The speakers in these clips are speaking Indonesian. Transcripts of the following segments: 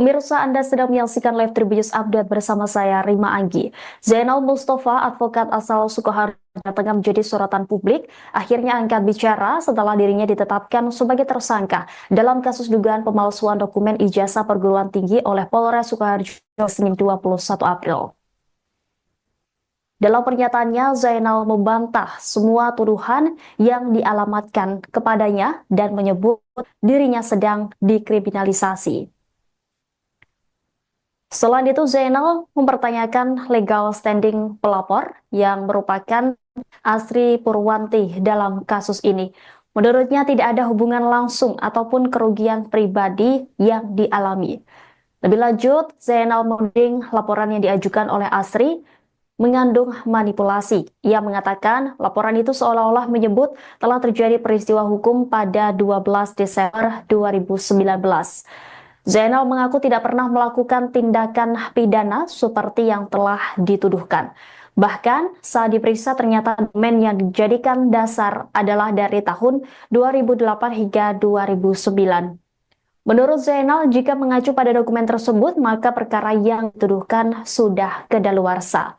Pemirsa, Anda sedang menyaksikan live Tribunnews Update bersama saya, Rima Anggi. Zainal Mustafa, advokat asal Sukoharjo, tengah menjadi sorotan publik, akhirnya angkat bicara setelah dirinya ditetapkan sebagai tersangka dalam kasus dugaan pemalsuan dokumen ijazah perguruan tinggi oleh Polres Sukoharjo Senin 21 April. Dalam pernyataannya, Zainal membantah semua tuduhan yang dialamatkan kepadanya dan menyebut dirinya sedang dikriminalisasi. Selain itu, Zainal mempertanyakan legal standing pelapor yang merupakan Asri Purwanti dalam kasus ini. Menurutnya tidak ada hubungan langsung ataupun kerugian pribadi yang dialami. Lebih lanjut, Zainal menuding laporan yang diajukan oleh Asri mengandung manipulasi. Ia mengatakan laporan itu seolah-olah menyebut telah terjadi peristiwa hukum pada 12 Desember 2019. Zainal mengaku tidak pernah melakukan tindakan pidana seperti yang telah dituduhkan. Bahkan saat diperiksa ternyata dokumen yang dijadikan dasar adalah dari tahun 2008 hingga 2009. Menurut Zainal, jika mengacu pada dokumen tersebut, maka perkara yang dituduhkan sudah kedaluarsa.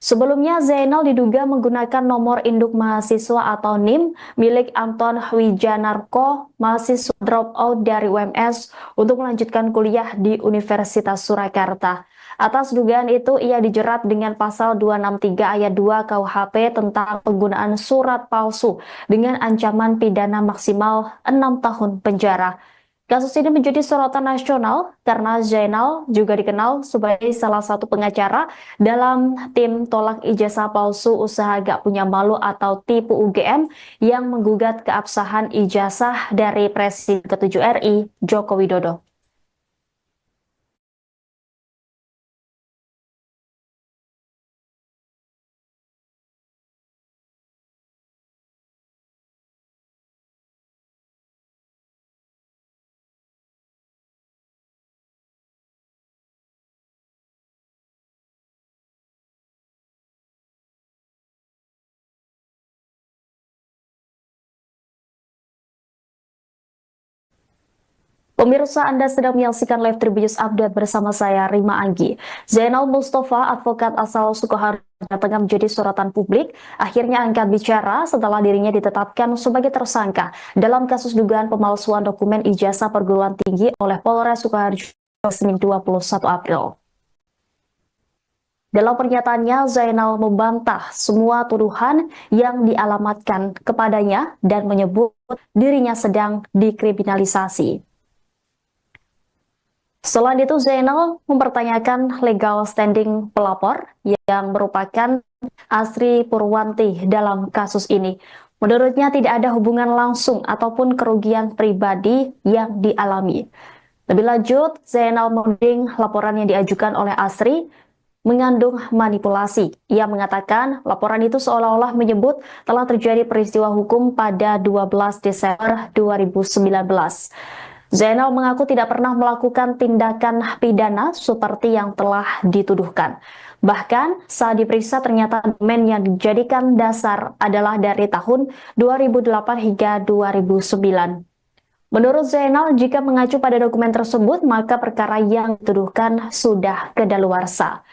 Sebelumnya, Zainal diduga menggunakan nomor induk mahasiswa atau NIM milik Anton Wijanarko, mahasiswa dropout dari UMS, untuk melanjutkan kuliah di Universitas Surakarta. Atas dugaan itu, ia dijerat dengan pasal 263 ayat 2 KUHP tentang penggunaan surat palsu dengan ancaman pidana maksimal 6 tahun penjara. Kasus ini menjadi sorotan nasional karena Zainal juga dikenal sebagai salah satu pengacara dalam tim tolak ijazah palsu usaha gak punya malu atau tipu UGM yang menggugat keabsahan ijazah dari Presiden ke-7 RI, Joko Widodo. Pemirsa, Anda sedang menyaksikan live Tribunnews Update bersama saya, Rima Anggi. Zainal Mustafa, advokat asal Sukoharjo, tengah menjadi sorotan publik, akhirnya angkat bicara setelah dirinya ditetapkan sebagai tersangka dalam kasus dugaan pemalsuan dokumen ijazah perguruan tinggi oleh Polres Sukoharjo Senin 21 April. Dalam pernyataannya, Zainal membantah semua tuduhan yang dialamatkan kepadanya dan menyebut dirinya sedang dikriminalisasi. Selain itu, Zainal mempertanyakan legal standing pelapor yang merupakan Asri Purwanti dalam kasus ini. Menurutnya tidak ada hubungan langsung ataupun kerugian pribadi yang dialami. Lebih lanjut, Zainal menuding laporan yang diajukan oleh Asri mengandung manipulasi. Ia mengatakan laporan itu seolah-olah menyebut telah terjadi peristiwa hukum pada 12 Desember 2019. Zainal mengaku tidak pernah melakukan tindakan pidana seperti yang telah dituduhkan. Bahkan saat diperiksa ternyata dokumen yang dijadikan dasar adalah dari tahun 2008 hingga 2009. Menurut Zainal, jika mengacu pada dokumen tersebut, maka perkara yang dituduhkan sudah kedaluarsa.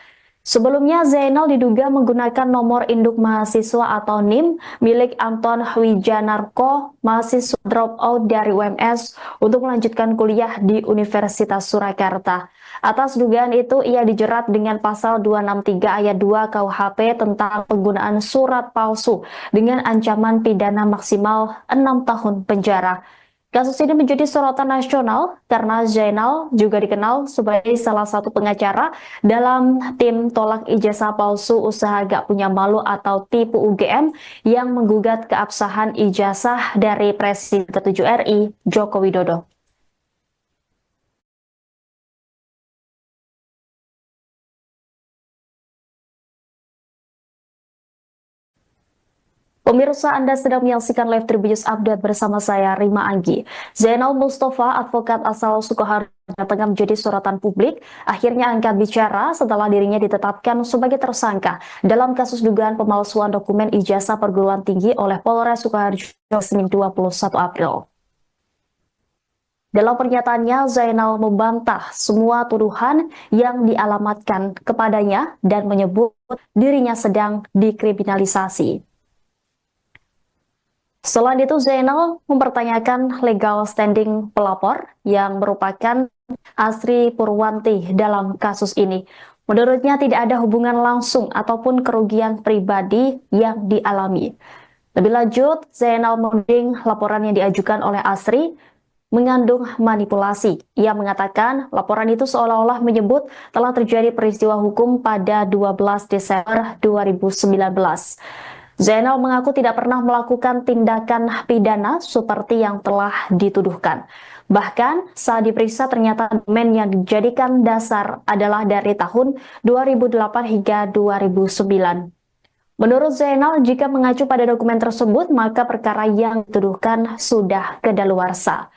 Sebelumnya, Zainal diduga menggunakan nomor induk mahasiswa atau NIM milik Anton Wijanarko, mahasiswa dropout dari UMS, untuk melanjutkan kuliah di Universitas Surakarta. Atas dugaan itu, ia dijerat dengan pasal 263 ayat 2 KUHP tentang penggunaan surat palsu dengan ancaman pidana maksimal 6 tahun penjara. Kasus ini menjadi sorotan nasional karena Zainal juga dikenal sebagai salah satu pengacara dalam tim tolak ijazah palsu usaha gak punya malu atau tipu UGM yang menggugat keabsahan ijazah dari Presiden ke-7 RI, Joko Widodo. Pemirsa, Anda sedang menyaksikan live Tribunnews Update bersama saya, Rima Anggi. Zainal Mustafa, advokat asal Sukoharjo, tengah menjadi sorotan publik, akhirnya angkat bicara setelah dirinya ditetapkan sebagai tersangka dalam kasus dugaan pemalsuan dokumen ijazah perguruan tinggi oleh Polres Sukoharjo Senin 21 April. Dalam pernyataannya, Zainal membantah semua tuduhan yang dialamatkan kepadanya dan menyebut dirinya sedang dikriminalisasi. Selain itu, Zainal mempertanyakan legal standing pelapor yang merupakan Asri Purwanti dalam kasus ini. Menurutnya tidak ada hubungan langsung ataupun kerugian pribadi yang dialami. Lebih lanjut, Zainal menuding laporan yang diajukan oleh Asri mengandung manipulasi. Ia mengatakan laporan itu seolah-olah menyebut telah terjadi peristiwa hukum pada 12 Desember 2019. Zainal mengaku tidak pernah melakukan tindakan pidana seperti yang telah dituduhkan. Bahkan saat diperiksa ternyata dokumen yang dijadikan dasar adalah dari tahun 2008 hingga 2009. Menurut Zainal, jika mengacu pada dokumen tersebut, maka perkara yang dituduhkan sudah kedaluarsa.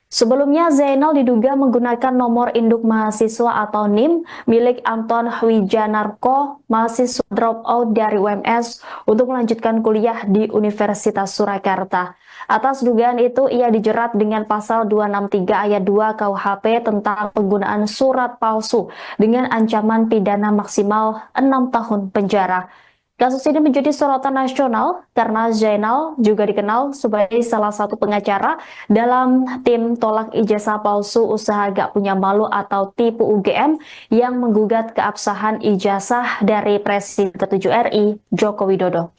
Sebelumnya, Zainal diduga menggunakan nomor induk mahasiswa atau NIM milik Anton Wijanarko, mahasiswa dropout dari UMS, untuk melanjutkan kuliah di Universitas Surakarta. Atas dugaan itu, ia dijerat dengan pasal 263 ayat 2 KUHP tentang penggunaan surat palsu dengan ancaman pidana maksimal 6 tahun penjara. Kasus ini menjadi sorotan nasional karena Zainal juga dikenal sebagai salah satu pengacara dalam tim tolak ijazah palsu usaha gak punya malu atau tipu UGM yang menggugat keabsahan ijazah dari Presiden ke-7 RI, Joko Widodo.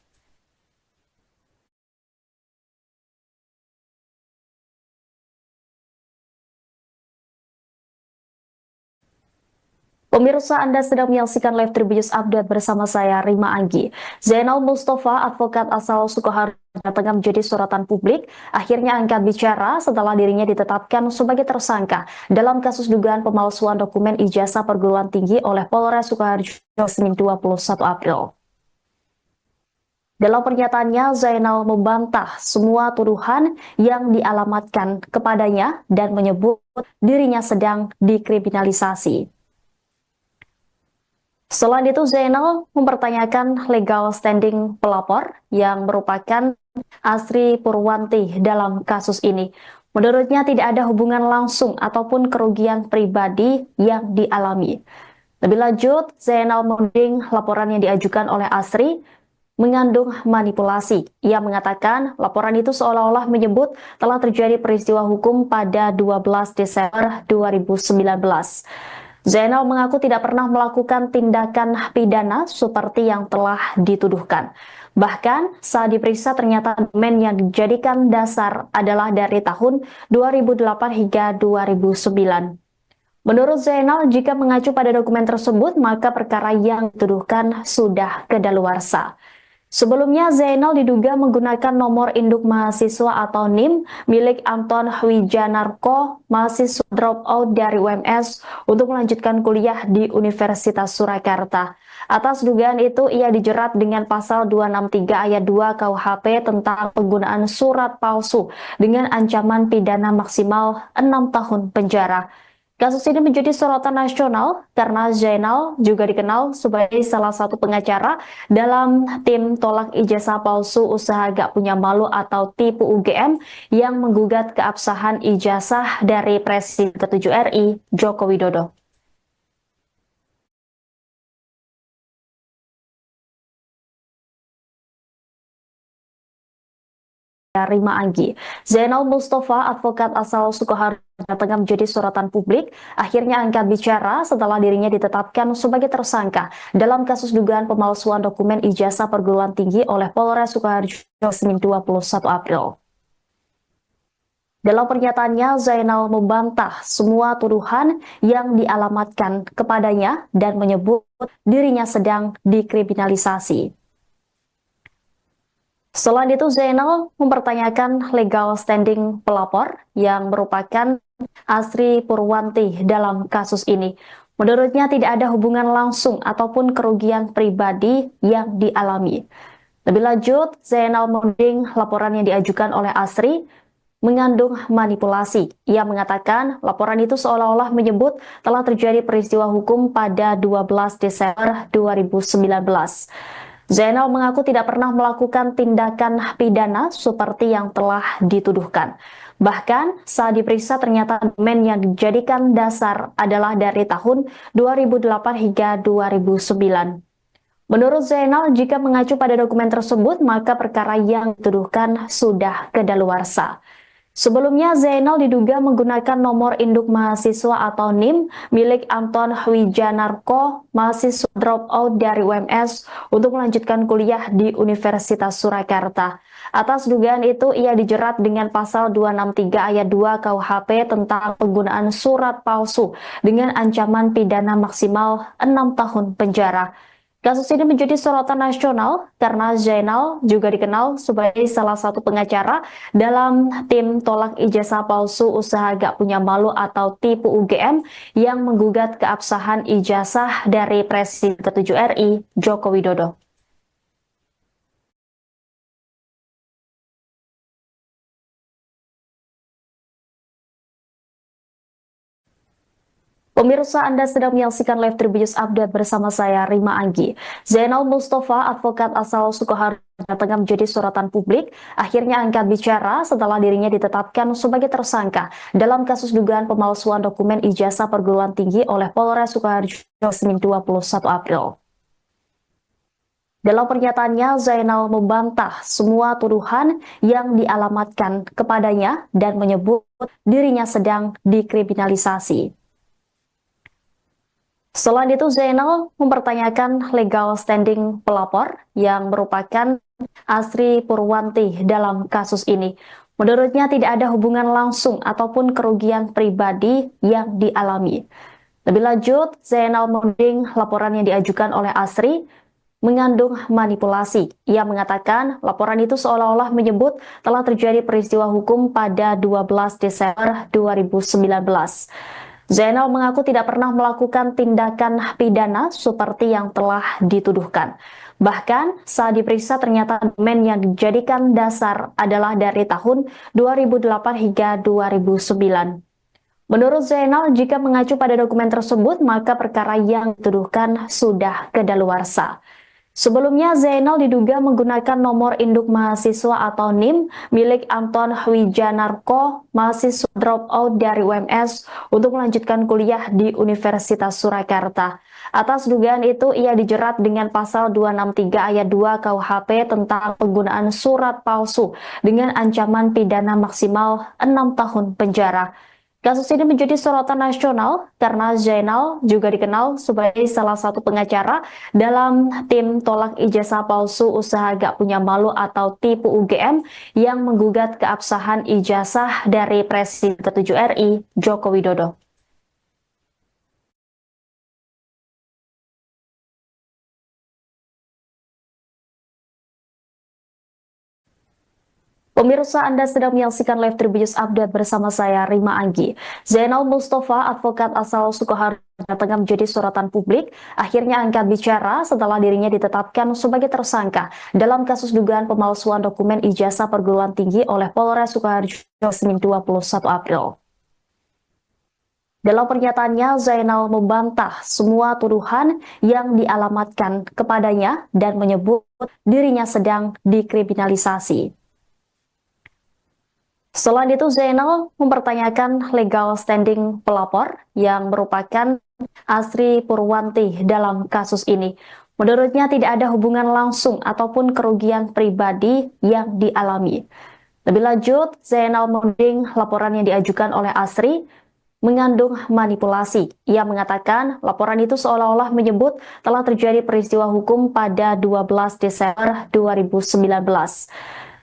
Pemirsa, Anda sedang menyaksikan live Tribunnews Update bersama saya, Rima Anggi. Zainal Mustafa, advokat asal Sukoharjo, tengah menjadi sorotan publik, akhirnya angkat bicara setelah dirinya ditetapkan sebagai tersangka dalam kasus dugaan pemalsuan dokumen ijazah perguruan tinggi oleh Polres Sukoharjo Senin 21 April. Dalam pernyataannya, Zainal membantah semua tuduhan yang dialamatkan kepadanya dan menyebut dirinya sedang dikriminalisasi. Selain itu, Zainal mempertanyakan legal standing pelapor yang merupakan Asri Purwanti dalam kasus ini. Menurutnya tidak ada hubungan langsung ataupun kerugian pribadi yang dialami. Lebih lanjut, Zainal menuding laporan yang diajukan oleh Asri mengandung manipulasi. Ia mengatakan laporan itu seolah-olah menyebut telah terjadi peristiwa hukum pada 12 Desember 2019. Zainal mengaku tidak pernah melakukan tindakan pidana seperti yang telah dituduhkan. Bahkan saat diperiksa ternyata dokumen yang dijadikan dasar adalah dari tahun 2008 hingga 2009. Menurut Zainal, jika mengacu pada dokumen tersebut, maka perkara yang dituduhkan sudah kedaluarsa. Sebelumnya, Zainal diduga menggunakan nomor induk mahasiswa atau NIM milik Anton Wijanarko, mahasiswa dropout dari UMS, untuk melanjutkan kuliah di Universitas Surakarta. Atas dugaan itu, ia dijerat dengan pasal 263 ayat 2 KUHP tentang penggunaan surat palsu dengan ancaman pidana maksimal 6 tahun penjara. Kasus ini menjadi sorotan nasional karena Zainal juga dikenal sebagai salah satu pengacara dalam tim tolak ijazah palsu usaha gak punya malu atau tipu UGM yang menggugat keabsahan ijazah dari Presiden ke-7 RI, Joko Widodo. Rima Anggi. Zainal Mustafa, advokat asal Sukoharjo, tengah menjadi sorotan publik, akhirnya angkat bicara setelah dirinya ditetapkan sebagai tersangka dalam kasus dugaan pemalsuan dokumen ijazah perguruan tinggi oleh Polres Sukoharjo Senin 21 April. Dalam pernyataannya, Zainal membantah semua tuduhan yang dialamatkan kepadanya dan menyebut dirinya sedang dikriminalisasi. Selain itu, Zainal mempertanyakan legal standing pelapor yang merupakan Asri Purwanti dalam kasus ini. Menurutnya tidak ada hubungan langsung ataupun kerugian pribadi yang dialami. Lebih lanjut, Zainal menuding laporan yang diajukan oleh Asri mengandung manipulasi. Ia mengatakan laporan itu seolah-olah menyebut telah terjadi peristiwa hukum pada 12 Desember 2019. Zainal mengaku tidak pernah melakukan tindakan pidana seperti yang telah dituduhkan. Bahkan saat diperiksa ternyata dokumen yang dijadikan dasar adalah dari tahun 2008 hingga 2009. Menurut Zainal, jika mengacu pada dokumen tersebut, maka perkara yang dituduhkan sudah kedaluarsa. Sebelumnya, Zainal diduga menggunakan nomor induk mahasiswa atau NIM milik Anton Wijanarko, mahasiswa dropout dari UMS, untuk melanjutkan kuliah di Universitas Surakarta. Atas dugaan itu, ia dijerat dengan pasal 263 ayat 2 KUHP tentang penggunaan surat palsu dengan ancaman pidana maksimal 6 tahun penjara. Kasus ini menjadi sorotan nasional karena Zainal juga dikenal sebagai salah satu pengacara dalam tim tolak ijazah palsu usaha gak punya malu atau tipu UGM yang menggugat keabsahan ijazah dari Presiden ke-7 RI, Joko Widodo. Pemirsa, Anda sedang menyaksikan live Tribunnews Update bersama saya, Rima Anggi. Zainal Mustafa, advokat asal Sukoharjo, tengah menjadi sorotan publik, akhirnya angkat bicara setelah dirinya ditetapkan sebagai tersangka dalam kasus dugaan pemalsuan dokumen ijazah perguruan tinggi oleh Polres Sukoharjo Senin 21 April. Dalam pernyataannya, Zainal membantah semua tuduhan yang dialamatkan kepadanya dan menyebut dirinya sedang dikriminalisasi. Selain itu, Zainal mempertanyakan legal standing pelapor yang merupakan Asri Purwanti dalam kasus ini. Menurutnya tidak ada hubungan langsung ataupun kerugian pribadi yang dialami. Lebih lanjut, Zainal menuding laporan yang diajukan oleh Asri mengandung manipulasi. Ia mengatakan laporan itu seolah-olah menyebut telah terjadi peristiwa hukum pada 12 Desember 2019. Zainal mengaku tidak pernah melakukan tindakan pidana seperti yang telah dituduhkan. Bahkan saat diperiksa ternyata dokumen yang dijadikan dasar adalah dari tahun 2008 hingga 2009. Menurut Zainal, jika mengacu pada dokumen tersebut, maka perkara yang dituduhkan sudah kedaluarsa. Sebelumnya, Zainal diduga menggunakan nomor induk mahasiswa atau NIM milik Anton Wijanarko, mahasiswa dropout dari UMS, untuk melanjutkan kuliah di Universitas Surakarta. Atas dugaan itu, ia dijerat dengan pasal 263 ayat 2 KUHP tentang penggunaan surat palsu dengan ancaman pidana maksimal 6 tahun penjara. Kasus ini menjadi sorotan nasional karena Zainal juga dikenal sebagai salah satu pengacara dalam tim tolak ijazah palsu usaha gak punya malu atau tipu UGM yang menggugat keabsahan ijazah dari Presiden ke-7 RI, Joko Widodo. Pemirsa, Anda sedang menyaksikan live Tribunnews Update bersama saya, Rima Anggi. Zainal Mustafa, advokat asal Sukoharjo, tengah menjadi sorotan publik, akhirnya angkat bicara setelah dirinya ditetapkan sebagai tersangka dalam kasus dugaan pemalsuan dokumen ijazah perguruan tinggi oleh Polres Sukoharjo Senin 21 April. Dalam pernyataannya, Zainal membantah semua tuduhan yang dialamatkan kepadanya dan menyebut dirinya sedang dikriminalisasi. Selain itu, Zainal mempertanyakan legal standing pelapor yang merupakan Asri Purwanti dalam kasus ini. Menurutnya tidak ada hubungan langsung ataupun kerugian pribadi yang dialami. Lebih lanjut, Zainal menuding laporan yang diajukan oleh Asri mengandung manipulasi. Ia mengatakan laporan itu seolah-olah menyebut telah terjadi peristiwa hukum pada 12 Desember 2019.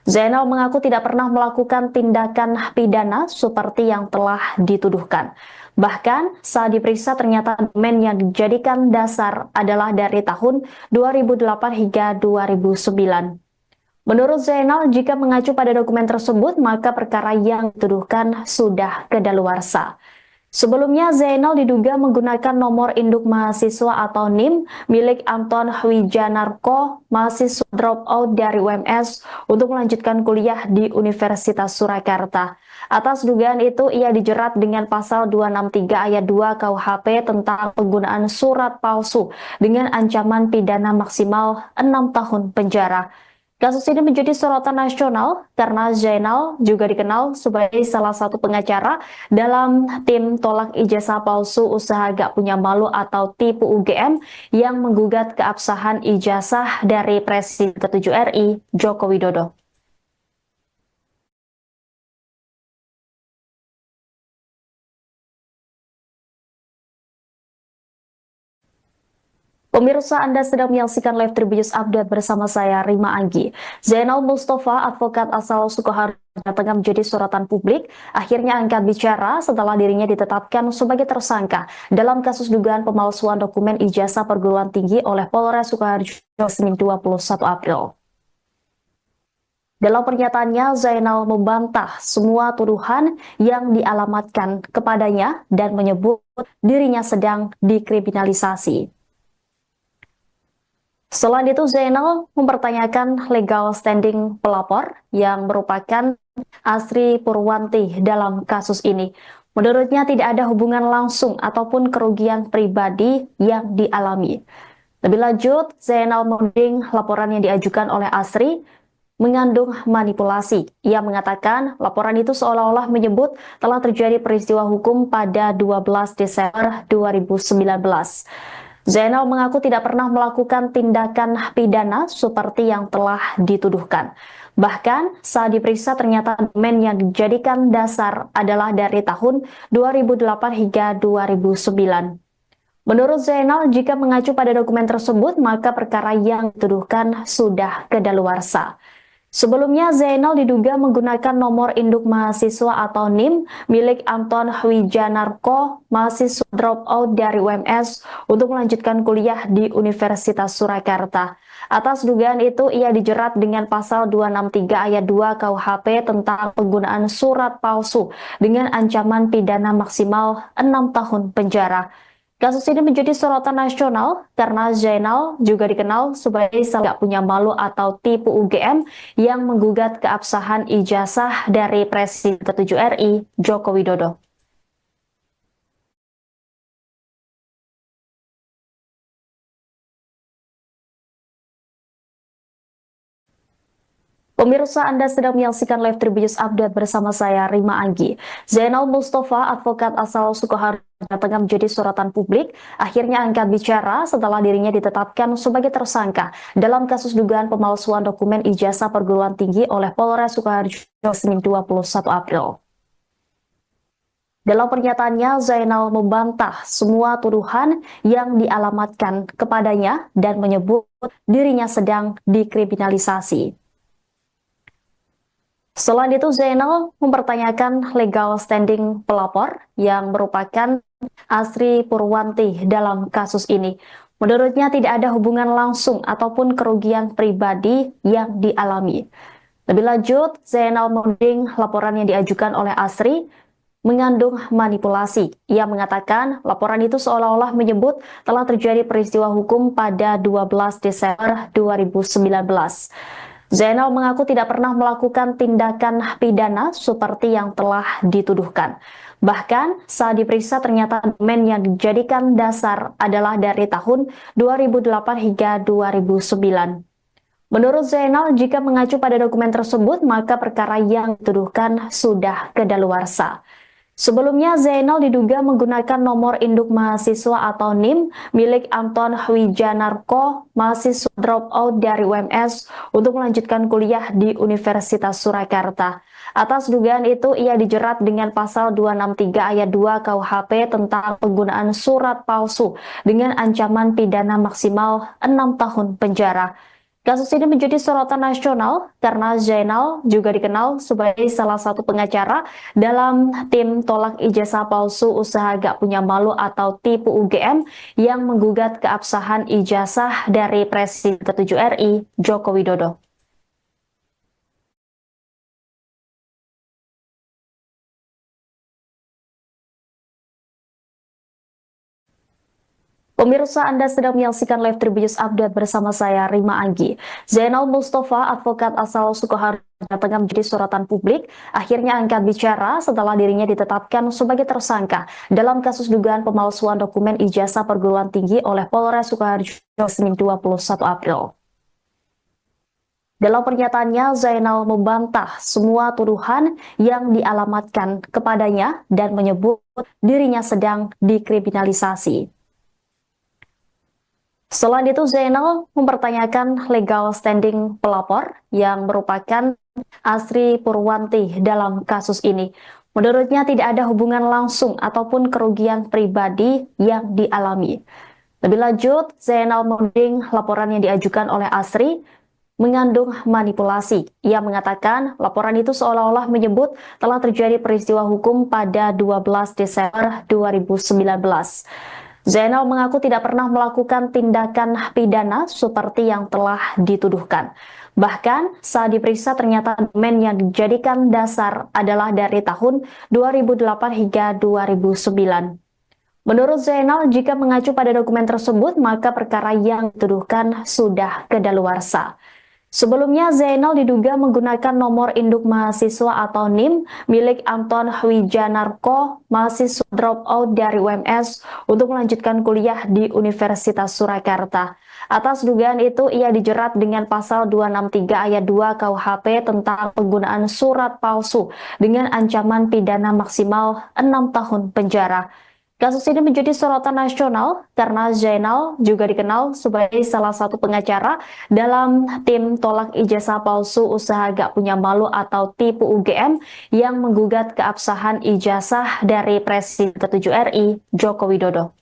Zainal mengaku tidak pernah melakukan tindakan pidana seperti yang telah dituduhkan. Bahkan saat diperiksa ternyata dokumen yang dijadikan dasar adalah dari tahun 2008 hingga 2009. Menurut Zainal, jika mengacu pada dokumen tersebut, maka perkara yang dituduhkan sudah kedaluarsa. Sebelumnya, Zainal diduga menggunakan nomor induk mahasiswa atau NIM milik Anton Wijanarko, mahasiswa dropout dari UMS, untuk melanjutkan kuliah di Universitas Surakarta. Atas dugaan itu, ia dijerat dengan pasal 263 ayat 2 KUHP tentang penggunaan surat palsu dengan ancaman pidana maksimal 6 tahun penjara. Kasus ini menjadi sorotan nasional karena Zainal juga dikenal sebagai salah satu pengacara dalam tim tolak ijazah palsu usaha gak punya malu atau tipu UGM yang menggugat keabsahan ijazah dari Presiden ke-7 RI, Joko Widodo. Pemirsa, Anda sedang menyaksikan live Tribunnews Update bersama saya, Rima Anggi. Zainal Mustafa, advokat asal Sukoharjo, tengah menjadi sorotan publik, akhirnya angkat bicara setelah dirinya ditetapkan sebagai tersangka dalam kasus dugaan pemalsuan dokumen ijazah perguruan tinggi oleh Polres Sukoharjo Senin 21 April. Dalam pernyataannya, Zainal membantah semua tuduhan yang dialamatkan kepadanya dan menyebut dirinya sedang dikriminalisasi. Selain itu, Zainal mempertanyakan legal standing pelapor yang merupakan Asri Purwanti dalam kasus ini. Menurutnya tidak ada hubungan langsung ataupun kerugian pribadi yang dialami. Lebih lanjut, Zainal menuding laporan yang diajukan oleh Asri mengandung manipulasi. Ia mengatakan laporan itu seolah-olah menyebut telah terjadi peristiwa hukum pada 12 Desember 2019. Zainal mengaku tidak pernah melakukan tindakan pidana seperti yang telah dituduhkan. Bahkan saat diperiksa ternyata dokumen yang dijadikan dasar adalah dari tahun 2008 hingga 2009. Menurut Zainal, jika mengacu pada dokumen tersebut, maka perkara yang dituduhkan sudah kedaluarsa. Sebelumnya, Zainal diduga menggunakan nomor induk mahasiswa atau NIM milik Anton Wijanarko, mahasiswa dropout dari UMS, untuk melanjutkan kuliah di Universitas Surakarta. Atas dugaan itu, ia dijerat dengan pasal 263 ayat 2 KUHP tentang penggunaan surat palsu dengan ancaman pidana maksimal 6 tahun penjara. Kasus ini menjadi sorotan nasional karena Zainal juga dikenal sebagai salah gak punya malu atau tipu UGM yang menggugat keabsahan ijazah dari Presiden ke-7 RI, Joko Widodo. Pemirsa, Anda sedang menyaksikan live Tribunnews Update bersama saya, Rima Anggi. Zainal Mustafa, advokat asal Sukoharjo, tengah menjadi sorotan publik, akhirnya angkat bicara setelah dirinya ditetapkan sebagai tersangka dalam kasus dugaan pemalsuan dokumen ijazah perguruan tinggi oleh Polres Sukoharjo Senin 21 April. Dalam pernyataannya, Zainal membantah semua tuduhan yang dialamatkan kepadanya dan menyebut dirinya sedang dikriminalisasi. Selain itu, Zainal mempertanyakan legal standing pelapor yang merupakan Asri Purwanti dalam kasus ini. Menurutnya tidak ada hubungan langsung ataupun kerugian pribadi yang dialami. Lebih lanjut, Zainal menuding laporan yang diajukan oleh Asri mengandung manipulasi. Ia mengatakan laporan itu seolah-olah menyebut telah terjadi peristiwa hukum pada 12 Desember 2019. Zainal mengaku tidak pernah melakukan tindakan pidana seperti yang telah dituduhkan. Bahkan saat diperiksa ternyata dokumen yang dijadikan dasar adalah dari tahun 2008 hingga 2009. Menurut Zainal, jika mengacu pada dokumen tersebut, maka perkara yang dituduhkan sudah kedaluarsa. Sebelumnya, Zainal diduga menggunakan nomor induk mahasiswa atau NIM milik Anton Wijanarko, mahasiswa dropout dari UMS, untuk melanjutkan kuliah di Universitas Surakarta. Atas dugaan itu, ia dijerat dengan pasal 263 ayat 2 KUHP tentang penggunaan surat palsu dengan ancaman pidana maksimal 6 tahun penjara. Kasus ini menjadi sorotan nasional karena Zainal juga dikenal sebagai salah satu pengacara dalam tim tolak ijazah palsu usaha gak punya malu atau tipu UGM yang menggugat keabsahan ijazah dari Presiden ke-7 RI, Joko Widodo. Pemirsa, Anda sedang menyaksikan live Tribunnews Update bersama saya, Rima Anggi. Zainal Mustafa, advokat asal Sukoharjo, tengah menjadi sorotan publik, akhirnya angkat bicara setelah dirinya ditetapkan sebagai tersangka dalam kasus dugaan pemalsuan dokumen ijazah perguruan tinggi oleh Polres Sukoharjo Senin 21 April. Dalam pernyataannya, Zainal membantah semua tuduhan yang dialamatkan kepadanya dan menyebut dirinya sedang dikriminalisasi. Selain itu, Zainal mempertanyakan legal standing pelapor yang merupakan Asri Purwanti dalam kasus ini. Menurutnya tidak ada hubungan langsung ataupun kerugian pribadi yang dialami. Lebih lanjut, Zainal menuding laporan yang diajukan oleh Asri mengandung manipulasi. Ia mengatakan laporan itu seolah-olah menyebut telah terjadi peristiwa hukum pada 12 Desember 2019. Zainal mengaku tidak pernah melakukan tindakan pidana seperti yang telah dituduhkan. Bahkan saat diperiksa ternyata dokumen yang dijadikan dasar adalah dari tahun 2008 hingga 2009. Menurut Zainal, jika mengacu pada dokumen tersebut, maka perkara yang dituduhkan sudah kedaluarsa. Sebelumnya, Zainal diduga menggunakan nomor induk mahasiswa atau NIM milik Anton Wijanarko, mahasiswa dropout dari UMS, untuk melanjutkan kuliah di Universitas Surakarta. Atas dugaan itu, ia dijerat dengan pasal 263 ayat 2 KUHP tentang penggunaan surat palsu dengan ancaman pidana maksimal 6 tahun penjara. Kasus ini menjadi sorotan nasional karena Zainal juga dikenal sebagai salah satu pengacara dalam tim tolak ijazah palsu usaha gak punya malu atau tipu UGM yang menggugat keabsahan ijazah dari Presiden ke-7 RI, Joko Widodo.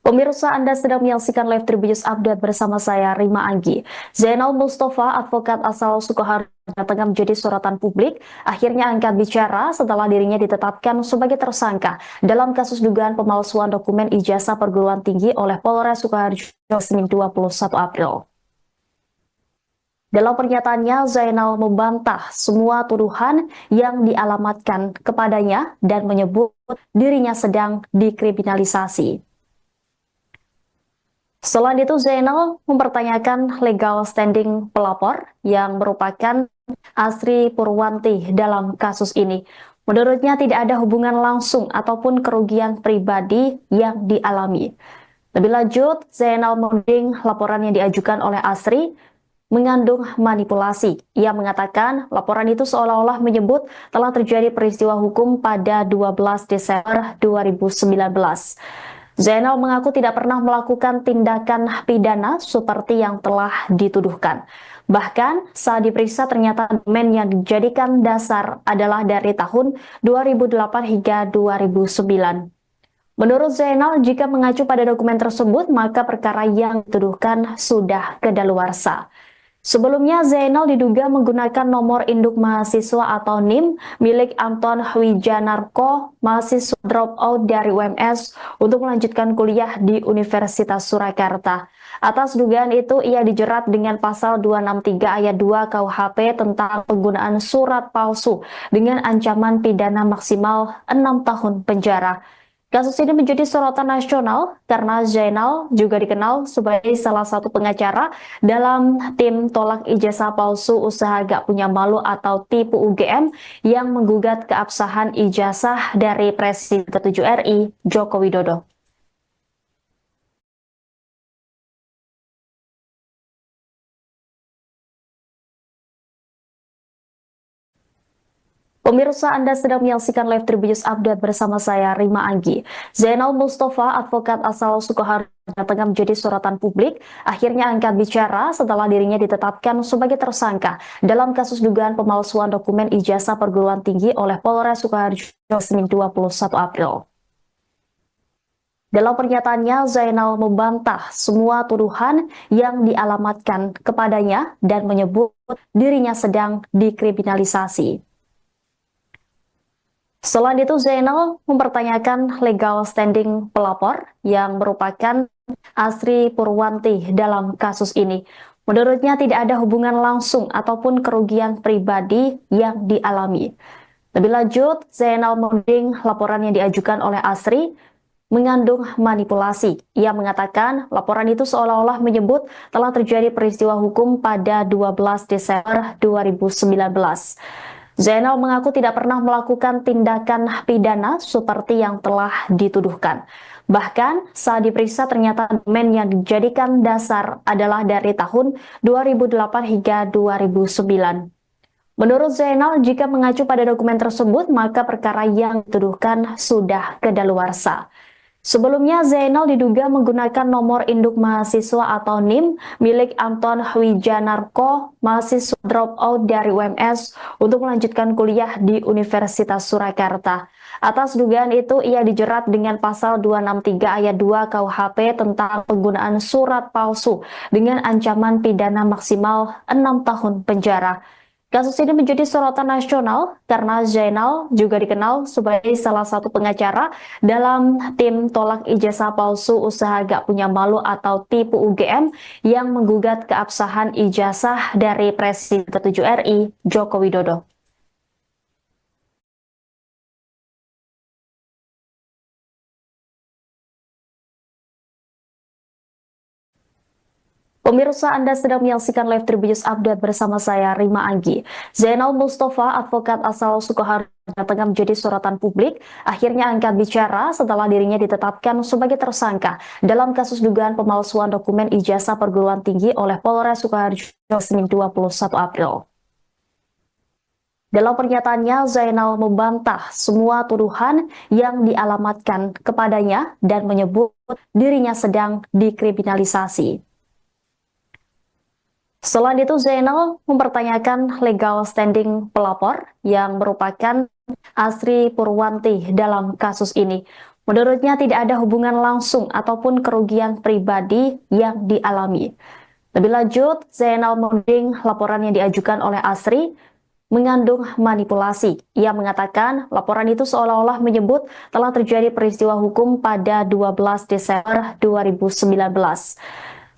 Pemirsa, Anda sedang menyaksikan live Tribunnews Update bersama saya, Rima Anggi. Zainal Mustafa, advokat asal Sukoharjo, tengah menjadi sorotan publik, akhirnya angkat bicara setelah dirinya ditetapkan sebagai tersangka dalam kasus dugaan pemalsuan dokumen ijazah perguruan tinggi oleh Polres Sukoharjo Senin 21 April. Dalam pernyataannya, Zainal membantah semua tuduhan yang dialamatkan kepadanya dan menyebut dirinya sedang dikriminalisasi. Selain itu, Zainal mempertanyakan legal standing pelapor yang merupakan Asri Purwanti dalam kasus ini. Menurutnya tidak ada hubungan langsung ataupun kerugian pribadi yang dialami. Lebih lanjut, Zainal menuding laporan yang diajukan oleh Asri mengandung manipulasi. Ia mengatakan laporan itu seolah-olah menyebut telah terjadi peristiwa hukum pada 12 Desember 2019. Zainal mengaku tidak pernah melakukan tindakan pidana seperti yang telah dituduhkan. Bahkan saat diperiksa ternyata dokumen yang dijadikan dasar adalah dari tahun 2008 hingga 2009. Menurut Zainal, jika mengacu pada dokumen tersebut, maka perkara yang dituduhkan sudah kedaluarsa. Sebelumnya, Zainal diduga menggunakan nomor induk mahasiswa atau NIM milik Anton Wijanarko, mahasiswa dropout dari UMS, untuk melanjutkan kuliah di Universitas Surakarta. Atas dugaan itu, ia dijerat dengan pasal 263 ayat 2 KUHP tentang penggunaan surat palsu dengan ancaman pidana maksimal 6 tahun penjara. Kasus ini menjadi sorotan nasional karena Zainal juga dikenal sebagai salah satu pengacara dalam tim tolak ijazah palsu usaha gak punya malu atau tipu UGM yang menggugat keabsahan ijazah dari Presiden ke-7 RI, Joko Widodo. Pemirsa, Anda sedang menyaksikan live Tribunnews Update bersama saya, Rima Anggi. Zainal Mustafa, advokat asal Sukoharjo, tengah menjadi sorotan publik, akhirnya angkat bicara setelah dirinya ditetapkan sebagai tersangka dalam kasus dugaan pemalsuan dokumen ijazah perguruan tinggi oleh Polres Sukoharjo Senin 21 April. Dalam pernyataannya, Zainal membantah semua tuduhan yang dialamatkan kepadanya dan menyebut dirinya sedang dikriminalisasi. Selain itu, Zainal mempertanyakan legal standing pelapor yang merupakan Asri Purwanti dalam kasus ini. Menurutnya tidak ada hubungan langsung ataupun kerugian pribadi yang dialami. Lebih lanjut, Zainal menuding laporan yang diajukan oleh Asri mengandung manipulasi. Ia mengatakan laporan itu seolah-olah menyebut telah terjadi peristiwa hukum pada 12 Desember 2019. Zainal mengaku tidak pernah melakukan tindakan pidana seperti yang telah dituduhkan. Bahkan saat diperiksa ternyata dokumen yang dijadikan dasar adalah dari tahun 2008 hingga 2009. Menurut Zainal, jika mengacu pada dokumen tersebut, maka perkara yang dituduhkan sudah kedaluarsa. Sebelumnya, Zainal diduga menggunakan nomor induk mahasiswa atau NIM milik Anton Wijanarko, mahasiswa dropout dari UMS, untuk melanjutkan kuliah di Universitas Surakarta. Atas dugaan itu, ia dijerat dengan pasal 263 ayat 2 KUHP tentang penggunaan surat palsu dengan ancaman pidana maksimal 6 tahun penjara. Kasus ini menjadi sorotan nasional karena Zainal juga dikenal sebagai salah satu pengacara dalam tim tolak ijazah palsu usaha gak punya malu atau tipu UGM yang menggugat keabsahan ijazah dari Presiden ke-7 RI, Joko Widodo. Pemirsa, Anda sedang menyaksikan live Tribunnews Update bersama saya, Rima Anggi. Zainal Mustafa, advokat asal Sukoharjo, tengah menjadi sorotan publik, akhirnya angkat bicara setelah dirinya ditetapkan sebagai tersangka dalam kasus dugaan pemalsuan dokumen ijazah perguruan tinggi oleh Polres Sukoharjo Senin 21 April. Dalam pernyataannya, Zainal membantah semua tuduhan yang dialamatkan kepadanya dan menyebut dirinya sedang dikriminalisasi. Selain itu, Zainal mempertanyakan legal standing pelapor yang merupakan Asri Purwanti dalam kasus ini. Menurutnya tidak ada hubungan langsung ataupun kerugian pribadi yang dialami. Lebih lanjut, Zainal menuding laporan yang diajukan oleh Asri mengandung manipulasi. Ia mengatakan laporan itu seolah-olah menyebut telah terjadi peristiwa hukum pada 12 Desember 2019.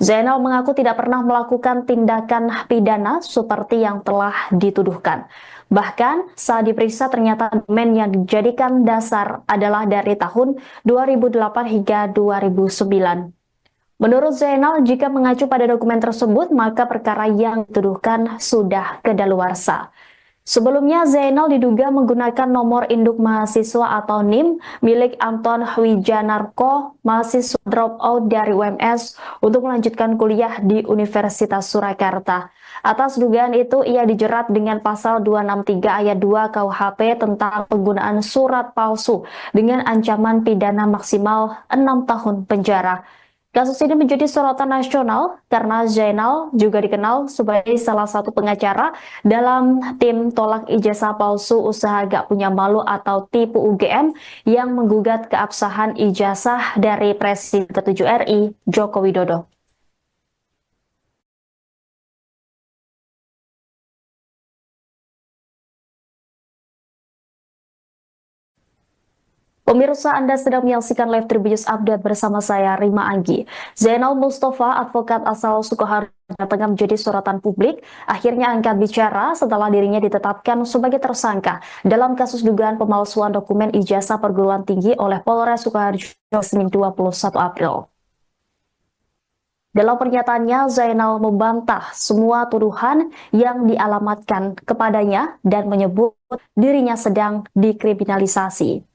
Zainal mengaku tidak pernah melakukan tindakan pidana seperti yang telah dituduhkan. Bahkan saat diperiksa ternyata dokumen yang dijadikan dasar adalah dari tahun 2008 hingga 2009. Menurut Zainal, jika mengacu pada dokumen tersebut, maka perkara yang dituduhkan sudah kedaluarsa. Sebelumnya, Zainal diduga menggunakan nomor induk mahasiswa atau NIM milik Anton Wijanarko, mahasiswa dropout dari UMS, untuk melanjutkan kuliah di Universitas Surakarta. Atas dugaan itu, ia dijerat dengan pasal 263 ayat 2 KUHP tentang penggunaan surat palsu dengan ancaman pidana maksimal 6 tahun penjara. Kasus ini menjadi sorotan nasional karena Zainal juga dikenal sebagai salah satu pengacara dalam tim tolak ijazah palsu usaha gak punya malu atau tipu UGM yang menggugat keabsahan ijazah dari Presiden ke-7 RI, Joko Widodo. Pemirsa, Anda sedang menyaksikan live Tribunnews Update bersama saya, Rima Anggi. Zainal Mustafa, advokat asal Sukoharjo, tengah menjadi sorotan publik, akhirnya angkat bicara setelah dirinya ditetapkan sebagai tersangka dalam kasus dugaan pemalsuan dokumen ijazah perguruan tinggi oleh Polres Sukoharjo Senin 21 April. Dalam pernyataannya, Zainal membantah semua tuduhan yang dialamatkan kepadanya dan menyebut dirinya sedang dikriminalisasi.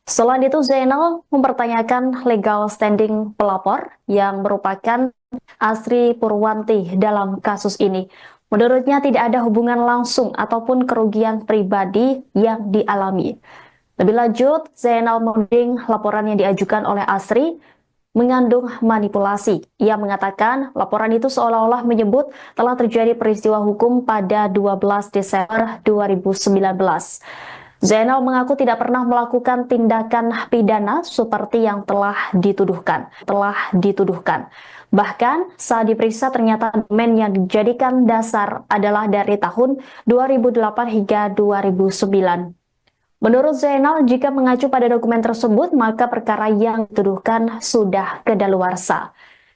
Selain itu, Zainal mempertanyakan legal standing pelapor yang merupakan Asri Purwanti dalam kasus ini. Menurutnya tidak ada hubungan langsung ataupun kerugian pribadi yang dialami. Lebih lanjut, Zainal menuding laporan yang diajukan oleh Asri mengandung manipulasi. Ia mengatakan laporan itu seolah-olah menyebut telah terjadi peristiwa hukum pada 12 Desember 2019. Zainal mengaku tidak pernah melakukan tindakan pidana seperti yang telah dituduhkan. Bahkan saat diperiksa ternyata dokumen yang dijadikan dasar adalah dari tahun 2008 hingga 2009. Menurut Zainal, jika mengacu pada dokumen tersebut, maka perkara yang dituduhkan sudah kedaluarsa.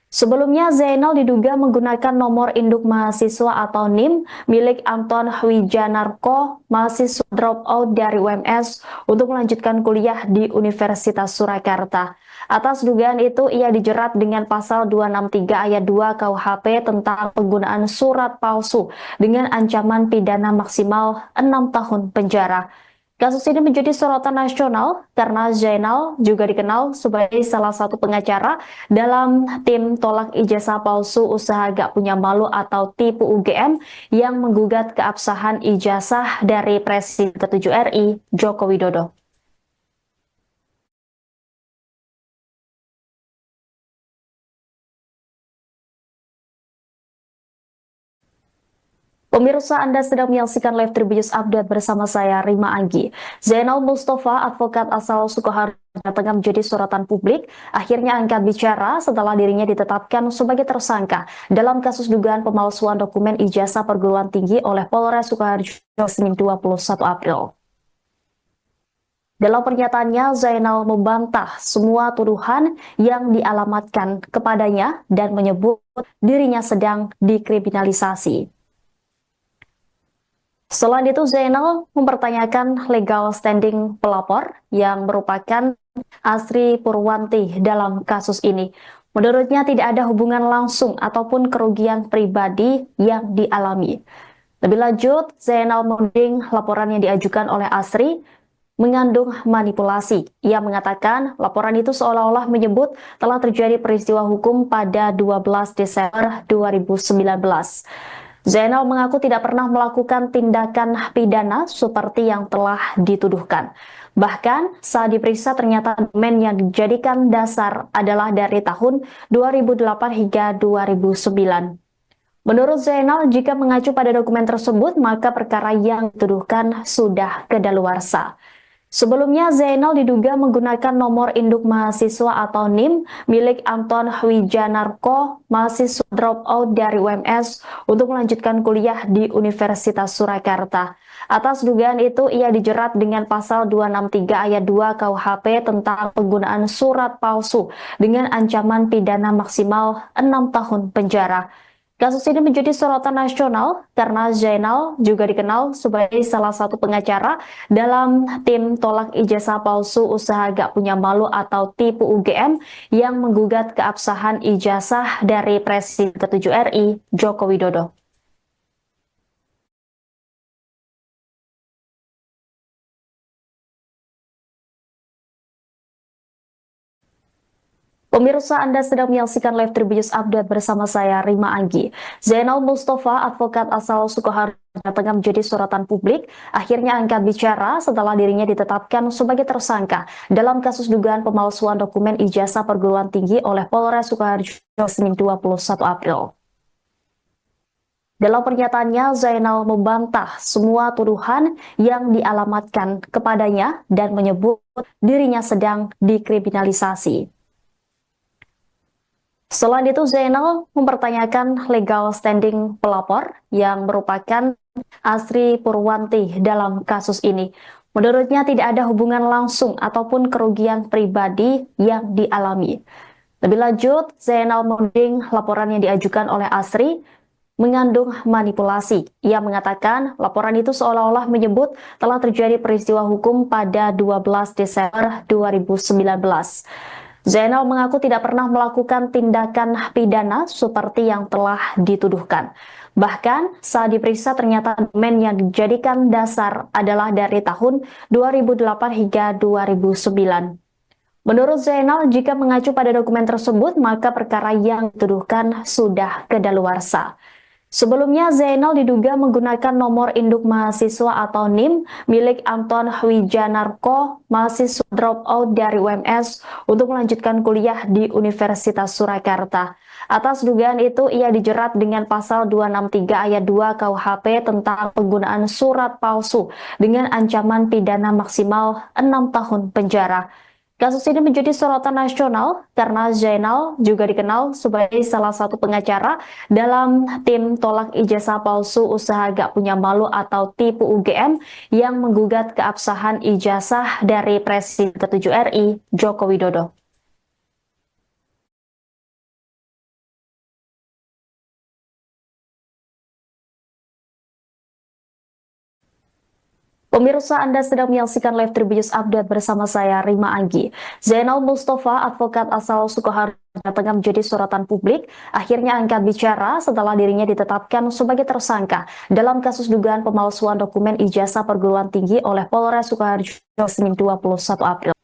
Sebelumnya, Zainal diduga menggunakan nomor induk mahasiswa atau NIM milik Anton Wijanarko, mahasiswa dropout dari UMS, untuk melanjutkan kuliah di Universitas Surakarta. Atas dugaan itu, ia dijerat dengan pasal 263 ayat 2 KUHP tentang penggunaan surat palsu dengan ancaman pidana maksimal 6 tahun penjara. Kasus ini menjadi sorotan nasional karena Zainal juga dikenal sebagai salah satu pengacara dalam tim tolak ijazah palsu usaha gak punya malu atau tipu UGM yang menggugat keabsahan ijazah dari Presiden ke-7 RI, Joko Widodo. Pemirsa, Anda sedang menyaksikan live Tribunnews Update bersama saya, Rima Anggi. Zainal Mustafa, advokat asal Sukoharjo, tengah menjadi sorotan publik, akhirnya angkat bicara setelah dirinya ditetapkan sebagai tersangka dalam kasus dugaan pemalsuan dokumen ijazah perguruan tinggi oleh Polres Sukoharjo Senin 21 April. Dalam pernyataannya, Zainal membantah semua tuduhan yang dialamatkan kepadanya dan menyebut dirinya sedang dikriminalisasi. Selain itu, Zainal mempertanyakan legal standing pelapor yang merupakan Asri Purwanti dalam kasus ini. Menurutnya tidak ada hubungan langsung ataupun kerugian pribadi yang dialami. Lebih lanjut, Zainal menuding laporan yang diajukan oleh Asri mengandung manipulasi. Ia mengatakan laporan itu seolah-olah menyebut telah terjadi peristiwa hukum pada 12 Desember 2019. Zainal mengaku tidak pernah melakukan tindakan pidana seperti yang telah dituduhkan. Bahkan saat diperiksa ternyata dokumen yang dijadikan dasar adalah dari tahun 2008 hingga 2009. Menurut Zainal, jika mengacu pada dokumen tersebut, maka perkara yang dituduhkan sudah kedaluarsa. Sebelumnya, Zainal diduga menggunakan nomor induk mahasiswa atau NIM milik Anton Wijanarko, mahasiswa dropout dari UMS, untuk melanjutkan kuliah di Universitas Surakarta. Atas dugaan itu, ia dijerat dengan pasal 263 ayat 2 KUHP tentang penggunaan surat palsu dengan ancaman pidana maksimal 6 tahun penjara. Kasus ini menjadi sorotan nasional karena Zainal juga dikenal sebagai salah satu pengacara dalam tim tolak ijazah palsu usaha gak punya malu atau tipu UGM yang menggugat keabsahan ijazah dari Presiden ke-7 RI, Joko Widodo. Pemirsa, Anda sedang menyaksikan live Tribunnews Update bersama saya, Rima Anggi. Zainal Mustafa, advokat asal Sukoharjo, tengah menjadi sorotan publik, akhirnya angkat bicara setelah dirinya ditetapkan sebagai tersangka dalam kasus dugaan pemalsuan dokumen ijazah perguruan tinggi oleh Polres Sukoharjo Senin 21 April. Dalam pernyataannya, Zainal membantah semua tuduhan yang dialamatkan kepadanya dan menyebut dirinya sedang dikriminalisasi. Selain itu, Zainal mempertanyakan legal standing pelapor yang merupakan Asri Purwanti dalam kasus ini. Menurutnya tidak ada hubungan langsung ataupun kerugian pribadi yang dialami. Lebih lanjut, Zainal menuding laporan yang diajukan oleh Asri mengandung manipulasi. Ia mengatakan laporan itu seolah-olah menyebut telah terjadi peristiwa hukum pada 12 Desember 2019. Zainal mengaku tidak pernah melakukan tindakan pidana seperti yang telah dituduhkan. Bahkan saat diperiksa ternyata dokumen yang dijadikan dasar adalah dari tahun 2008 hingga 2009. Menurut Zainal, jika mengacu pada dokumen tersebut, maka perkara yang dituduhkan sudah kedaluarsa. Sebelumnya, Zainal diduga menggunakan nomor induk mahasiswa atau NIM milik Anton Wijanarko, mahasiswa dropout dari UMS, untuk melanjutkan kuliah di Universitas Surakarta. Atas dugaan itu, ia dijerat dengan pasal 263 ayat 2 KUHP tentang penggunaan surat palsu dengan ancaman pidana maksimal 6 tahun penjara. Kasus ini menjadi sorotan nasional karena Zainal juga dikenal sebagai salah satu pengacara dalam tim tolak ijazah palsu usaha gak punya malu atau tipu UGM yang menggugat keabsahan ijazah dari Presiden ke-7 RI, Joko Widodo. Pemirsa, Anda sedang menyaksikan live Tribunnews Update bersama saya, Rima Anggi. Zainal Mustafa, advokat asal Sukoharjo, tengah menjadi sorotan publik, akhirnya angkat bicara setelah dirinya ditetapkan sebagai tersangka dalam kasus dugaan pemalsuan dokumen ijazah perguruan tinggi oleh Polres Sukoharjo Senin 21 April.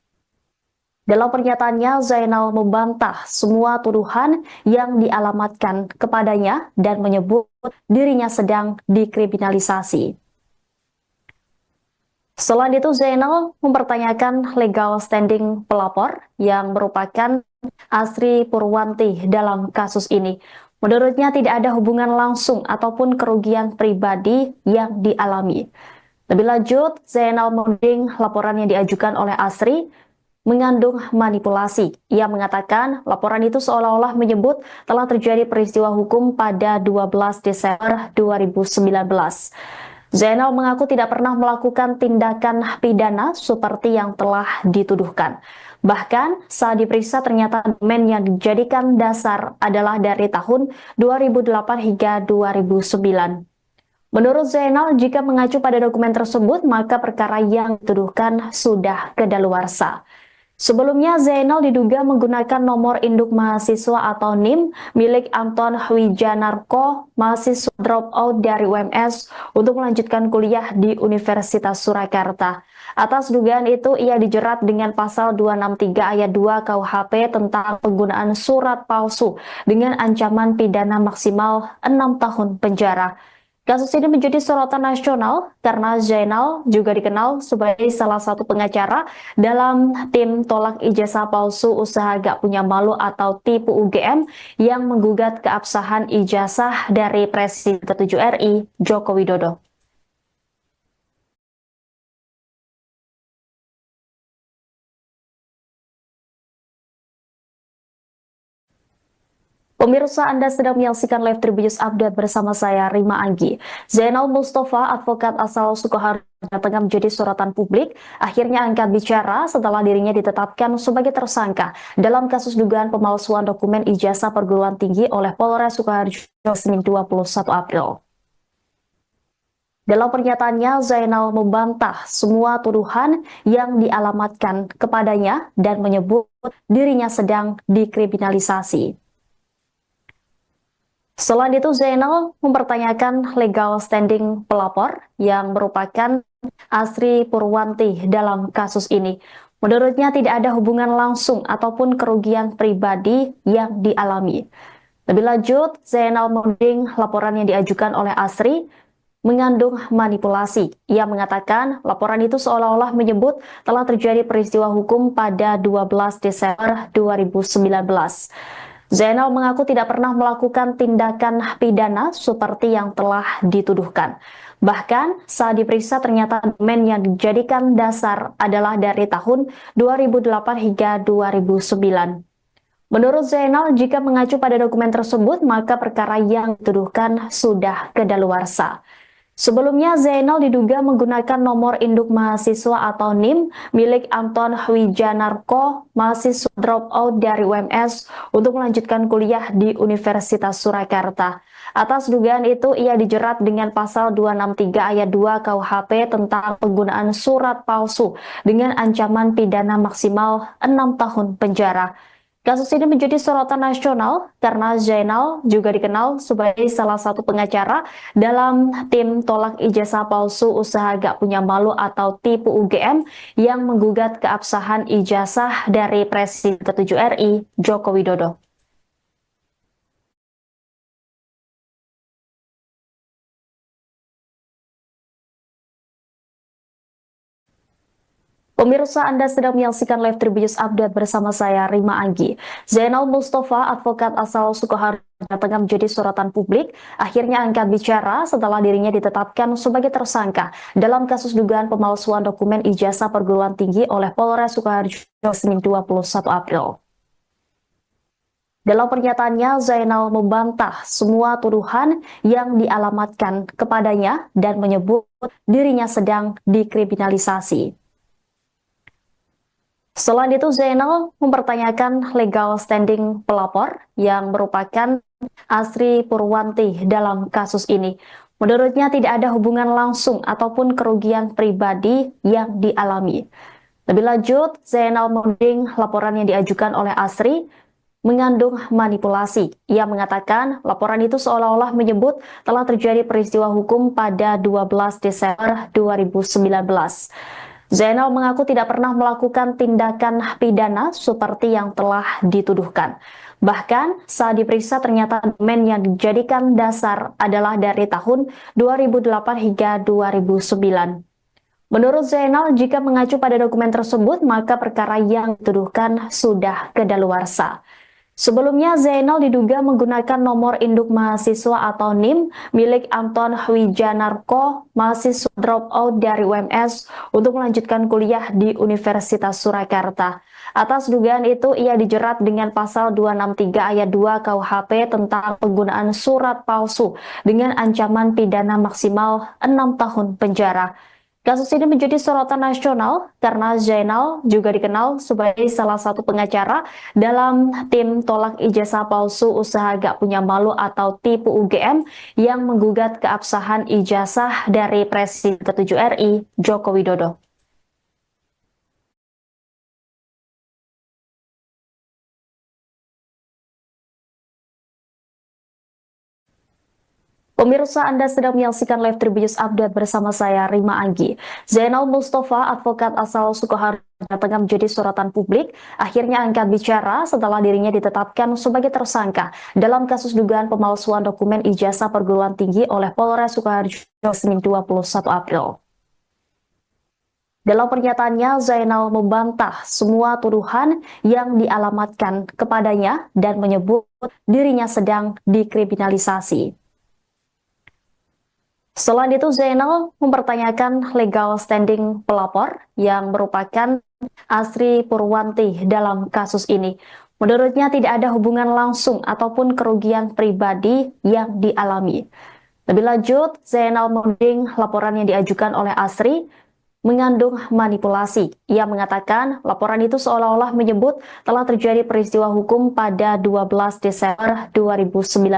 Dalam pernyataannya, Zainal membantah semua tuduhan yang dialamatkan kepadanya dan menyebut dirinya sedang dikriminalisasi. Selain itu, Zainal mempertanyakan legal standing pelapor yang merupakan Asri Purwanti dalam kasus ini. Menurutnya tidak ada hubungan langsung ataupun kerugian pribadi yang dialami. Lebih lanjut, Zainal menuding laporan yang diajukan oleh Asri mengandung manipulasi. Ia mengatakan laporan itu seolah-olah menyebut telah terjadi peristiwa hukum pada 12 Desember 2019. Zainal mengaku tidak pernah melakukan tindakan pidana seperti yang telah dituduhkan. Bahkan saat diperiksa ternyata dokumen yang dijadikan dasar adalah dari tahun 2008 hingga 2009. Menurut Zainal, jika mengacu pada dokumen tersebut, maka perkara yang dituduhkan sudah kedaluarsa. Sebelumnya, Zainal diduga menggunakan nomor induk mahasiswa atau NIM milik Anton Wijanarko, mahasiswa dropout dari UMS, untuk melanjutkan kuliah di Universitas Surakarta. Atas dugaan itu, ia dijerat dengan pasal 263 ayat 2 KUHP tentang penggunaan surat palsu dengan ancaman pidana maksimal 6 tahun penjara. Kasus ini menjadi sorotan nasional karena Zainal juga dikenal sebagai salah satu pengacara dalam tim tolak ijazah palsu usaha gak punya malu atau tipu UGM yang menggugat keabsahan ijazah dari Presiden ke-7 RI, Joko Widodo. Pemirsa, Anda sedang menyaksikan live Tribunnews Update bersama saya, Rima Anggi. Zainal Mustafa, advokat asal Sukoharjo, tengah menjadi sorotan publik, akhirnya angkat bicara setelah dirinya ditetapkan sebagai tersangka dalam kasus dugaan pemalsuan dokumen ijazah perguruan tinggi oleh Polres Sukoharjo Senin 21 April. Dalam pernyataannya, Zainal membantah semua tuduhan yang dialamatkan kepadanya dan menyebut dirinya sedang dikriminalisasi. Selain itu, Zainal mempertanyakan legal standing pelapor yang merupakan Asri Purwanti dalam kasus ini. Menurutnya tidak ada hubungan langsung ataupun kerugian pribadi yang dialami. Lebih lanjut, Zainal menuding laporan yang diajukan oleh Asri mengandung manipulasi. Ia mengatakan laporan itu seolah-olah menyebut telah terjadi peristiwa hukum pada 12 Desember 2019. Zainal mengaku tidak pernah melakukan tindakan pidana seperti yang telah dituduhkan. Bahkan saat diperiksa ternyata dokumen yang dijadikan dasar adalah dari tahun 2008 hingga 2009. Menurut Zainal, jika mengacu pada dokumen tersebut, maka perkara yang dituduhkan sudah kedaluarsa. Sebelumnya, Zainal diduga menggunakan nomor induk mahasiswa atau NIM milik Anton Wijanarko, mahasiswa dropout dari UMS, untuk melanjutkan kuliah di Universitas Surakarta. Atas dugaan itu, ia dijerat dengan pasal 263 ayat 2 KUHP tentang penggunaan surat palsu dengan ancaman pidana maksimal 6 tahun penjara. Kasus ini menjadi sorotan nasional karena Zainal juga dikenal sebagai salah satu pengacara dalam tim tolak ijazah palsu usaha gak punya malu atau tipu UGM yang menggugat keabsahan ijazah dari Presiden ke-7 RI, Joko Widodo. Pemirsa, Anda sedang menyaksikan live Tribunnews Update bersama saya, Rima Anggi. Zainal Mustafa, advokat asal Sukoharjo, tengah menjadi sorotan publik, akhirnya angkat bicara setelah dirinya ditetapkan sebagai tersangka dalam kasus dugaan pemalsuan dokumen ijazah perguruan tinggi oleh Polres Sukoharjo Senin 21 April. Dalam pernyataannya, Zainal membantah semua tuduhan yang dialamatkan kepadanya dan menyebut dirinya sedang dikriminalisasi. Selain itu, Zainal mempertanyakan legal standing pelapor yang merupakan Asri Purwanti dalam kasus ini. Menurutnya tidak ada hubungan langsung ataupun kerugian pribadi yang dialami. Lebih lanjut, Zainal menuding laporan yang diajukan oleh Asri mengandung manipulasi. Ia mengatakan laporan itu seolah-olah menyebut telah terjadi peristiwa hukum pada 12 Desember 2019. Zainal mengaku tidak pernah melakukan tindakan pidana seperti yang telah dituduhkan. Bahkan saat diperiksa ternyata dokumen yang dijadikan dasar adalah dari tahun 2008 hingga 2009. Menurut Zainal, jika mengacu pada dokumen tersebut, maka perkara yang dituduhkan sudah kedaluarsa. Sebelumnya, Zainal diduga menggunakan nomor induk mahasiswa atau NIM milik Anton Wijanarko, mahasiswa dropout dari UMS, untuk melanjutkan kuliah di Universitas Surakarta. Atas dugaan itu, ia dijerat dengan pasal 263 ayat 2 KUHP tentang penggunaan surat palsu dengan ancaman pidana maksimal 6 tahun penjara. Kasus ini menjadi sorotan nasional karena Zainal juga dikenal sebagai salah satu pengacara dalam tim tolak ijazah palsu usaha gak punya malu atau tipu UGM yang menggugat keabsahan ijazah dari Presiden ke-7 RI, Joko Widodo. Pemirsa, Anda sedang menyaksikan live Tribunnews Update bersama saya, Rima Anggi. Zainal Mustafa, advokat asal Sukoharjo, tengah menjadi sorotan publik, akhirnya angkat bicara setelah dirinya ditetapkan sebagai tersangka dalam kasus dugaan pemalsuan dokumen ijazah perguruan tinggi oleh Polres Sukoharjo Senin 21 April. Dalam pernyataannya, Zainal membantah semua tuduhan yang dialamatkan kepadanya dan menyebut dirinya sedang dikriminalisasi. Selain itu, Zainal mempertanyakan legal standing pelapor yang merupakan Asri Purwanti dalam kasus ini. Menurutnya tidak ada hubungan langsung ataupun kerugian pribadi yang dialami. Lebih lanjut, Zainal menuding laporan yang diajukan oleh Asri mengandung manipulasi. Ia mengatakan laporan itu seolah-olah menyebut telah terjadi peristiwa hukum pada 12 Desember 2019.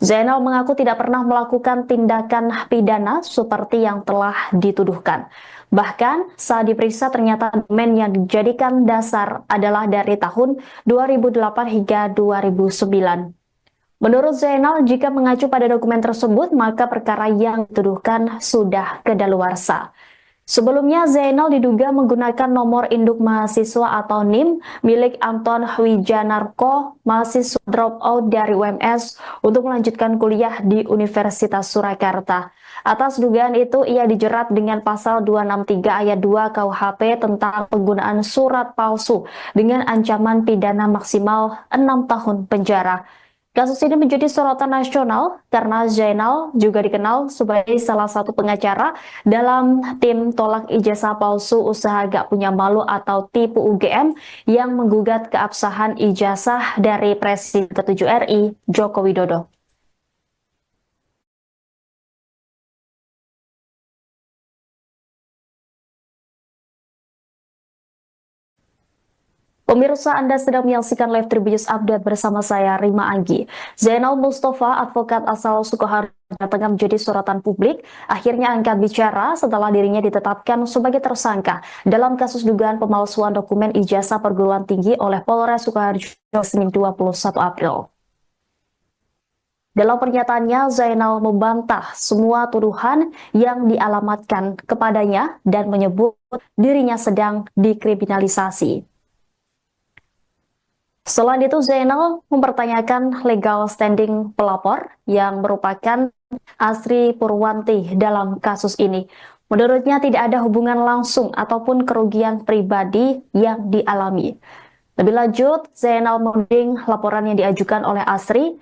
Zainal mengaku tidak pernah melakukan tindakan pidana seperti yang telah dituduhkan. Bahkan saat diperiksa ternyata dokumen yang dijadikan dasar adalah dari tahun 2008 hingga 2009. Menurut Zainal, jika mengacu pada dokumen tersebut, maka perkara yang dituduhkan sudah kedaluarsa. Sebelumnya, Zainal diduga menggunakan nomor induk mahasiswa atau NIM milik Anton Wijanarko, mahasiswa dropout dari UMS, untuk melanjutkan kuliah di Universitas Surakarta. Atas dugaan itu, ia dijerat dengan pasal 263 ayat 2 KUHP tentang penggunaan surat palsu dengan ancaman pidana maksimal 6 tahun penjara. Kasus ini menjadi sorotan nasional karena Zainal juga dikenal sebagai salah satu pengacara dalam tim tolak ijazah palsu usaha gak punya malu atau tipu UGM yang menggugat keabsahan ijazah dari Presiden ke-7 RI, Joko Widodo. Pemirsa, Anda sedang menyaksikan live Tribunnews Update bersama saya, Rima Anggi. Zainal Mustafa, advokat asal Sukoharjo, tengah menjadi sorotan publik, akhirnya angkat bicara setelah dirinya ditetapkan sebagai tersangka dalam kasus dugaan pemalsuan dokumen ijazah perguruan tinggi oleh Polres Sukoharjo Senin 21 April. Dalam pernyataannya, Zainal membantah semua tuduhan yang dialamatkan kepadanya dan menyebut dirinya sedang dikriminalisasi. Selain itu, Zainal mempertanyakan legal standing pelapor yang merupakan Asri Purwanti dalam kasus ini. Menurutnya tidak ada hubungan langsung ataupun kerugian pribadi yang dialami. Lebih lanjut, Zainal menuding laporan yang diajukan oleh Asri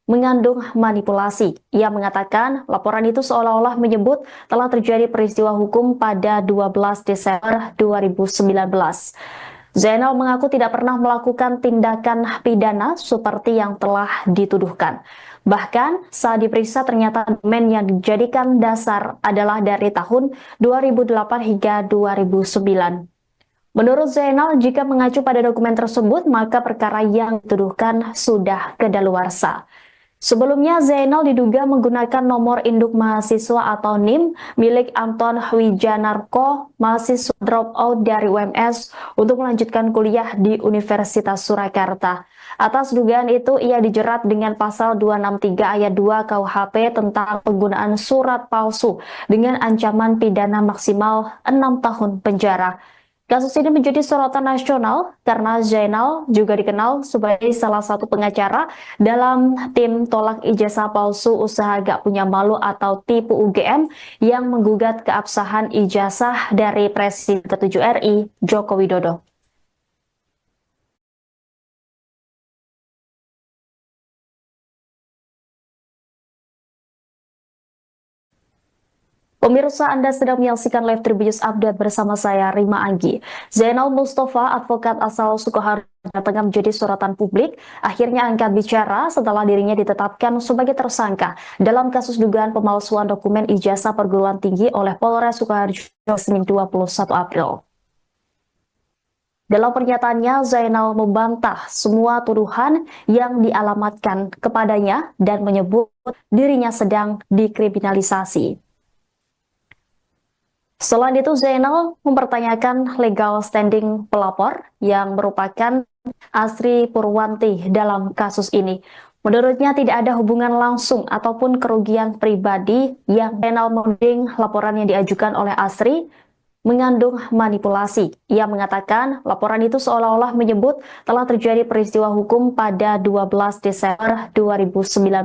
mengandung manipulasi. Ia mengatakan laporan itu seolah-olah menyebut telah terjadi peristiwa hukum pada 12 Desember 2019. Zainal mengaku tidak pernah melakukan tindakan pidana seperti yang telah dituduhkan. Bahkan saat diperiksa ternyata dokumen yang dijadikan dasar adalah dari tahun 2008 hingga 2009. Menurut Zainal, jika mengacu pada dokumen tersebut, maka perkara yang dituduhkan sudah kedaluarsa. Sebelumnya, Zainal diduga menggunakan nomor induk mahasiswa atau NIM milik Anton Wijanarko, mahasiswa dropout dari UMS, untuk melanjutkan kuliah di Universitas Surakarta. Atas dugaan itu, ia dijerat dengan pasal 263 ayat 2 KUHP tentang penggunaan surat palsu dengan ancaman pidana maksimal 6 tahun penjara. Kasus ini menjadi sorotan nasional karena Zainal juga dikenal sebagai salah satu pengacara dalam tim tolak ijazah palsu usaha gak punya malu atau tipu UGM yang menggugat keabsahan ijazah dari Presiden ke-7 RI, Joko Widodo. Pemirsa, Anda sedang menyaksikan live Tribunnews Update bersama saya, Rima Anggi. Zainal Mustafa, advokat asal Sukoharjo, tengah menjadi sorotan publik, akhirnya angkat bicara setelah dirinya ditetapkan sebagai tersangka dalam kasus dugaan pemalsuan dokumen ijazah perguruan tinggi oleh Polres Sukoharjo Senin 21 April. Dalam pernyataannya, Zainal membantah semua tuduhan yang dialamatkan kepadanya dan menyebut dirinya sedang dikriminalisasi. Selain itu, Zainal mempertanyakan legal standing pelapor yang merupakan Asri Purwanti dalam kasus ini. Menurutnya tidak ada hubungan langsung ataupun kerugian pribadi yang Zainal menuding laporan yang diajukan oleh Asri mengandung manipulasi. Ia mengatakan laporan itu seolah-olah menyebut telah terjadi peristiwa hukum pada 12 Desember 2019.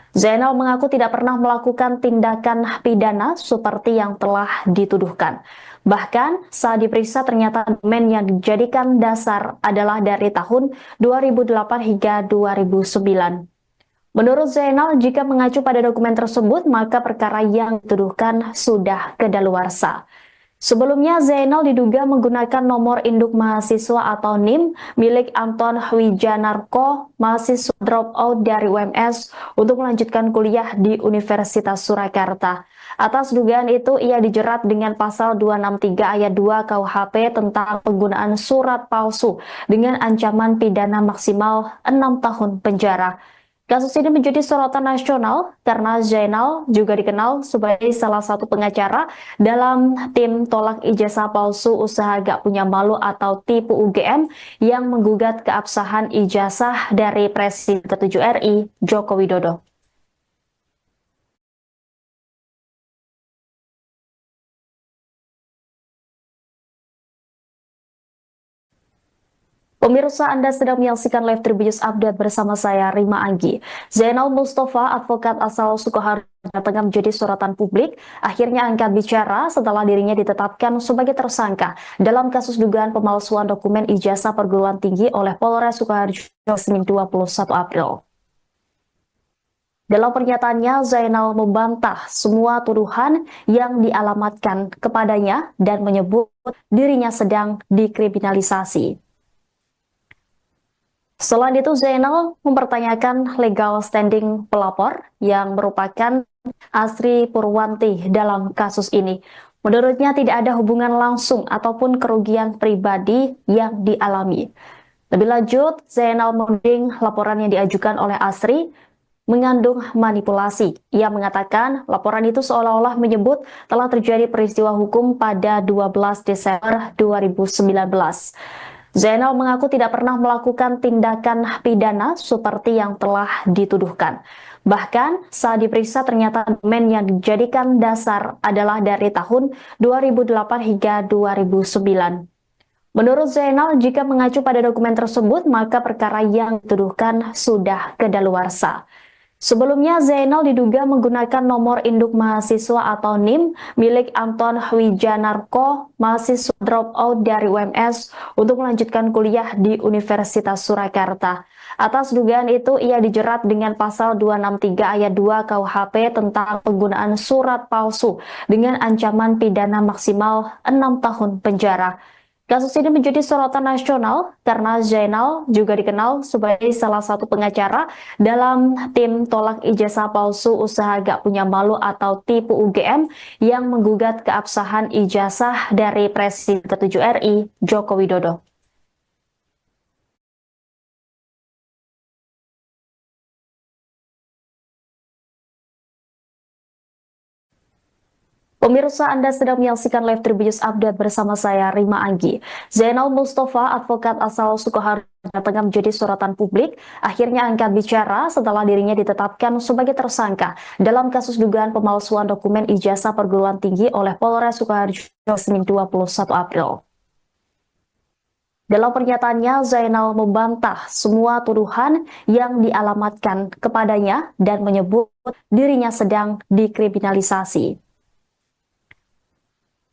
Zainal mengaku tidak pernah melakukan tindakan pidana seperti yang telah dituduhkan. Bahkan saat diperiksa ternyata dokumen yang dijadikan dasar adalah dari tahun 2008 hingga 2009. Menurut Zainal, jika mengacu pada dokumen tersebut, maka perkara yang dituduhkan sudah kedaluarsa. Sebelumnya, Zainal diduga menggunakan nomor induk mahasiswa atau NIM milik Anton Wijanarko, mahasiswa dropout dari UMS, untuk melanjutkan kuliah di Universitas Surakarta. Atas dugaan itu, ia dijerat dengan pasal 263 ayat 2 KUHP tentang penggunaan surat palsu dengan ancaman pidana maksimal 6 tahun penjara. Kasus ini menjadi sorotan nasional karena Zainal juga dikenal sebagai salah satu pengacara dalam tim tolak ijazah palsu usaha gak punya malu atau tipu UGM yang menggugat keabsahan ijazah dari Presiden ke-7 RI, Joko Widodo. Pemirsa, Anda sedang menyaksikan live Tribunnews Update bersama saya, Rima Anggi. Zainal Mustafa, advokat asal Sukoharjo, tengah menjadi sorotan publik, akhirnya angkat bicara setelah dirinya ditetapkan sebagai tersangka dalam kasus dugaan pemalsuan dokumen ijazah perguruan tinggi oleh Polres Sukoharjo Senin 21 April. Dalam pernyataannya, Zainal membantah semua tuduhan yang dialamatkan kepadanya dan menyebut dirinya sedang dikriminalisasi. Selain itu, Zainal mempertanyakan legal standing pelapor yang merupakan Asri Purwanti dalam kasus ini. Menurutnya tidak ada hubungan langsung ataupun kerugian pribadi yang dialami. Lebih lanjut, Zainal menuding laporan yang diajukan oleh Asri mengandung manipulasi. Ia mengatakan laporan itu seolah-olah menyebut telah terjadi peristiwa hukum pada 12 Desember 2019. Zainal mengaku tidak pernah melakukan tindakan pidana seperti yang telah dituduhkan. Bahkan saat diperiksa ternyata dokumen yang dijadikan dasar adalah dari tahun 2008 hingga 2009. Menurut Zainal, jika mengacu pada dokumen tersebut, maka perkara yang dituduhkan sudah kedaluarsa. Sebelumnya, Zainal diduga menggunakan nomor induk mahasiswa atau NIM milik Anton Wijanarko, mahasiswa dropout dari UMS, untuk melanjutkan kuliah di Universitas Surakarta. Atas dugaan itu, ia dijerat dengan pasal 263 ayat 2 KUHP tentang penggunaan surat palsu dengan ancaman pidana maksimal 6 tahun penjara. Kasus ini menjadi sorotan nasional karena Zainal juga dikenal sebagai salah satu pengacara dalam tim tolak ijazah palsu usaha gak punya malu atau tipu UGM yang menggugat keabsahan ijazah dari Presiden ke-7 RI, Joko Widodo. Pemirsa, Anda sedang menyaksikan live Tribunnews Update bersama saya, Rima Anggi. Zainal Mustafa, advokat asal Sukoharjo, tengah menjadi sorotan publik, akhirnya angkat bicara setelah dirinya ditetapkan sebagai tersangka dalam kasus dugaan pemalsuan dokumen ijazah perguruan tinggi oleh Polres Sukoharjo Senin 21 April. Dalam pernyataannya, Zainal membantah semua tuduhan yang dialamatkan kepadanya dan menyebut dirinya sedang dikriminalisasi.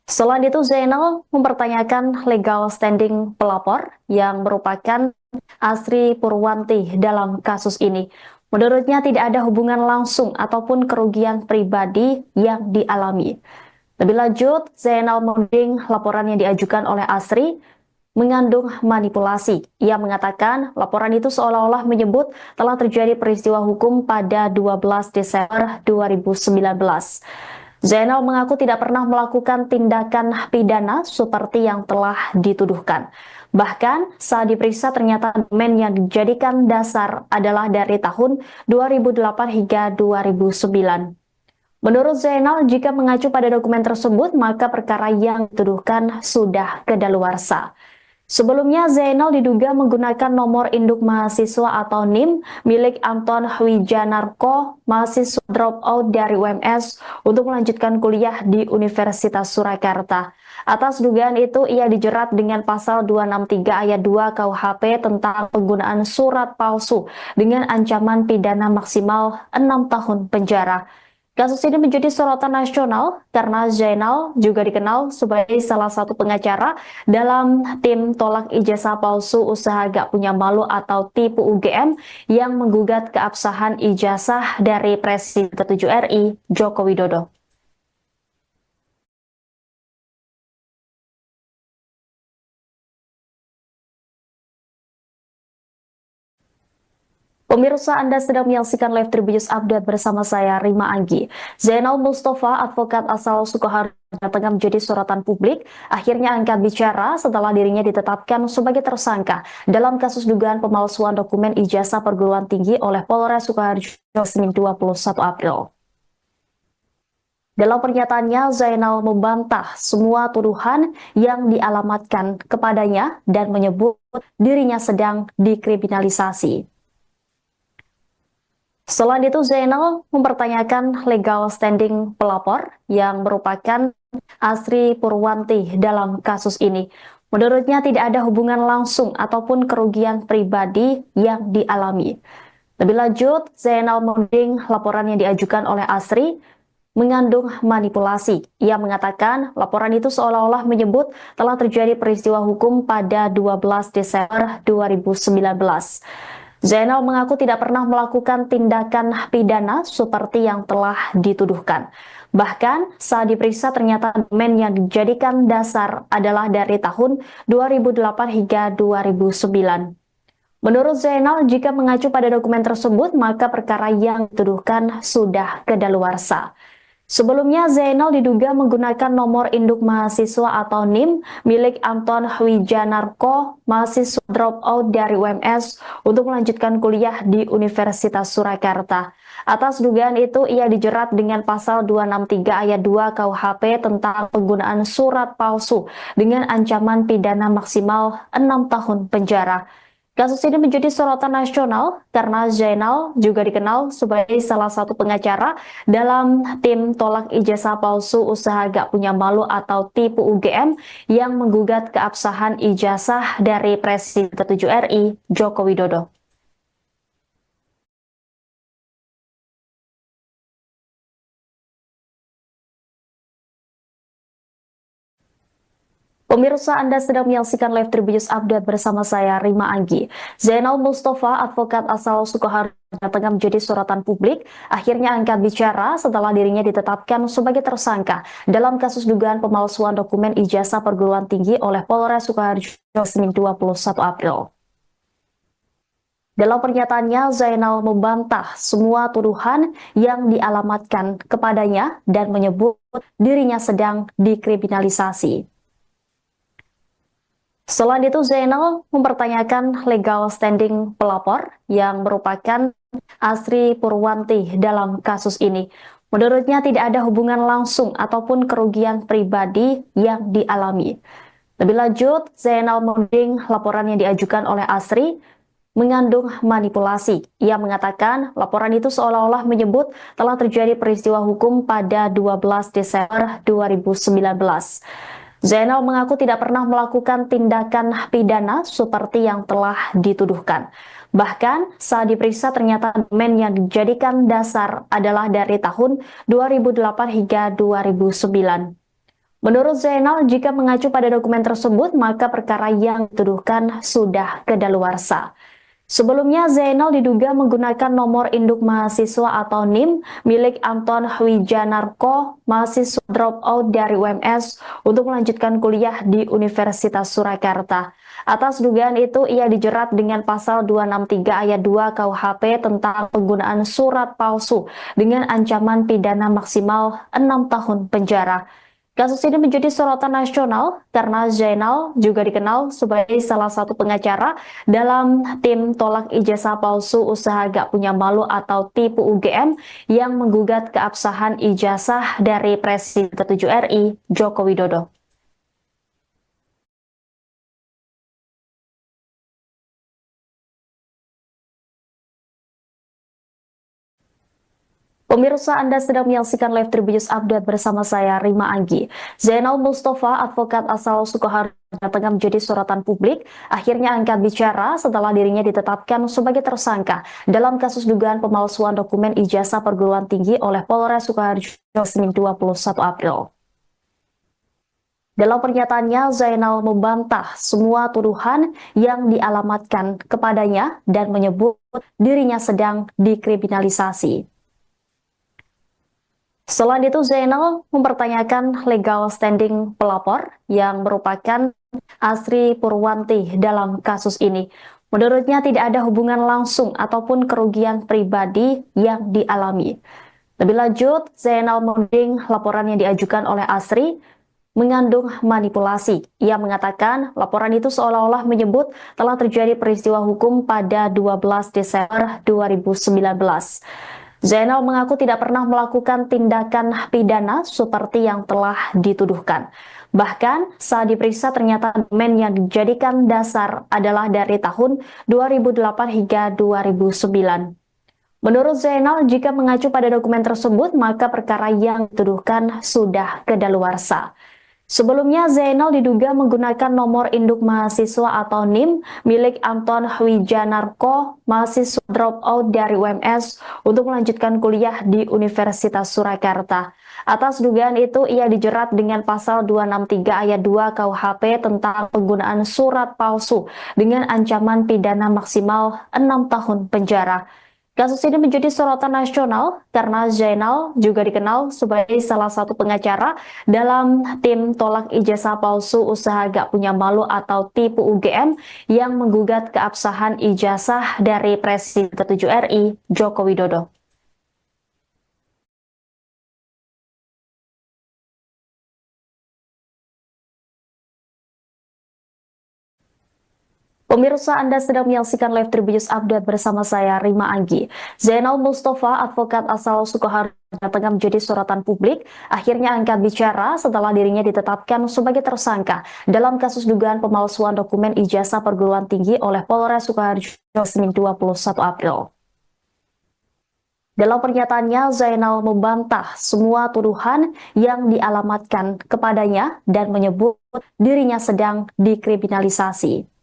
Selain itu, Zainal mempertanyakan legal standing pelapor yang merupakan Asri Purwanti dalam kasus ini. Menurutnya tidak ada hubungan langsung ataupun kerugian pribadi yang dialami. Lebih lanjut, Zainal menuding laporan yang diajukan oleh Asri mengandung manipulasi. Ia mengatakan laporan itu seolah-olah menyebut telah terjadi peristiwa hukum pada 12 Desember 2019. Zainal mengaku tidak pernah melakukan tindakan pidana seperti yang telah dituduhkan. Bahkan saat diperiksa ternyata dokumen yang dijadikan dasar adalah dari tahun 2008 hingga 2009. Menurut Zainal, jika mengacu pada dokumen tersebut, maka perkara yang dituduhkan sudah kedaluarsa. Sebelumnya, Zainal diduga menggunakan nomor induk mahasiswa atau NIM milik Anton Wijanarko, mahasiswa dropout dari UMS, untuk melanjutkan kuliah di Universitas Surakarta. Atas dugaan itu, ia dijerat dengan pasal 263 ayat 2 KUHP tentang penggunaan surat palsu dengan ancaman pidana maksimal 6 tahun penjara. Kasus ini menjadi sorotan nasional karena Zainal juga dikenal sebagai salah satu pengacara dalam tim tolak ijazah palsu usaha gak punya malu atau tipu UGM yang menggugat keabsahan ijazah dari Presiden ke-7 RI, Joko Widodo. Pemirsa, Anda sedang menyaksikan live Tribunnews Update bersama saya, Rima Anggi. Zainal Mustafa, advokat asal Sukoharjo, tengah menjadi sorotan publik, akhirnya angkat bicara setelah dirinya ditetapkan sebagai tersangka dalam kasus dugaan pemalsuan dokumen ijazah perguruan tinggi oleh Polres Sukoharjo Senin 21 April. Dalam pernyataannya, Zainal membantah semua tuduhan yang dialamatkan kepadanya dan menyebut dirinya sedang dikriminalisasi. Selain itu, Zainal mempertanyakan legal standing pelapor yang merupakan Asri Purwanti dalam kasus ini. Menurutnya tidak ada hubungan langsung ataupun kerugian pribadi yang dialami. Lebih lanjut, Zainal menuding laporan yang diajukan oleh Asri mengandung manipulasi. Ia mengatakan laporan itu seolah-olah menyebut telah terjadi peristiwa hukum pada 12 Desember 2019. Zainal mengaku tidak pernah melakukan tindakan pidana seperti yang telah dituduhkan. Bahkan saat diperiksa ternyata dokumen yang dijadikan dasar adalah dari tahun 2008 hingga 2009. Menurut Zainal, jika mengacu pada dokumen tersebut, maka perkara yang dituduhkan sudah kedaluarsa. Sebelumnya, Zainal diduga menggunakan nomor induk mahasiswa atau NIM milik Anton Wijanarko, mahasiswa dropout dari UMS, untuk melanjutkan kuliah di Universitas Surakarta. Atas dugaan itu, ia dijerat dengan pasal 263 ayat 2 KUHP tentang penggunaan surat palsu dengan ancaman pidana maksimal 6 tahun penjara. Kasus ini menjadi sorotan nasional karena Zainal juga dikenal sebagai salah satu pengacara dalam tim tolak ijazah palsu usaha gak punya malu atau tipu UGM yang menggugat keabsahan ijazah dari Presiden ke-7 RI, Joko Widodo. Pemirsa, Anda sedang menyaksikan live Tribunnews Update bersama saya, Rima Anggi. Zainal Mustafa, advokat asal Sukoharjo, tengah menjadi sorotan publik, akhirnya angkat bicara setelah dirinya ditetapkan sebagai tersangka dalam kasus dugaan pemalsuan dokumen ijazah perguruan tinggi oleh Polres Sukoharjo Senin 21 April. Dalam pernyataannya, Zainal membantah semua tuduhan yang dialamatkan kepadanya dan menyebut dirinya sedang dikriminalisasi. Selain itu, Zainal mempertanyakan legal standing pelapor yang merupakan Asri Purwanti dalam kasus ini. Menurutnya tidak ada hubungan langsung ataupun kerugian pribadi yang dialami. Lebih lanjut, Zainal menuding laporan yang diajukan oleh Asri mengandung manipulasi. Ia mengatakan laporan itu seolah-olah menyebut telah terjadi peristiwa hukum pada 12 Desember 2019. Zainal mengaku tidak pernah melakukan tindakan pidana seperti yang telah dituduhkan. Bahkan saat diperiksa ternyata dokumen yang dijadikan dasar adalah dari tahun 2008 hingga 2009. Menurut Zainal, jika mengacu pada dokumen tersebut, maka perkara yang dituduhkan sudah kedaluarsa. Sebelumnya, Zainal diduga menggunakan nomor induk mahasiswa atau NIM milik Anton Wijanarko, mahasiswa dropout dari UMS, untuk melanjutkan kuliah di Universitas Surakarta. Atas dugaan itu, ia dijerat dengan pasal 263 ayat 2 KUHP tentang penggunaan surat palsu dengan ancaman pidana maksimal 6 tahun penjara. Kasus ini menjadi sorotan nasional karena Zainal juga dikenal sebagai salah satu pengacara dalam tim tolak ijazah palsu usaha gak punya malu atau tipu UGM yang menggugat keabsahan ijazah dari Presiden ke-7 RI, Joko Widodo. Pemirsa, Anda sedang menyaksikan live Tribunnews Update bersama saya, Rima Anggi. Zainal Mustafa, advokat asal Sukoharjo, tengah menjadi sorotan publik, akhirnya angkat bicara setelah dirinya ditetapkan sebagai tersangka dalam kasus dugaan pemalsuan dokumen ijazah perguruan tinggi oleh Polres Sukoharjo Senin 21 April. Dalam pernyataannya, Zainal membantah semua tuduhan yang dialamatkan kepadanya dan menyebut dirinya sedang dikriminalisasi. Selain itu, Zainal mempertanyakan legal standing pelapor yang merupakan Asri Purwanti dalam kasus ini. Menurutnya tidak ada hubungan langsung ataupun kerugian pribadi yang dialami. Lebih lanjut, Zainal menuding laporan yang diajukan oleh Asri mengandung manipulasi. Ia mengatakan laporan itu seolah-olah menyebut telah terjadi peristiwa hukum pada 12 Desember 2019. Zainal mengaku tidak pernah melakukan tindakan pidana seperti yang telah dituduhkan. Bahkan saat diperiksa ternyata dokumen yang dijadikan dasar adalah dari tahun 2008 hingga 2009. Menurut Zainal, jika mengacu pada dokumen tersebut, maka perkara yang dituduhkan sudah kedaluarsa. Sebelumnya, Zainal diduga menggunakan nomor induk mahasiswa atau NIM milik Anton Wijanarko, mahasiswa dropout dari UMS, untuk melanjutkan kuliah di Universitas Surakarta. Atas dugaan itu, ia dijerat dengan pasal 263 ayat 2 KUHP tentang penggunaan surat palsu dengan ancaman pidana maksimal 6 tahun penjara. Kasus ini menjadi sorotan nasional karena Zainal juga dikenal sebagai salah satu pengacara dalam tim tolak ijazah palsu usaha gak punya malu atau tipu UGM yang menggugat keabsahan ijazah dari Presiden ke-7 RI, Joko Widodo. Pemirsa, Anda sedang menyaksikan live Tribunnews Update bersama saya, Rima Anggi. Zainal Mustafa, advokat asal Sukoharjo, tengah menjadi sorotan publik, akhirnya angkat bicara setelah dirinya ditetapkan sebagai tersangka dalam kasus dugaan pemalsuan dokumen ijazah perguruan tinggi oleh Polres Sukoharjo Senin 21 April. Dalam pernyataannya, Zainal membantah semua tuduhan yang dialamatkan kepadanya dan menyebut dirinya sedang dikriminalisasi.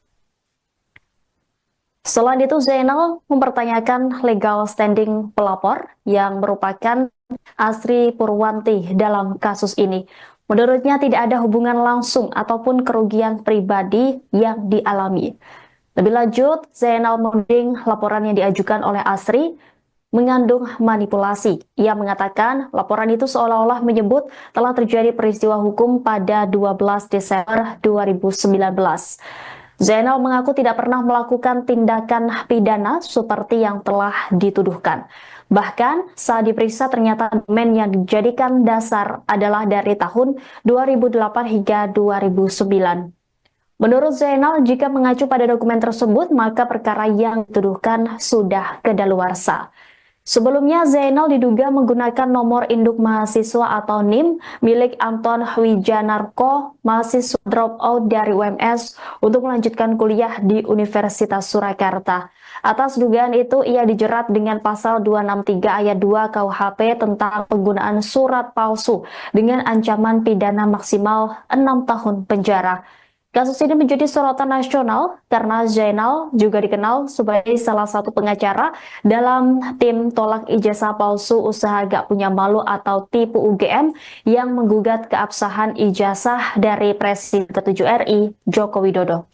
Selain itu, Zainal mempertanyakan legal standing pelapor yang merupakan Asri Purwanti dalam kasus ini. Menurutnya tidak ada hubungan langsung ataupun kerugian pribadi yang dialami. Lebih lanjut, Zainal menuding laporan yang diajukan oleh Asri mengandung manipulasi. Ia mengatakan laporan itu seolah-olah menyebut telah terjadi peristiwa hukum pada 12 Desember 2019. Zainal mengaku tidak pernah melakukan tindakan pidana seperti yang telah dituduhkan. Bahkan saat diperiksa ternyata dokumen yang dijadikan dasar adalah dari tahun 2008 hingga 2009. Menurut Zainal, jika mengacu pada dokumen tersebut, maka perkara yang dituduhkan sudah kedaluarsa. Sebelumnya, Zainal diduga menggunakan nomor induk mahasiswa atau NIM milik Anton Wijanarko, mahasiswa dropout dari UMS, untuk melanjutkan kuliah di Universitas Surakarta. Atas dugaan itu, ia dijerat dengan pasal 263 ayat 2 KUHP tentang penggunaan surat palsu dengan ancaman pidana maksimal 6 tahun penjara. Kasus ini menjadi sorotan nasional karena Zainal juga dikenal sebagai salah satu pengacara dalam tim tolak ijazah palsu usaha gak punya malu atau tipu UGM yang menggugat keabsahan ijazah dari Presiden ke-7 RI, Joko Widodo.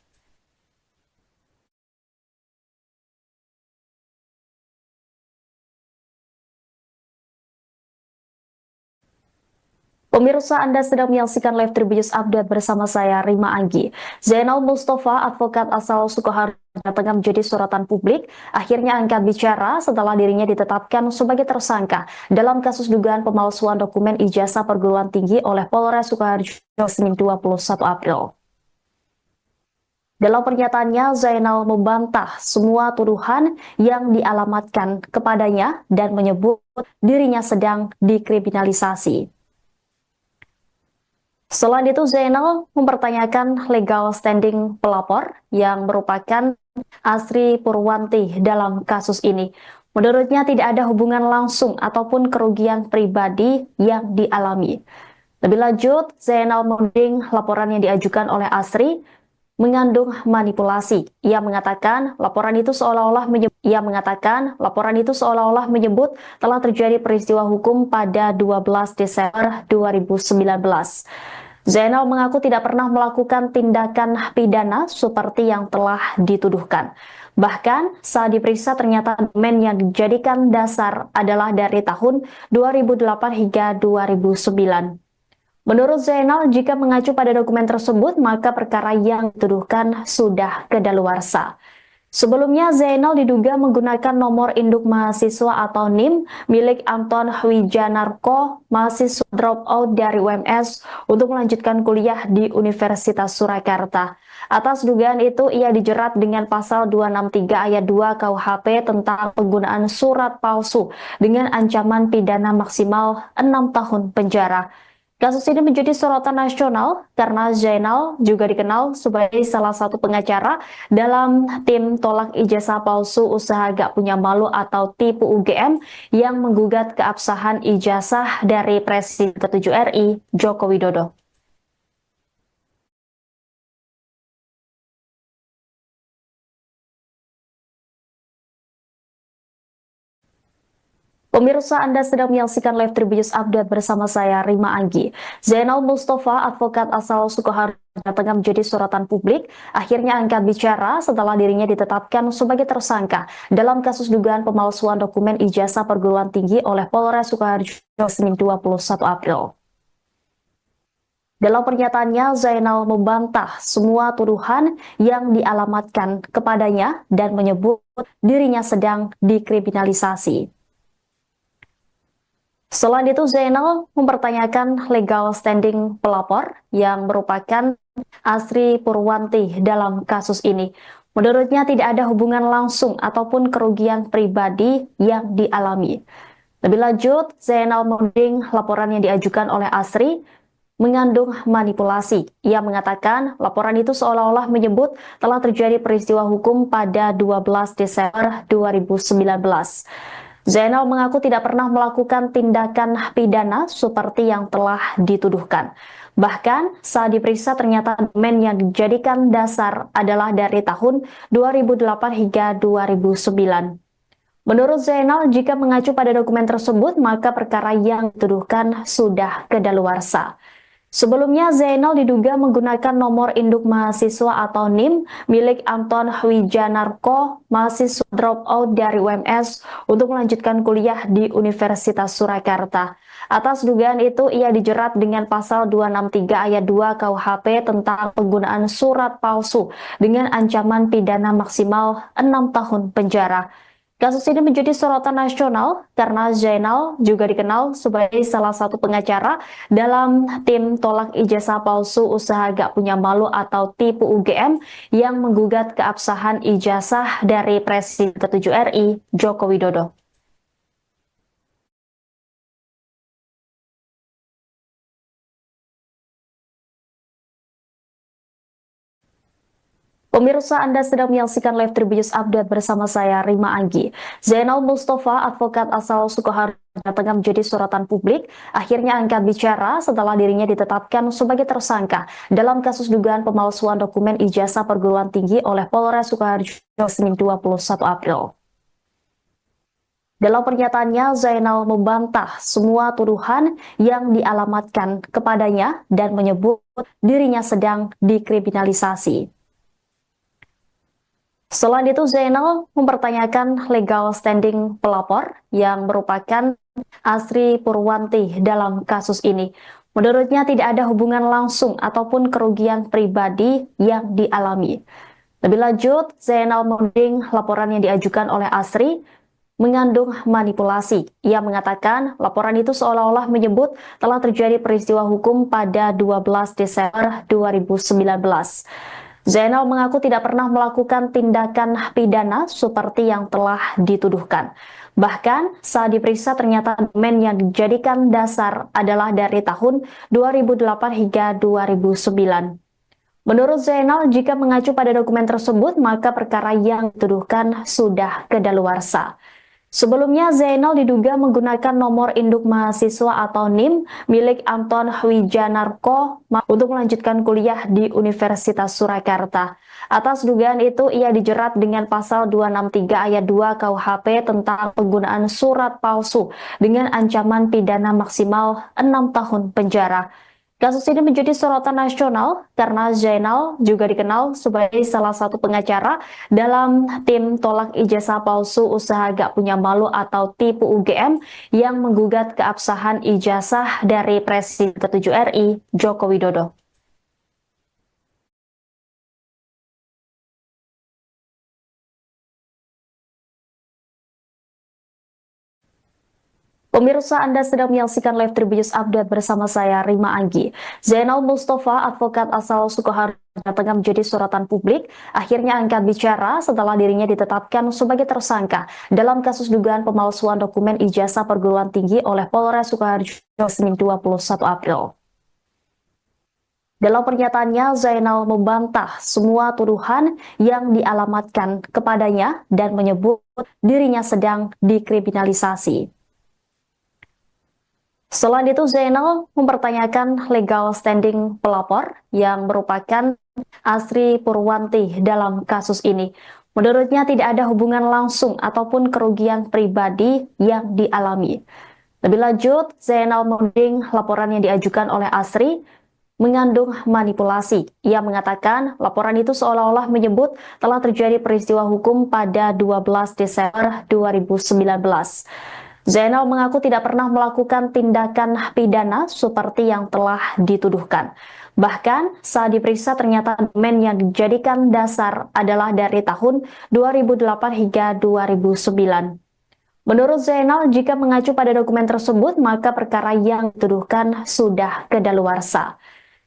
Pemirsa, Anda sedang menyaksikan live Tribunnews Update bersama saya, Rima Anggi. Zainal Mustafa, advokat asal Sukoharjo, tengah menjadi sorotan publik, akhirnya angkat bicara setelah dirinya ditetapkan sebagai tersangka dalam kasus dugaan pemalsuan dokumen ijazah perguruan tinggi oleh Polres Sukoharjo Senin 21 April. Dalam pernyataannya, Zainal membantah semua tuduhan yang dialamatkan kepadanya dan menyebut dirinya sedang dikriminalisasi. Selain itu, Zainal mempertanyakan legal standing pelapor yang merupakan Asri Purwanti dalam kasus ini. Menurutnya tidak ada hubungan langsung ataupun kerugian pribadi yang dialami. Lebih lanjut, Zainal menuding laporan yang diajukan oleh Asri mengandung manipulasi. Ia mengatakan laporan itu seolah-olah menyebut telah terjadi peristiwa hukum pada 12 Desember 2019. Zainal mengaku tidak pernah melakukan tindakan pidana seperti yang telah dituduhkan. Bahkan saat diperiksa ternyata dokumen yang dijadikan dasar adalah dari tahun 2008 hingga 2009. Menurut Zainal, jika mengacu pada dokumen tersebut, maka perkara yang dituduhkan sudah kedaluarsa. Sebelumnya, Zainal diduga menggunakan nomor induk mahasiswa atau NIM milik Anton Wijanarko, mahasiswa dropout dari UMS, untuk melanjutkan kuliah di Universitas Surakarta. Atas dugaan itu, ia dijerat dengan pasal 263 ayat 2 KUHP tentang penggunaan surat palsu dengan ancaman pidana maksimal 6 tahun penjara. Kasus ini menjadi sorotan nasional karena Zainal juga dikenal sebagai salah satu pengacara dalam tim tolak ijazah palsu usaha gak punya malu atau tipu UGM yang menggugat keabsahan ijazah dari Presiden ke-7 RI, Joko Widodo. Pemirsa, Anda sedang menyaksikan live Tribunnews Update bersama saya, Rima Anggi. Zainal Mustafa, advokat asal Sukoharjo, tengah menjadi sorotan publik, akhirnya angkat bicara setelah dirinya ditetapkan sebagai tersangka dalam kasus dugaan pemalsuan dokumen ijazah perguruan tinggi oleh Polres Sukoharjo Senin 21 April. Dalam pernyataannya, Zainal membantah semua tuduhan yang dialamatkan kepadanya dan menyebut dirinya sedang dikriminalisasi. Selain itu, Zainal mempertanyakan legal standing pelapor yang merupakan Asri Purwanti dalam kasus ini. Menurutnya tidak ada hubungan langsung ataupun kerugian pribadi yang dialami. Lebih lanjut, Zainal menuding laporan yang diajukan oleh Asri mengandung manipulasi. Ia mengatakan laporan itu seolah-olah menyebut telah terjadi peristiwa hukum pada 12 Desember 2019. Zainal mengaku tidak pernah melakukan tindakan pidana seperti yang telah dituduhkan. Bahkan saat diperiksa ternyata dokumen yang dijadikan dasar adalah dari tahun 2008 hingga 2009. Menurut Zainal, jika mengacu pada dokumen tersebut, maka perkara yang dituduhkan sudah kedaluarsa. Sebelumnya, Zainal diduga menggunakan nomor induk mahasiswa atau NIM milik Anton Wijanarko, mahasiswa dropout dari UMS, untuk melanjutkan kuliah di Universitas Surakarta. Atas dugaan itu, ia dijerat dengan pasal 263 ayat 2 KUHP tentang penggunaan surat palsu dengan ancaman pidana maksimal 6 tahun penjara. Kasus ini menjadi sorotan nasional karena Zainal juga dikenal sebagai salah satu pengacara dalam tim tolak ijazah palsu usaha gak punya malu atau tipu UGM yang menggugat keabsahan ijazah dari Presiden ke-7 RI, Joko Widodo. Pemirsa, Anda sedang menyaksikan live Tribunnews Update bersama saya, Rima Anggi. Zainal Mustafa, advokat asal Sukoharjo, tengah menjadi sorotan publik, akhirnya angkat bicara setelah dirinya ditetapkan sebagai tersangka dalam kasus dugaan pemalsuan dokumen ijazah perguruan tinggi oleh Polres Sukoharjo Senin 21 April. Dalam pernyataannya, Zainal membantah semua tuduhan yang dialamatkan kepadanya dan menyebut dirinya sedang dikriminalisasi. Selain itu, Zainal mempertanyakan legal standing pelapor yang merupakan Asri Purwanti dalam kasus ini. Menurutnya tidak ada hubungan langsung ataupun kerugian pribadi yang dialami. Lebih lanjut, Zainal menuding laporan yang diajukan oleh Asri mengandung manipulasi. Ia mengatakan laporan itu seolah-olah menyebut telah terjadi peristiwa hukum pada 12 Desember 2019. Zainal mengaku tidak pernah melakukan tindakan pidana seperti yang telah dituduhkan. Bahkan saat diperiksa ternyata dokumen yang dijadikan dasar adalah dari tahun 2008 hingga 2009. Menurut Zainal, jika mengacu pada dokumen tersebut, maka perkara yang dituduhkan sudah kedaluarsa. Sebelumnya, Zainal diduga menggunakan nomor induk mahasiswa atau NIM milik Anton Wijanarko untuk melanjutkan kuliah di Universitas Surakarta. Atas dugaan itu, ia dijerat dengan pasal 263 ayat 2 KUHP tentang penggunaan surat palsu dengan ancaman pidana maksimal 6 tahun penjara. Kasus ini menjadi sorotan nasional karena Zainal juga dikenal sebagai salah satu pengacara dalam tim tolak ijazah palsu usaha gak punya malu atau tipu UGM yang menggugat keabsahan ijazah dari Presiden ke-7 RI, Joko Widodo. Pemirsa, Anda sedang menyaksikan live Tribunnews Update bersama saya, Rima Anggi. Zainal Mustafa, advokat asal Sukoharjo, tengah menjadi sorotan publik, akhirnya angkat bicara setelah dirinya ditetapkan sebagai tersangka dalam kasus dugaan pemalsuan dokumen ijazah perguruan tinggi oleh Polres Sukoharjo Senin 21 April. Dalam pernyataannya, Zainal membantah semua tuduhan yang dialamatkan kepadanya dan menyebut dirinya sedang dikriminalisasi. Selain itu, Zainal mempertanyakan legal standing pelapor yang merupakan Asri Purwanti dalam kasus ini. Menurutnya tidak ada hubungan langsung ataupun kerugian pribadi yang dialami. Lebih lanjut, Zainal menuding laporan yang diajukan oleh Asri mengandung manipulasi. Ia mengatakan laporan itu seolah-olah menyebut telah terjadi peristiwa hukum pada 12 Desember 2019. Zainal mengaku tidak pernah melakukan tindakan pidana seperti yang telah dituduhkan. Bahkan saat diperiksa ternyata dokumen yang dijadikan dasar adalah dari tahun 2008 hingga 2009. Menurut Zainal, jika mengacu pada dokumen tersebut, maka perkara yang dituduhkan sudah kedaluarsa.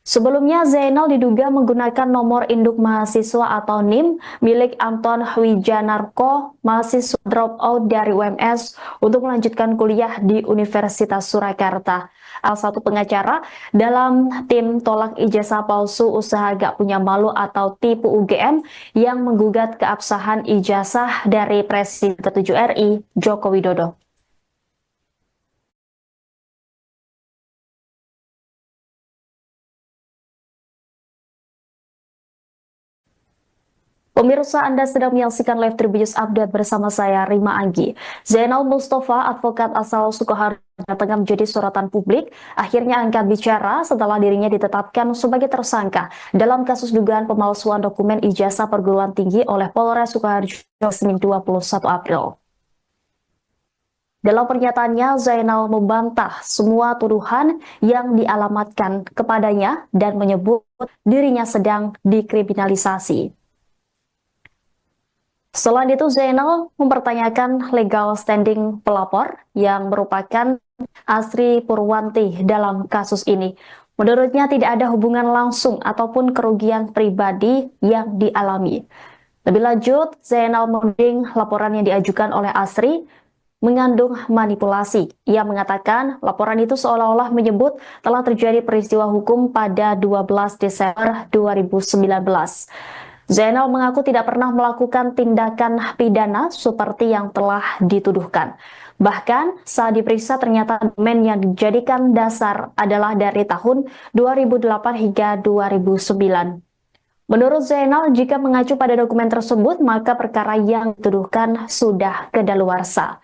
Sebelumnya, Zainal diduga menggunakan nomor induk mahasiswa atau NIM milik Anton Wijanarko, mahasiswa dropout dari UMS untuk melanjutkan kuliah di Universitas Surakarta. Salah satu pengacara dalam tim tolak ijazah palsu usaha gak punya malu atau tipu UGM yang menggugat keabsahan ijazah dari Presiden ke-7 RI, Joko Widodo. Pemirsa, Anda sedang menyaksikan live Tribunnews Update bersama saya, Rima Anggi. Zainal Mustafa, advokat asal Sukoharjo, tengah menjadi sorotan publik, akhirnya angkat bicara setelah dirinya ditetapkan sebagai tersangka dalam kasus dugaan pemalsuan dokumen ijazah perguruan tinggi oleh Polres Sukoharjo Senin 21 April. Dalam pernyataannya, Zainal membantah semua tuduhan yang dialamatkan kepadanya dan menyebut dirinya sedang dikriminalisasi. Selain itu, Zainal mempertanyakan legal standing pelapor yang merupakan Asri Purwanti dalam kasus ini. Menurutnya tidak ada hubungan langsung ataupun kerugian pribadi yang dialami. Lebih lanjut, Zainal menuding laporan yang diajukan oleh Asri mengandung manipulasi. Ia mengatakan laporan itu seolah-olah menyebut telah terjadi peristiwa hukum pada 12 Desember 2019. Zainal mengaku tidak pernah melakukan tindakan pidana seperti yang telah dituduhkan. Bahkan saat diperiksa ternyata dokumen yang dijadikan dasar adalah dari tahun 2008 hingga 2009. Menurut Zainal, jika mengacu pada dokumen tersebut, maka perkara yang dituduhkan sudah kedaluarsa.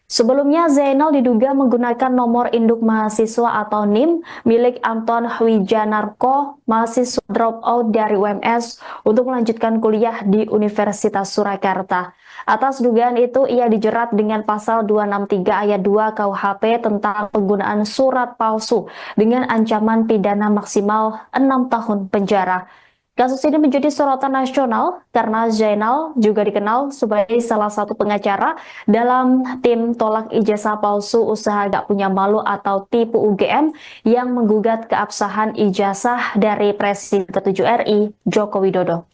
Sebelumnya, Zainal diduga menggunakan nomor induk mahasiswa atau NIM milik Anton Wijanarko, mahasiswa dropout dari UMS, untuk melanjutkan kuliah di Universitas Surakarta. Atas dugaan itu, ia dijerat dengan pasal 263 ayat 2 KUHP tentang penggunaan surat palsu dengan ancaman pidana maksimal 6 tahun penjara. Kasus ini menjadi sorotan nasional karena Zainal juga dikenal sebagai salah satu pengacara dalam tim tolak ijazah palsu usaha gak punya malu atau tipu UGM yang menggugat keabsahan ijazah dari Presiden ke-7 RI, Joko Widodo.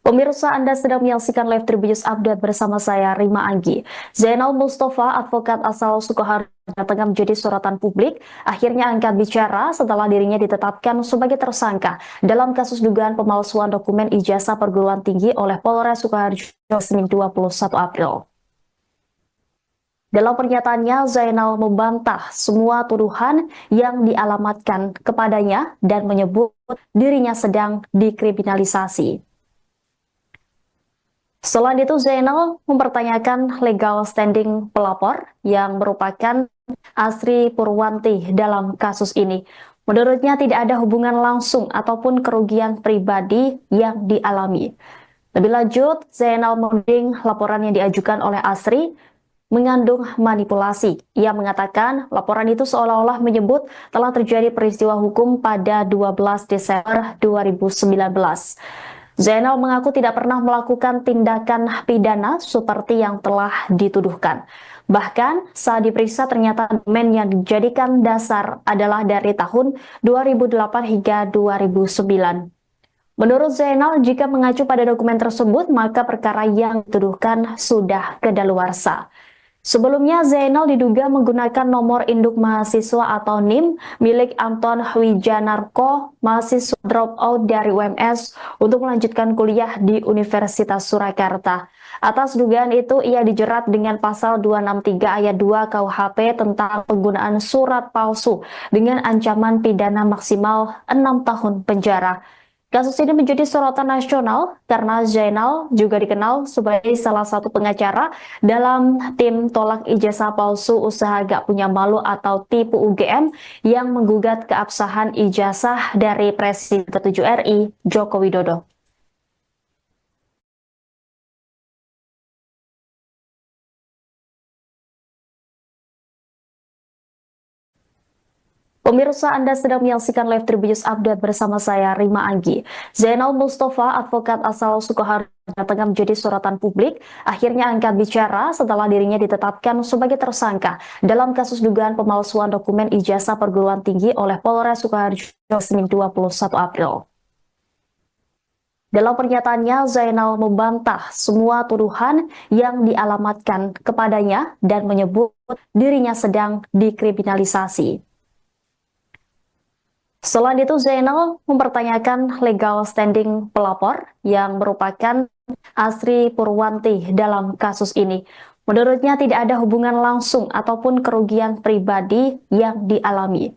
Pemirsa, Anda sedang menyaksikan live Tribunnews Update bersama saya, Rima Anggi. Zainal Mustafa, advokat asal Sukoharjo, tengah menjadi sorotan publik, akhirnya angkat bicara setelah dirinya ditetapkan sebagai tersangka dalam kasus dugaan pemalsuan dokumen ijazah perguruan tinggi oleh Polres Sukoharjo Senin 21 April. Dalam pernyataannya, Zainal membantah semua tuduhan yang dialamatkan kepadanya dan menyebut dirinya sedang dikriminalisasi. Selain itu, Zainal mempertanyakan legal standing pelapor yang merupakan Asri Purwanti dalam kasus ini. Menurutnya tidak ada hubungan langsung ataupun kerugian pribadi yang dialami. Lebih lanjut, Zainal menuding laporan yang diajukan oleh Asri mengandung manipulasi. Ia mengatakan laporan itu seolah-olah menyebut telah terjadi peristiwa hukum pada 12 Desember 2019. Zainal mengaku tidak pernah melakukan tindakan pidana seperti yang telah dituduhkan. Bahkan saat diperiksa ternyata dokumen yang dijadikan dasar adalah dari tahun 2008 hingga 2009. Menurut Zainal, jika mengacu pada dokumen tersebut, maka perkara yang dituduhkan sudah kedaluarsa. Sebelumnya, Zainal diduga menggunakan nomor induk mahasiswa atau NIM milik Anton Wijanarko, mahasiswa dropout dari UMS, untuk melanjutkan kuliah di Universitas Surakarta. Atas dugaan itu, ia dijerat dengan pasal 263 ayat 2 KUHP tentang penggunaan surat palsu dengan ancaman pidana maksimal 6 tahun penjara. Kasus ini menjadi sorotan nasional karena Zainal juga dikenal sebagai salah satu pengacara dalam tim tolak ijazah palsu usaha gak punya malu atau tipu UGM yang menggugat keabsahan ijazah dari Presiden ke-7 RI, Joko Widodo. Pemirsa, Anda sedang menyaksikan live Tribunnews Update bersama saya, Rima Anggi. Zainal Mustafa, advokat asal Sukoharjo, tengah menjadi sorotan publik, akhirnya angkat bicara setelah dirinya ditetapkan sebagai tersangka dalam kasus dugaan pemalsuan dokumen ijazah perguruan tinggi oleh Polres Sukoharjo Senin 21 April. Dalam pernyataannya, Zainal membantah semua tuduhan yang dialamatkan kepadanya dan menyebut dirinya sedang dikriminalisasi. Selain itu, Zainal mempertanyakan legal standing pelapor yang merupakan Asri Purwanti dalam kasus ini. Menurutnya tidak ada hubungan langsung ataupun kerugian pribadi yang dialami.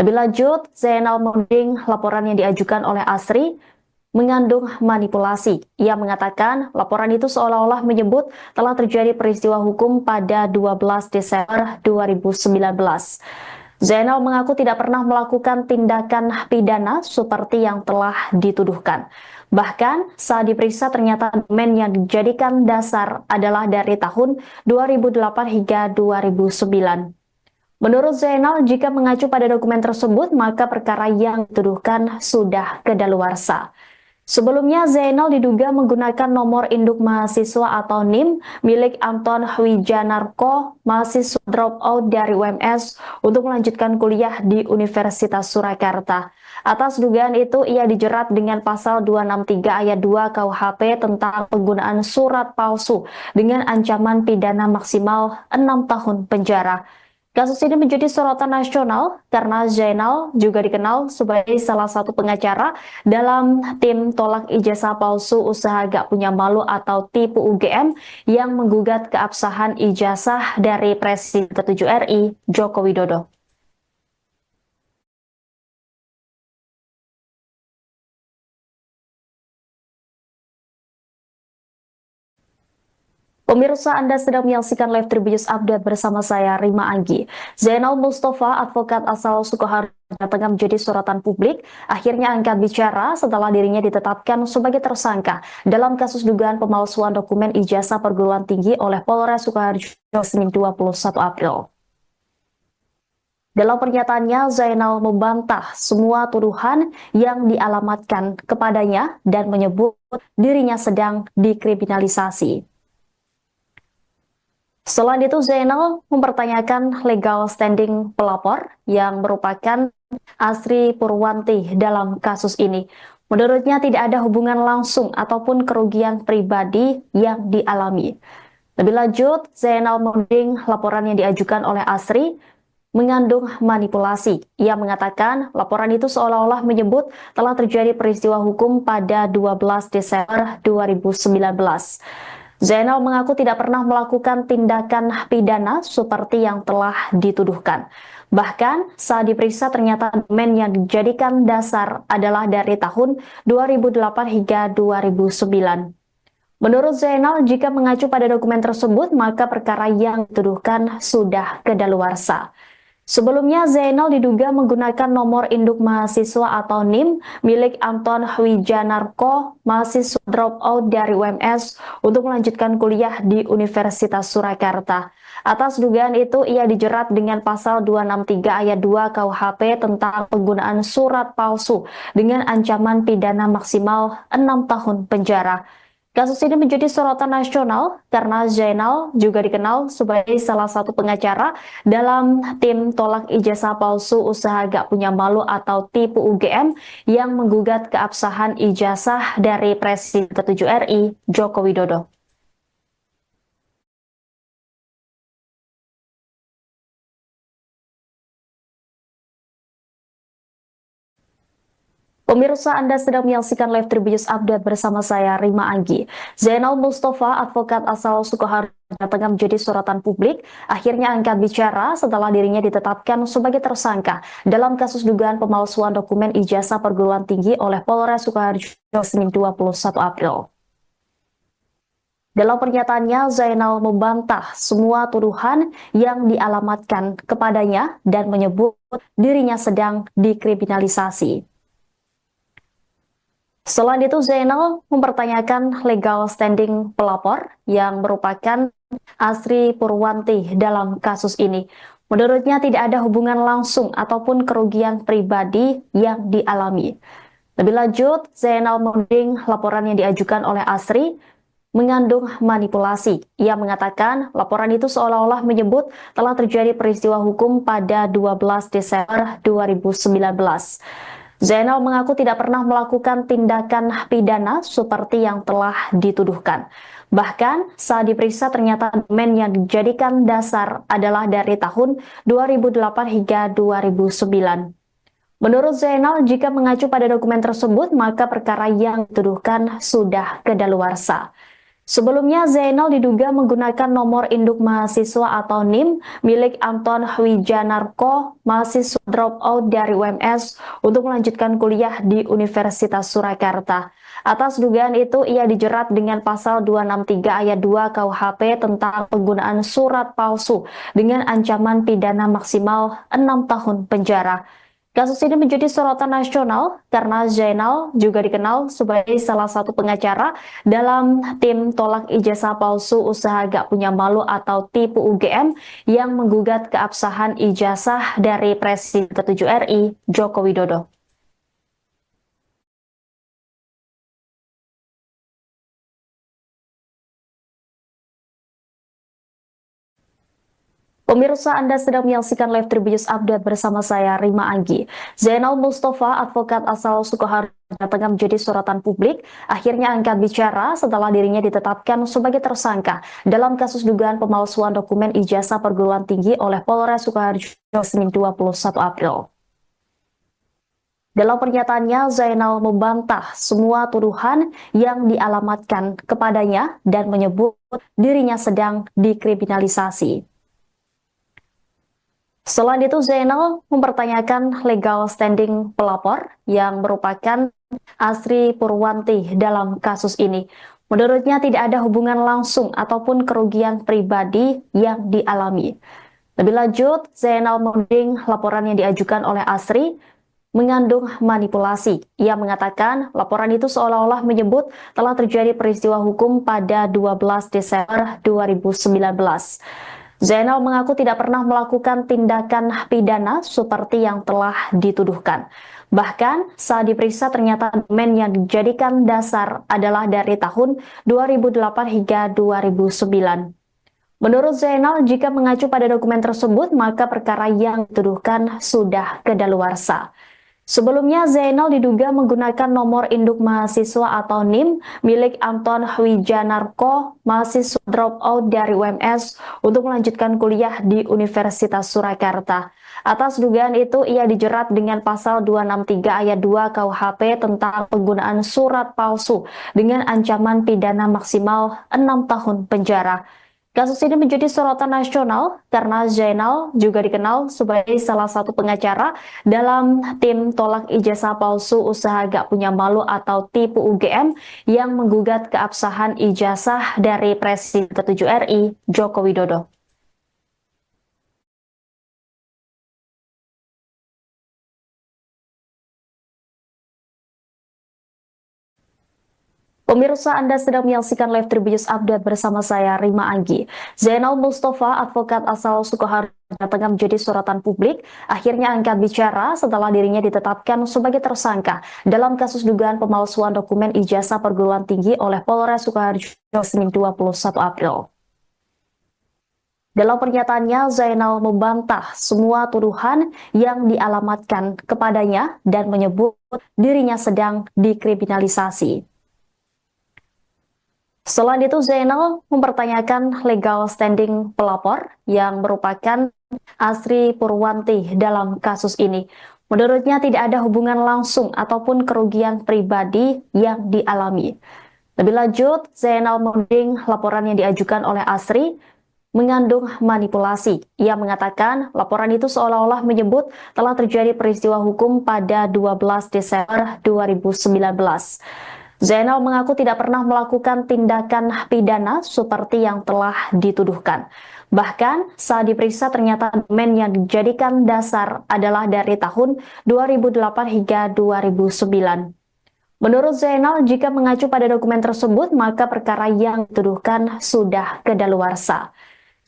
Lebih lanjut, Zainal menuding laporan yang diajukan oleh Asri mengandung manipulasi. Ia mengatakan laporan itu seolah-olah menyebut telah terjadi peristiwa hukum pada 12 Desember 2019. Zainal mengaku tidak pernah melakukan tindakan pidana seperti yang telah dituduhkan. Bahkan saat diperiksa ternyata dokumen yang dijadikan dasar adalah dari tahun 2008 hingga 2009. Menurut Zainal, jika mengacu pada dokumen tersebut, maka perkara yang dituduhkan sudah kedaluarsa. Sebelumnya, Zainal diduga menggunakan nomor induk mahasiswa atau NIM milik Anton Wijanarko, mahasiswa dropout dari UMS, untuk melanjutkan kuliah di Universitas Surakarta. Atas dugaan itu, ia dijerat dengan pasal 263 ayat 2 KUHP tentang penggunaan surat palsu dengan ancaman pidana maksimal 6 tahun penjara. Kasus ini menjadi sorotan nasional karena Zainal juga dikenal sebagai salah satu pengacara dalam tim tolak ijazah palsu usaha gak punya malu atau tipu UGM yang menggugat keabsahan ijazah dari Presiden ke-7 RI, Joko Widodo. Pemirsa, Anda sedang menyaksikan live Tribunnews Update bersama saya, Rima Anggi. Zainal Mustafa, advokat asal Sukoharjo, tengah menjadi sorotan publik, akhirnya angkat bicara setelah dirinya ditetapkan sebagai tersangka dalam kasus dugaan pemalsuan dokumen ijazah perguruan tinggi oleh Polres Sukoharjo Senin 21 April. Dalam pernyataannya, Zainal membantah semua tuduhan yang dialamatkan kepadanya dan menyebut dirinya sedang dikriminalisasi. Selain itu, Zainal mempertanyakan legal standing pelapor yang merupakan Asri Purwanti dalam kasus ini. Menurutnya tidak ada hubungan langsung ataupun kerugian pribadi yang dialami. Lebih lanjut, Zainal menuding laporan yang diajukan oleh Asri mengandung manipulasi. Ia mengatakan laporan itu seolah-olah menyebut telah terjadi peristiwa hukum pada 12 Desember 2019. Zainal mengaku tidak pernah melakukan tindakan pidana seperti yang telah dituduhkan. Bahkan saat diperiksa ternyata dokumen yang dijadikan dasar adalah dari tahun 2008 hingga 2009. Menurut Zainal, jika mengacu pada dokumen tersebut, maka perkara yang dituduhkan sudah kedaluarsa. Sebelumnya, Zainal diduga menggunakan nomor induk mahasiswa atau NIM milik Anton Wijanarko, mahasiswa dropout dari UMS, untuk melanjutkan kuliah di Universitas Surakarta. Atas dugaan itu, ia dijerat dengan pasal 263 ayat 2 KUHP tentang penggunaan surat palsu dengan ancaman pidana maksimal 6 tahun penjara. Kasus ini menjadi sorotan nasional karena Zainal juga dikenal sebagai salah satu pengacara dalam tim tolak ijazah palsu usaha gak punya malu atau tipu UGM yang menggugat keabsahan ijazah dari Presiden ke-7 RI, Joko Widodo. Pemirsa, Anda sedang menyaksikan live Tribunnews Update bersama saya, Rima Anggi. Zainal Mustafa, advokat asal Sukoharjo, tengah menjadi sorotan publik, akhirnya angkat bicara setelah dirinya ditetapkan sebagai tersangka dalam kasus dugaan pemalsuan dokumen ijazah perguruan tinggi oleh Polres Sukoharjo Senin 21 April. Dalam pernyataannya, Zainal membantah semua tuduhan yang dialamatkan kepadanya dan menyebut dirinya sedang dikriminalisasi. Selain itu, Zainal mempertanyakan legal standing pelapor yang merupakan Asri Purwanti dalam kasus ini. Menurutnya tidak ada hubungan langsung ataupun kerugian pribadi yang dialami. Lebih lanjut, Zainal menuding laporan yang diajukan oleh Asri mengandung manipulasi. Ia mengatakan laporan itu seolah-olah menyebut telah terjadi peristiwa hukum pada 12 Desember 2019. Zainal mengaku tidak pernah melakukan tindakan pidana seperti yang telah dituduhkan. Bahkan saat diperiksa ternyata dokumen yang dijadikan dasar adalah dari tahun 2008 hingga 2009. Menurut Zainal, jika mengacu pada dokumen tersebut, maka perkara yang dituduhkan sudah kedaluarsa. Sebelumnya, Zainal diduga menggunakan nomor induk mahasiswa atau NIM milik Anton Wijanarko, mahasiswa dropout dari UMS, untuk melanjutkan kuliah di Universitas Surakarta. Atas dugaan itu, ia dijerat dengan pasal 263 ayat 2 KUHP tentang penggunaan surat palsu dengan ancaman pidana maksimal 6 tahun penjara. Kasus ini menjadi sorotan nasional karena Zainal juga dikenal sebagai salah satu pengacara dalam tim tolak ijazah palsu usaha gak punya malu atau tipu UGM yang menggugat keabsahan ijazah dari Presiden ke-7 RI, Joko Widodo. Pemirsa, Anda sedang menyaksikan live Tribunnews Update bersama saya, Rima Anggi. Zainal Mustafa, advokat asal Sukoharjo, tengah menjadi sorotan publik, akhirnya angkat bicara setelah dirinya ditetapkan sebagai tersangka dalam kasus dugaan pemalsuan dokumen ijazah perguruan tinggi oleh Polres Sukoharjo Senin 21 April. Dalam pernyataannya, Zainal membantah semua tuduhan yang dialamatkan kepadanya dan menyebut dirinya sedang dikriminalisasi. Selain itu, Zainal mempertanyakan legal standing pelapor yang merupakan Asri Purwanti dalam kasus ini. Menurutnya tidak ada hubungan langsung ataupun kerugian pribadi yang dialami. Lebih lanjut, Zainal menuding laporan yang diajukan oleh Asri mengandung manipulasi. Ia mengatakan laporan itu seolah-olah menyebut telah terjadi peristiwa hukum pada 12 Desember 2019. Zainal mengaku tidak pernah melakukan tindakan pidana seperti yang telah dituduhkan. Bahkan saat diperiksa ternyata dokumen yang dijadikan dasar adalah dari tahun 2008 hingga 2009. Menurut Zainal, jika mengacu pada dokumen tersebut, maka perkara yang dituduhkan sudah kedaluarsa. Sebelumnya, Zainal diduga menggunakan nomor induk mahasiswa atau NIM milik Anton Wijanarko, mahasiswa dropout dari UMS, untuk melanjutkan kuliah di Universitas Surakarta. Atas dugaan itu, ia dijerat dengan pasal 263 ayat 2 KUHP tentang penggunaan surat palsu dengan ancaman pidana maksimal 6 tahun penjara. Kasus ini menjadi sorotan nasional karena Zainal juga dikenal sebagai salah satu pengacara dalam tim tolak ijazah palsu usaha gak punya malu atau tipu UGM yang menggugat keabsahan ijazah dari Presiden ke-7 RI, Joko Widodo. Pemirsa, Anda sedang menyaksikan live Tribunnews Update bersama saya, Rima Anggi. Zainal Mustafa, advokat asal Sukoharjo, tengah menjadi sorotan publik, akhirnya angkat bicara setelah dirinya ditetapkan sebagai tersangka dalam kasus dugaan pemalsuan dokumen ijazah perguruan tinggi oleh Polres Sukoharjo Senin 21 April. Dalam pernyataannya, Zainal membantah semua tuduhan yang dialamatkan kepadanya dan menyebut dirinya sedang dikriminalisasi. Selain itu, Zainal mempertanyakan legal standing pelapor yang merupakan Asri Purwanti dalam kasus ini. Menurutnya tidak ada hubungan langsung ataupun kerugian pribadi yang dialami. Lebih lanjut, Zainal menuding laporan yang diajukan oleh Asri mengandung manipulasi. Ia mengatakan laporan itu seolah-olah menyebut telah terjadi peristiwa hukum pada 12 Desember 2019. Zainal mengaku tidak pernah melakukan tindakan pidana seperti yang telah dituduhkan. Bahkan saat diperiksa ternyata dokumen yang dijadikan dasar adalah dari tahun 2008 hingga 2009. Menurut Zainal, jika mengacu pada dokumen tersebut, maka perkara yang dituduhkan sudah kedaluarsa.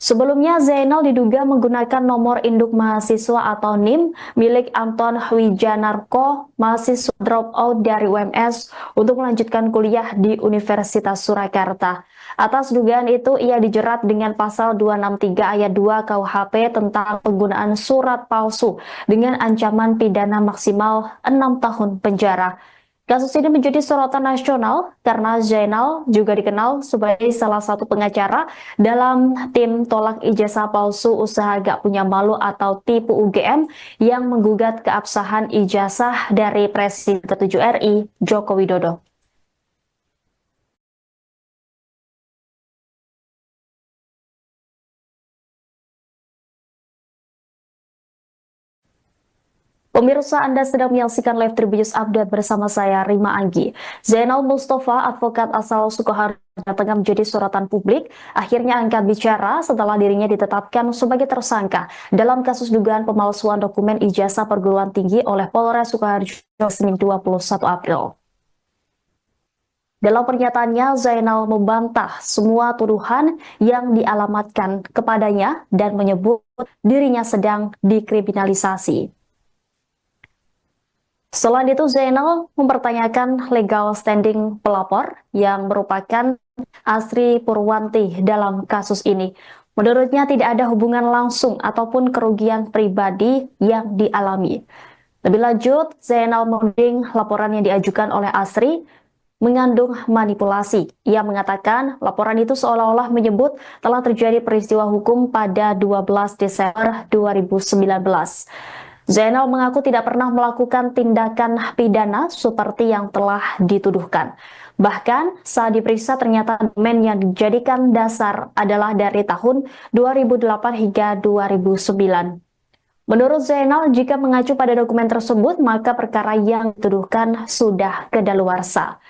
Sebelumnya, Zainal diduga menggunakan nomor induk mahasiswa atau NIM milik Anton Wijanarko, mahasiswa dropout dari UMS, untuk melanjutkan kuliah di Universitas Surakarta. Atas dugaan itu, ia dijerat dengan pasal 263 ayat 2 KUHP tentang penggunaan surat palsu dengan ancaman pidana maksimal 6 tahun penjara. Kasus ini menjadi sorotan nasional karena Zainal juga dikenal sebagai salah satu pengacara dalam tim tolak ijazah palsu usaha gak punya malu atau tipu UGM yang menggugat keabsahan ijazah dari Presiden ke-7 RI, Joko Widodo. Pemirsa, Anda sedang menyaksikan live Tribunnews Update bersama saya, Rima Anggi. Zainal Mustafa, advokat asal Sukoharjo, tengah menjadi sorotan publik, akhirnya angkat bicara setelah dirinya ditetapkan sebagai tersangka dalam kasus dugaan pemalsuan dokumen ijazah perguruan tinggi oleh Polres Sukoharjo Senin 21 April. Dalam pernyataannya, Zainal membantah semua tuduhan yang dialamatkan kepadanya dan menyebut dirinya sedang dikriminalisasi. Selain itu, Zainal mempertanyakan legal standing pelapor yang merupakan Asri Purwanti dalam kasus ini. Menurutnya tidak ada hubungan langsung ataupun kerugian pribadi yang dialami. Lebih lanjut, Zainal menuding laporan yang diajukan oleh Asri mengandung manipulasi. Ia mengatakan laporan itu seolah-olah menyebut telah terjadi peristiwa hukum pada 12 Desember 2019. Zainal mengaku tidak pernah melakukan tindakan pidana seperti yang telah dituduhkan. Bahkan saat diperiksa ternyata dokumen yang dijadikan dasar adalah dari tahun 2008 hingga 2009. Menurut Zainal, jika mengacu pada dokumen tersebut, maka perkara yang dituduhkan sudah kedaluarsa.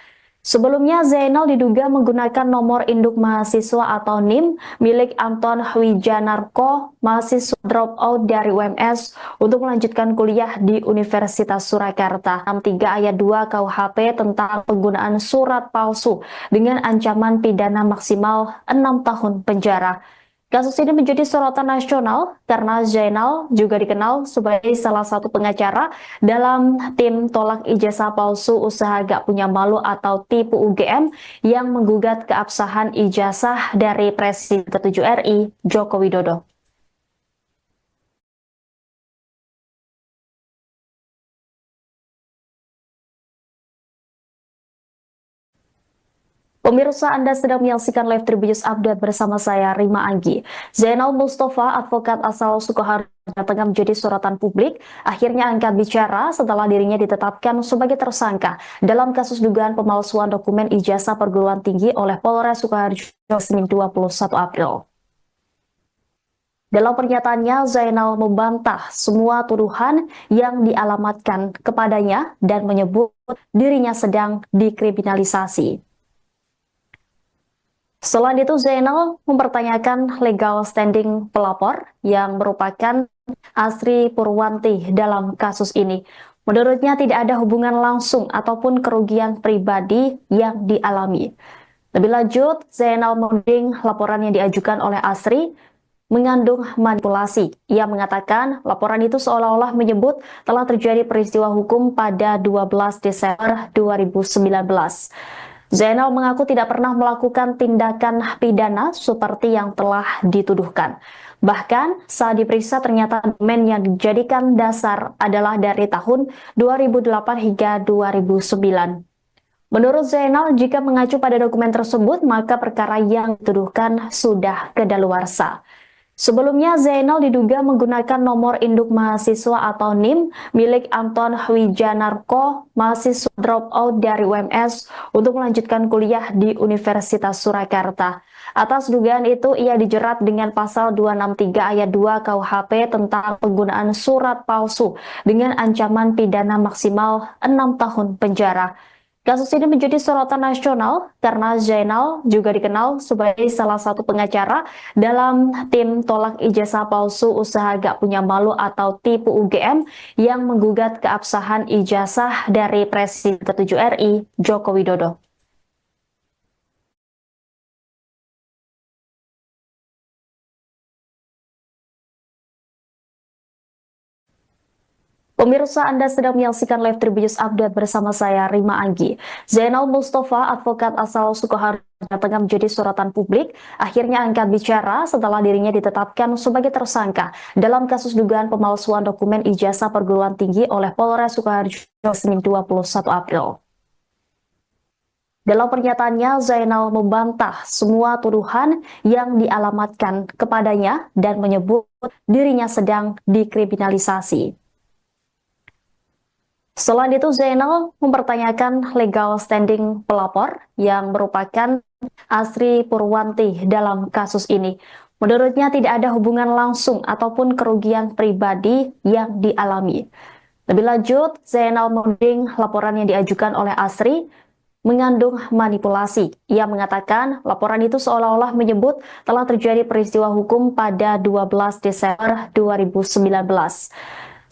Sebelumnya, Zainal diduga menggunakan nomor induk mahasiswa atau NIM milik Anton Wijanarko, mahasiswa dropout dari UMS, untuk melanjutkan kuliah di Universitas Surakarta. 63 ayat 2 KUHP tentang penggunaan surat palsu dengan ancaman pidana maksimal 6 tahun penjara. Kasus ini menjadi sorotan nasional karena Zainal juga dikenal sebagai salah satu pengacara dalam tim tolak ijazah palsu usaha gak punya malu atau tipu UGM yang menggugat keabsahan ijazah dari Presiden ke-7 RI, Joko Widodo. Pemirsa, Anda sedang menyaksikan live Tribunnews Update bersama saya, Rima Anggi. Zainal Mustafa, advokat asal Sukoharjo, tengah menjadi sorotan publik, akhirnya angkat bicara setelah dirinya ditetapkan sebagai tersangka dalam kasus dugaan pemalsuan dokumen ijazah perguruan tinggi oleh Polres Sukoharjo Senin 21 April. Dalam pernyataannya, Zainal membantah semua tuduhan yang dialamatkan kepadanya dan menyebut dirinya sedang dikriminalisasi. Selain itu, Zainal mempertanyakan legal standing pelapor yang merupakan Asri Purwanti dalam kasus ini. Menurutnya tidak ada hubungan langsung ataupun kerugian pribadi yang dialami. Lebih lanjut, Zainal menuding laporan yang diajukan oleh Asri mengandung manipulasi. Ia mengatakan laporan itu seolah-olah menyebut telah terjadi peristiwa hukum pada 12 Desember 2019. Zainal mengaku tidak pernah melakukan tindakan pidana seperti yang telah dituduhkan. Bahkan saat diperiksa ternyata dokumen yang dijadikan dasar adalah dari tahun 2008 hingga 2009. Menurut Zainal, jika mengacu pada dokumen tersebut, maka perkara yang dituduhkan sudah kedaluarsa. Sebelumnya, Zainal diduga menggunakan nomor induk mahasiswa atau NIM milik Anton Wijanarko, mahasiswa dropout dari UMS, untuk melanjutkan kuliah di Universitas Surakarta. Atas dugaan itu, ia dijerat dengan pasal 263 ayat 2 KUHP tentang penggunaan surat palsu dengan ancaman pidana maksimal 6 tahun penjara. Kasus ini menjadi sorotan nasional karena Zainal juga dikenal sebagai salah satu pengacara dalam tim tolak ijazah palsu usaha gak punya malu atau tipu UGM yang menggugat keabsahan ijazah dari Presiden ke-7 RI, Joko Widodo. Pemirsa, Anda sedang menyaksikan live Tribunnews Update bersama saya, Rima Anggi. Zainal Mustafa, advokat asal Sukoharjo, tengah menjadi sorotan publik, akhirnya angkat bicara setelah dirinya ditetapkan sebagai tersangka dalam kasus dugaan pemalsuan dokumen ijazah perguruan tinggi oleh Polres Sukoharjo Senin 21 April. Dalam pernyataannya, Zainal membantah semua tuduhan yang dialamatkan kepadanya dan menyebut dirinya sedang dikriminalisasi. Selain itu, Zainal mempertanyakan legal standing pelapor yang merupakan Asri Purwanti dalam kasus ini. Menurutnya tidak ada hubungan langsung ataupun kerugian pribadi yang dialami. Lebih lanjut, Zainal menuding laporan yang diajukan oleh Asri mengandung manipulasi. Ia mengatakan laporan itu seolah-olah menyebut telah terjadi peristiwa hukum pada 12 Desember 2019.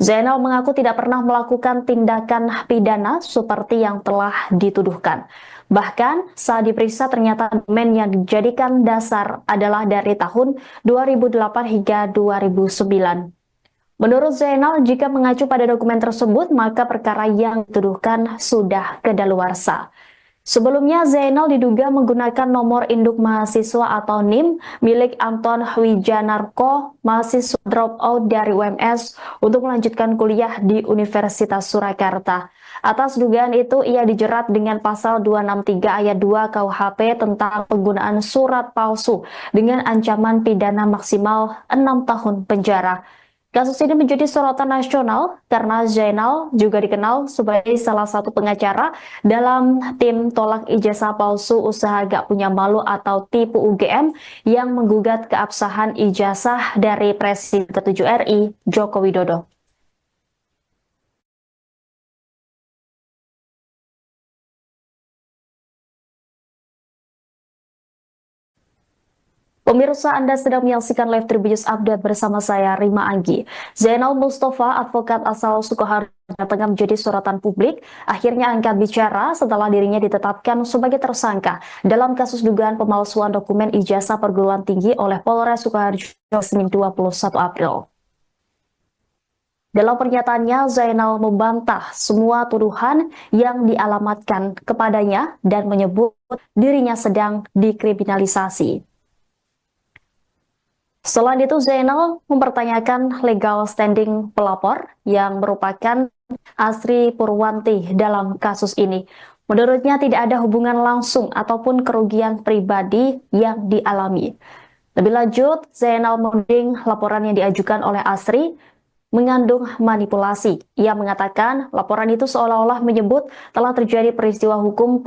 Zainal mengaku tidak pernah melakukan tindakan pidana seperti yang telah dituduhkan. Bahkan saat diperiksa ternyata dokumen yang dijadikan dasar adalah dari tahun 2008 hingga 2009. Menurut Zainal, jika mengacu pada dokumen tersebut, maka perkara yang dituduhkan sudah kedaluarsa. Sebelumnya, Zainal diduga menggunakan nomor induk mahasiswa atau NIM milik Anton Wijanarko, mahasiswa dropout dari UMS, untuk melanjutkan kuliah di Universitas Surakarta. Atas dugaan itu, ia dijerat dengan pasal 263 ayat 2 KUHP tentang penggunaan surat palsu dengan ancaman pidana maksimal 6 tahun penjara. Kasus ini menjadi sorotan nasional karena Zainal juga dikenal sebagai salah satu pengacara dalam tim tolak ijazah palsu usaha gak punya malu atau tipu UGM yang menggugat keabsahan ijazah dari Presiden ke-7 RI, Joko Widodo. Pemirsa, Anda sedang menyaksikan live Tribunnews Update bersama saya, Rima Anggi. Zainal Mustafa, advokat asal Sukoharjo, tengah menjadi sorotan publik, akhirnya angkat bicara setelah dirinya ditetapkan sebagai tersangka dalam kasus dugaan pemalsuan dokumen ijazah perguruan tinggi oleh Polres Sukoharjo Senin 21 April. Dalam pernyataannya, Zainal membantah semua tuduhan yang dialamatkan kepadanya dan menyebut dirinya sedang dikriminalisasi. Selain itu, Zainal mempertanyakan legal standing pelapor yang merupakan Asri Purwanti dalam kasus ini. Menurutnya tidak ada hubungan langsung ataupun kerugian pribadi yang dialami. Lebih lanjut, Zainal menuding laporan yang diajukan oleh Asri mengandung manipulasi. Ia mengatakan laporan itu seolah-olah menyebut telah terjadi peristiwa hukum.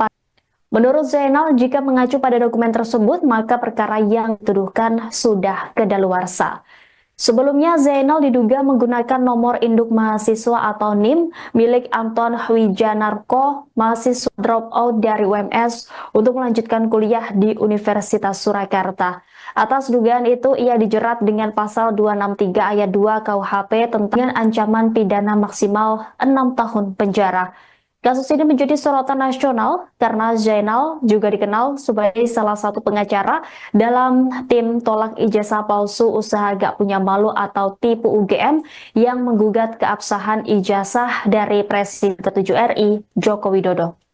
Menurut Zainal, jika mengacu pada dokumen tersebut, maka perkara yang dituduhkan sudah kedaluarsa. Sebelumnya, Zainal diduga menggunakan nomor induk mahasiswa atau NIM milik Anton Wijanarko, mahasiswa dropout dari UMS, untuk melanjutkan kuliah di Universitas Surakarta. Atas dugaan itu, ia dijerat dengan pasal 263 ayat 2 KUHP tentang ancaman pidana maksimal 6 tahun penjara. Kasus ini menjadi sorotan nasional karena Zainal juga dikenal sebagai salah satu pengacara dalam tim tolak ijazah palsu usaha gak punya malu atau tipu UGM yang menggugat keabsahan ijazah dari Presiden ke-7 RI, Joko Widodo.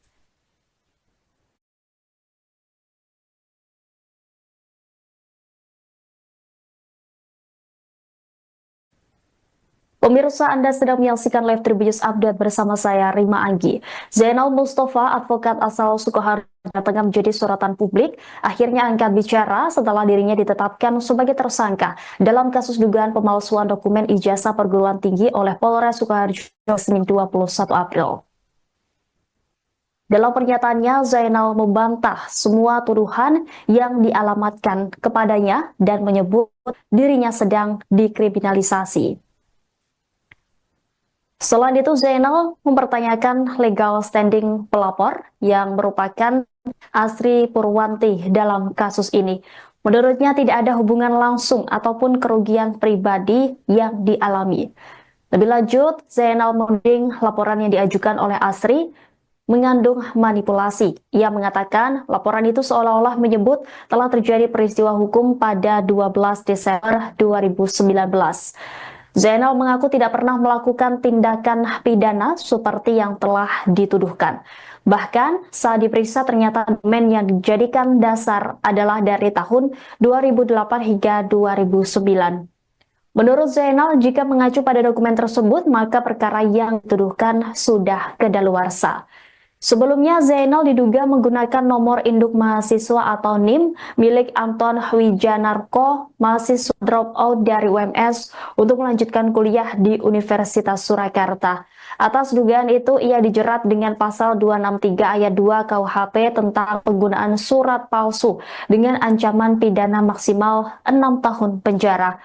Pemirsa, Anda sedang menyaksikan live Tribunnews Update bersama saya, Rima Anggi. Zainal Mustafa, advokat asal Sukoharjo, tengah menjadi sorotan publik, akhirnya angkat bicara setelah dirinya ditetapkan sebagai tersangka dalam kasus dugaan pemalsuan dokumen ijazah perguruan tinggi oleh Polres Sukoharjo Senin 21 April. Dalam pernyataannya, Zainal membantah semua tuduhan yang dialamatkan kepadanya dan menyebut dirinya sedang dikriminalisasi. Selain itu, Zainal mempertanyakan legal standing pelapor yang merupakan Asri Purwanti dalam kasus ini. Menurutnya tidak ada hubungan langsung ataupun kerugian pribadi yang dialami. Lebih lanjut, Zainal menuding laporan yang diajukan oleh Asri mengandung manipulasi. Ia mengatakan laporan itu seolah-olah menyebut telah terjadi peristiwa hukum pada 12 Desember 2019. Zainal mengaku tidak pernah melakukan tindakan pidana seperti yang telah dituduhkan. Bahkan saat diperiksa ternyata dokumen yang dijadikan dasar adalah dari tahun 2008 hingga 2009. Menurut Zainal, jika mengacu pada dokumen tersebut, maka perkara yang dituduhkan sudah kedaluarsa. Sebelumnya, Zainal diduga menggunakan nomor induk mahasiswa atau NIM milik Anton Wijanarko, mahasiswa dropout dari UMS, untuk melanjutkan kuliah di Universitas Surakarta. Atas dugaan itu, ia dijerat dengan pasal 263 ayat 2 KUHP tentang penggunaan surat palsu dengan ancaman pidana maksimal 6 tahun penjara.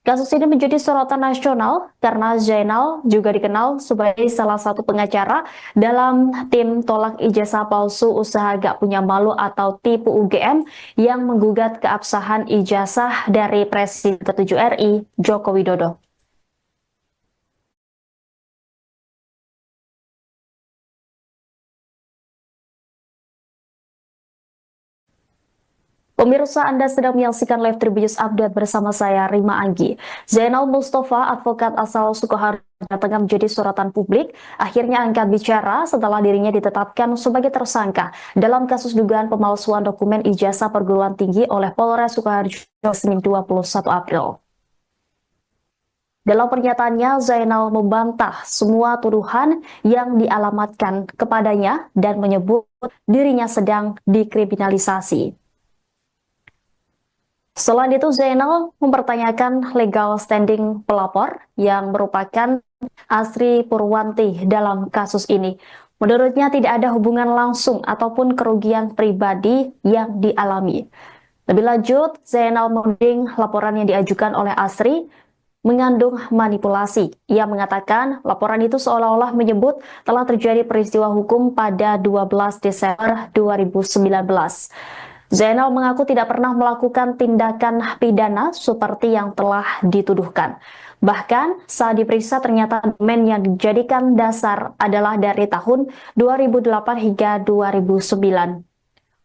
Kasus ini menjadi sorotan nasional karena Zainal juga dikenal sebagai salah satu pengacara dalam tim tolak ijazah palsu usaha gak punya malu atau tipu UGM yang menggugat keabsahan ijazah dari Presiden ke-7 RI, Joko Widodo. Pemirsa, Anda sedang menyaksikan live Tribunnews Update bersama saya, Rima Anggi. Zainal Mustafa, advokat asal Sukoharjo, tengah menjadi sorotan publik, akhirnya angkat bicara setelah dirinya ditetapkan sebagai tersangka dalam kasus dugaan pemalsuan dokumen ijazah perguruan tinggi oleh Polres Sukoharjo Senin 21 April. Dalam pernyataannya, Zainal membantah semua tuduhan yang dialamatkan kepadanya dan menyebut dirinya sedang dikriminalisasi. Selain itu, Zainal mempertanyakan legal standing pelapor yang merupakan Asri Purwanti dalam kasus ini. Menurutnya tidak ada hubungan langsung ataupun kerugian pribadi yang dialami. Lebih lanjut, Zainal menuding laporan yang diajukan oleh Asri mengandung manipulasi. Ia mengatakan laporan itu seolah-olah menyebut telah terjadi peristiwa hukum pada 12 Desember 2019. Zainal mengaku tidak pernah melakukan tindakan pidana seperti yang telah dituduhkan. Bahkan saat diperiksa ternyata dokumen yang dijadikan dasar adalah dari tahun 2008 hingga 2009.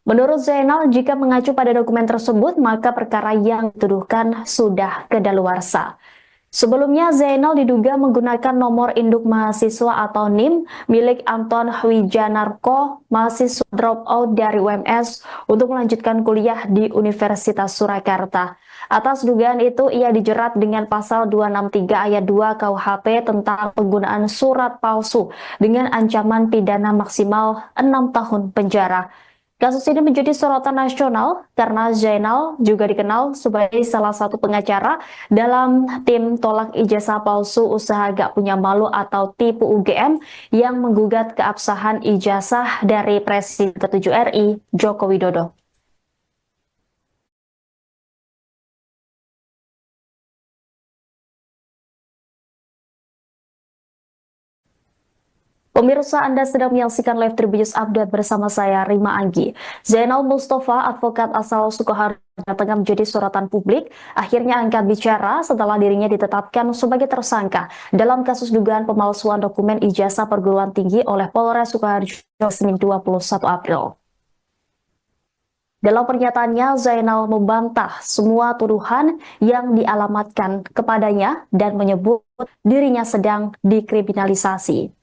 Menurut Zainal, jika mengacu pada dokumen tersebut, maka perkara yang dituduhkan sudah kedaluarsa. Sebelumnya, Zainal diduga menggunakan nomor induk mahasiswa atau NIM milik Anton Wijanarko, mahasiswa dropout dari UMS, untuk melanjutkan kuliah di Universitas Surakarta. Atas dugaan itu, ia dijerat dengan pasal 263 ayat 2 KUHP tentang penggunaan surat palsu dengan ancaman pidana maksimal 6 tahun penjara. Kasus ini menjadi sorotan nasional karena Zainal juga dikenal sebagai salah satu pengacara dalam tim tolak ijazah palsu usaha gak punya malu atau tipu UGM yang menggugat keabsahan ijazah dari Presiden ke-7 RI, Joko Widodo. Pemirsa, Anda sedang menyaksikan live Tribunnews Update bersama saya, Rima Anggi. Zainal Mustafa, advokat asal Sukoharjo, tengah menjadi sorotan publik, akhirnya angkat bicara setelah dirinya ditetapkan sebagai tersangka dalam kasus dugaan pemalsuan dokumen ijazah perguruan tinggi oleh Polres Sukoharjo Senin 21 April. Dalam pernyataannya, Zainal membantah semua tuduhan yang dialamatkan kepadanya dan menyebut dirinya sedang dikriminalisasi.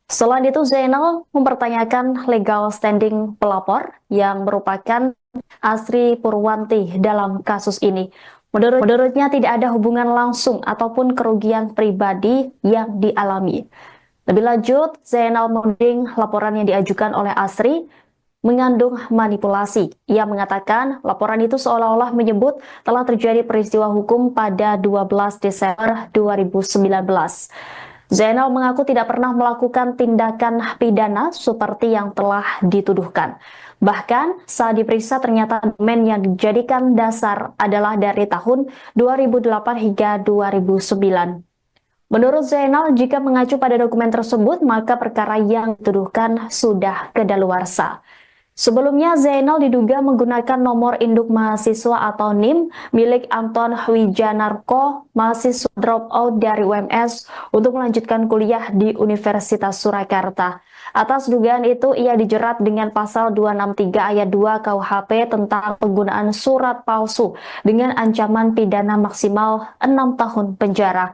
Selain itu, Zainal mempertanyakan legal standing pelapor yang merupakan Asri Purwanti dalam kasus ini. Menurutnya tidak ada hubungan langsung ataupun kerugian pribadi yang dialami. Lebih lanjut, Zainal menuding laporan yang diajukan oleh Asri mengandung manipulasi. Ia mengatakan laporan itu seolah-olah menyebut telah terjadi peristiwa hukum pada 12 Desember 2019. Zainal mengaku tidak pernah melakukan tindakan pidana seperti yang telah dituduhkan. Bahkan saat diperiksa ternyata dokumen yang dijadikan dasar adalah dari tahun 2008 hingga 2009. Menurut Zainal, jika mengacu pada dokumen tersebut, maka perkara yang dituduhkan sudah kedaluarsa. Sebelumnya, Zainal diduga menggunakan nomor induk mahasiswa atau NIM milik Anton Wijanarko, mahasiswa dropout dari UMS, untuk melanjutkan kuliah di Universitas Surakarta. Atas dugaan itu, ia dijerat dengan pasal 263 ayat 2 KUHP tentang penggunaan surat palsu dengan ancaman pidana maksimal 6 tahun penjara.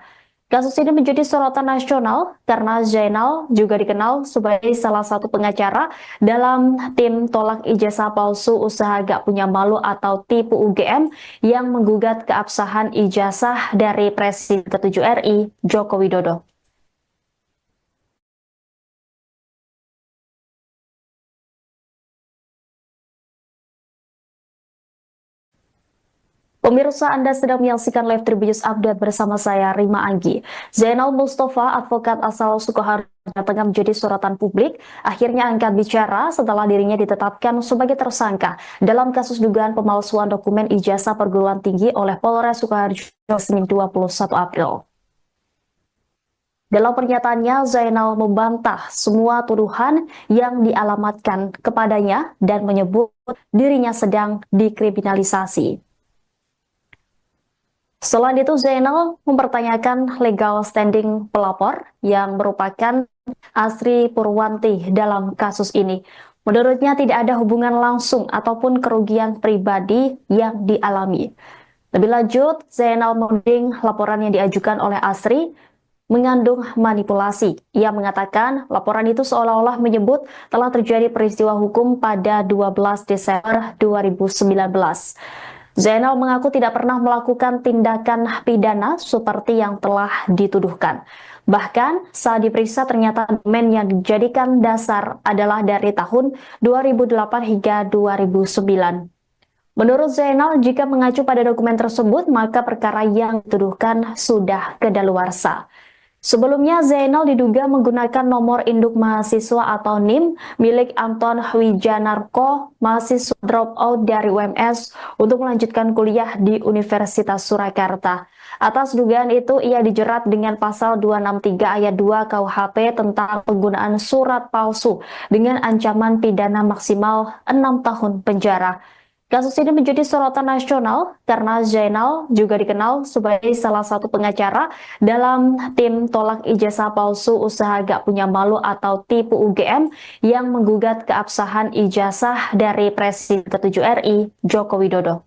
Kasus ini menjadi sorotan nasional karena Zainal juga dikenal sebagai salah satu pengacara dalam tim tolak ijazah palsu usaha gak punya malu atau tipu UGM yang menggugat keabsahan ijazah dari Presiden ke-7 RI, Joko Widodo. Pemirsa, Anda sedang menyaksikan live Tribunnews Update bersama saya, Rima Anggi. Zainal Mustafa, advokat asal Sukoharjo, tengah menjadi sorotan publik, akhirnya angkat bicara setelah dirinya ditetapkan sebagai tersangka dalam kasus dugaan pemalsuan dokumen ijazah perguruan tinggi oleh Polres Sukoharjo Senin 21 April. Dalam pernyataannya, Zainal membantah semua tuduhan yang dialamatkan kepadanya dan menyebut dirinya sedang dikriminalisasi. Selain itu, Zainal mempertanyakan legal standing pelapor yang merupakan Asri Purwanti dalam kasus ini. Menurutnya tidak ada hubungan langsung ataupun kerugian pribadi yang dialami. Lebih lanjut, Zainal menuding laporan yang diajukan oleh Asri mengandung manipulasi. Ia mengatakan laporan itu seolah-olah menyebut telah terjadi peristiwa hukum pada 12 Desember 2019. Zainal mengaku tidak pernah melakukan tindakan pidana seperti yang telah dituduhkan. Bahkan saat diperiksa ternyata dokumen yang dijadikan dasar adalah dari tahun 2008 hingga 2009. Menurut Zainal, jika mengacu pada dokumen tersebut, maka perkara yang dituduhkan sudah kedaluarsa. Sebelumnya, Zainal diduga menggunakan nomor induk mahasiswa atau NIM milik Anton Wijanarko, mahasiswa dropout dari UMS, untuk melanjutkan kuliah di Universitas Surakarta. Atas dugaan itu, ia dijerat dengan pasal 263 ayat 2 KUHP tentang penggunaan surat palsu dengan ancaman pidana maksimal 6 tahun penjara. Kasus ini menjadi sorotan nasional karena Zainal juga dikenal sebagai salah satu pengacara dalam tim tolak ijazah palsu usaha gak punya malu atau tipu UGM yang menggugat keabsahan ijazah dari Presiden ke-7 RI, Joko Widodo.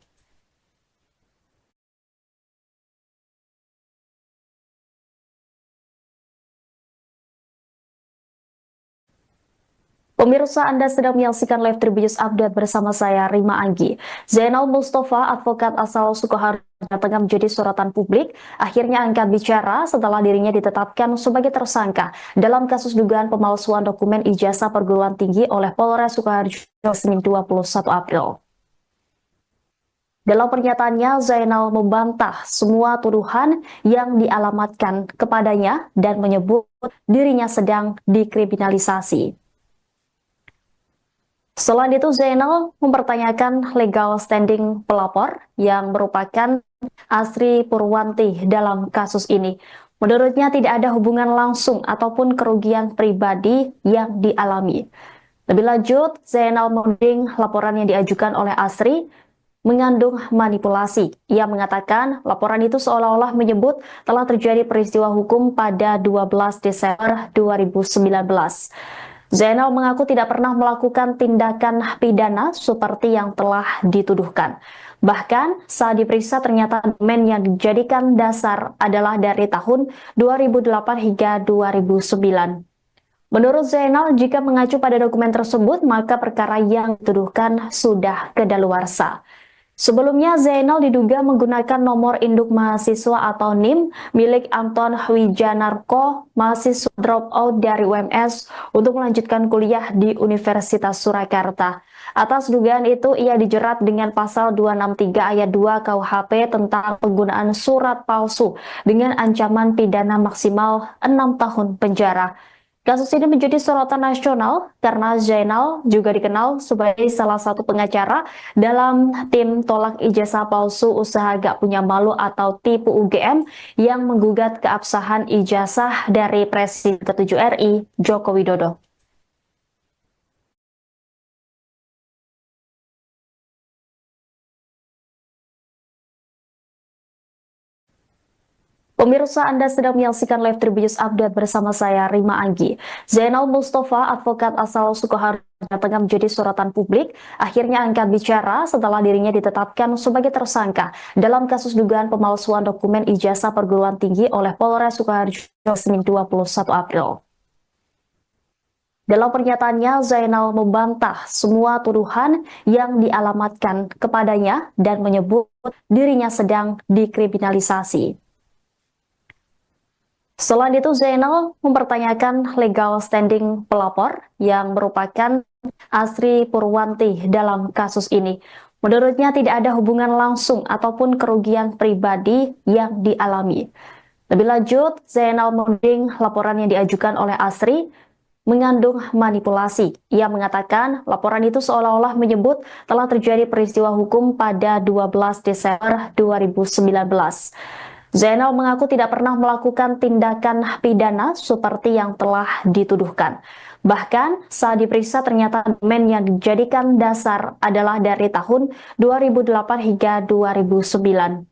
Pemirsa, Anda sedang menyaksikan live Tribunnews Update bersama saya, Rima Anggi. Zainal Mustafa, advokat asal Sukoharjo, tengah menjadi sorotan publik, akhirnya angkat bicara setelah dirinya ditetapkan sebagai tersangka dalam kasus dugaan pemalsuan dokumen ijazah perguruan tinggi oleh Polres Sukoharjo Senin 21 April. Dalam pernyataannya, Zainal membantah semua tuduhan yang dialamatkan kepadanya dan menyebut dirinya sedang dikriminalisasi. Selain itu, Zainal mempertanyakan legal standing pelapor yang merupakan Asri Purwanti dalam kasus ini. Menurutnya tidak ada hubungan langsung ataupun kerugian pribadi yang dialami. Lebih lanjut, Zainal menuding laporan yang diajukan oleh Asri mengandung manipulasi. Ia mengatakan laporan itu seolah-olah menyebut telah terjadi peristiwa hukum pada 12 Desember 2019. Zainal mengaku tidak pernah melakukan tindakan pidana seperti yang telah dituduhkan. Bahkan saat diperiksa ternyata dokumen yang dijadikan dasar adalah dari tahun 2008 hingga 2009. Menurut Zainal, jika mengacu pada dokumen tersebut, maka perkara yang dituduhkan sudah kedaluarsa. Sebelumnya, Zainal diduga menggunakan nomor induk mahasiswa atau NIM milik Anton Wijanarko, mahasiswa dropout dari UMS, untuk melanjutkan kuliah di Universitas Surakarta. Atas dugaan itu, ia dijerat dengan pasal 263 ayat 2 KUHP tentang penggunaan surat palsu dengan ancaman pidana maksimal 6 tahun penjara. Kasus ini menjadi sorotan nasional karena Zainal juga dikenal sebagai salah satu pengacara dalam tim tolak ijazah palsu usaha gak punya malu atau tipu UGM yang menggugat keabsahan ijazah dari Presiden ke-7 RI, Joko Widodo. Pemirsa, Anda sedang menyaksikan live Tribunnews Update bersama saya, Rima Anggi. Zainal Mustafa, advokat asal Sukoharjo, tengah menjadi sorotan publik, akhirnya angkat bicara setelah dirinya ditetapkan sebagai tersangka dalam kasus dugaan pemalsuan dokumen ijazah perguruan tinggi oleh Polres Sukoharjo Senin 21 April. Dalam pernyataannya, Zainal membantah semua tuduhan yang dialamatkan kepadanya dan menyebut dirinya sedang dikriminalisasi. Selain itu, Zainal mempertanyakan legal standing pelapor yang merupakan Asri Purwanti dalam kasus ini. Menurutnya tidak ada hubungan langsung ataupun kerugian pribadi yang dialami. Lebih lanjut, Zainal menuding laporan yang diajukan oleh Asri mengandung manipulasi. Ia mengatakan laporan itu seolah-olah menyebut telah terjadi peristiwa hukum pada 12 Desember 2019. Zainal mengaku tidak pernah melakukan tindakan pidana seperti yang telah dituduhkan. Bahkan saat diperiksa ternyata dokumen yang dijadikan dasar adalah dari tahun 2008 hingga 2009.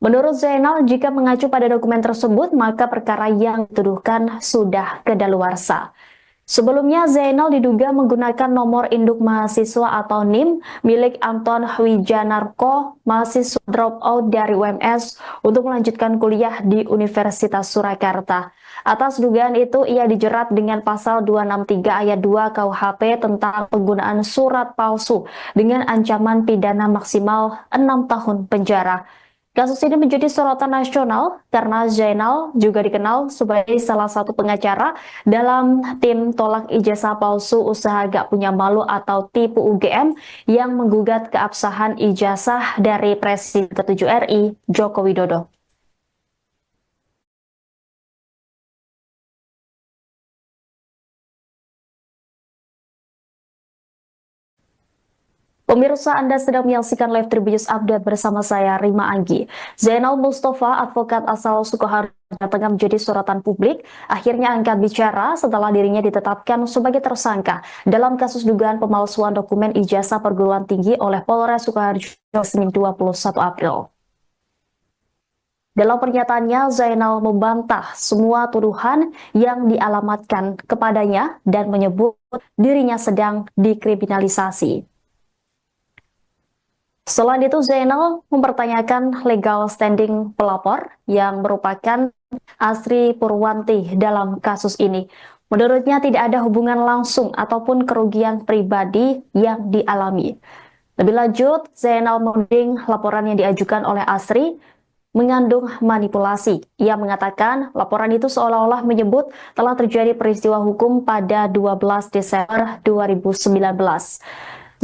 Menurut Zainal, jika mengacu pada dokumen tersebut, maka perkara yang dituduhkan sudah kedaluarsa. Sebelumnya, Zainal diduga menggunakan nomor induk mahasiswa atau NIM milik Anton Wijanarko, mahasiswa dropout dari UMS, untuk melanjutkan kuliah di Universitas Surakarta. Atas dugaan itu, ia dijerat dengan pasal 263 ayat 2 KUHP tentang penggunaan surat palsu dengan ancaman pidana maksimal 6 tahun penjara. Kasus ini menjadi sorotan nasional karena Zainal juga dikenal sebagai salah satu pengacara dalam tim tolak ijazah palsu usaha gak punya malu atau tipu UGM yang menggugat keabsahan ijazah dari Presiden ke-7 RI, Joko Widodo. Pemirsa, Anda sedang menyaksikan live Tribunnews Update bersama saya, Rima Anggi. Zainal Mustafa, advokat asal Sukoharjo, tengah menjadi sorotan publik, akhirnya angkat bicara setelah dirinya ditetapkan sebagai tersangka dalam kasus dugaan pemalsuan dokumen ijazah perguruan tinggi oleh Polres Sukoharjo Senin 21 April. Dalam pernyataannya, Zainal membantah semua tuduhan yang dialamatkan kepadanya dan menyebut dirinya sedang dikriminalisasi. Selain itu, Zainal mempertanyakan legal standing pelapor yang merupakan Asri Purwanti dalam kasus ini. Menurutnya tidak ada hubungan langsung ataupun kerugian pribadi yang dialami. Lebih lanjut, Zainal menuding laporan yang diajukan oleh Asri mengandung manipulasi. Ia mengatakan laporan itu seolah-olah menyebut telah terjadi peristiwa hukum pada 12 Desember 2019.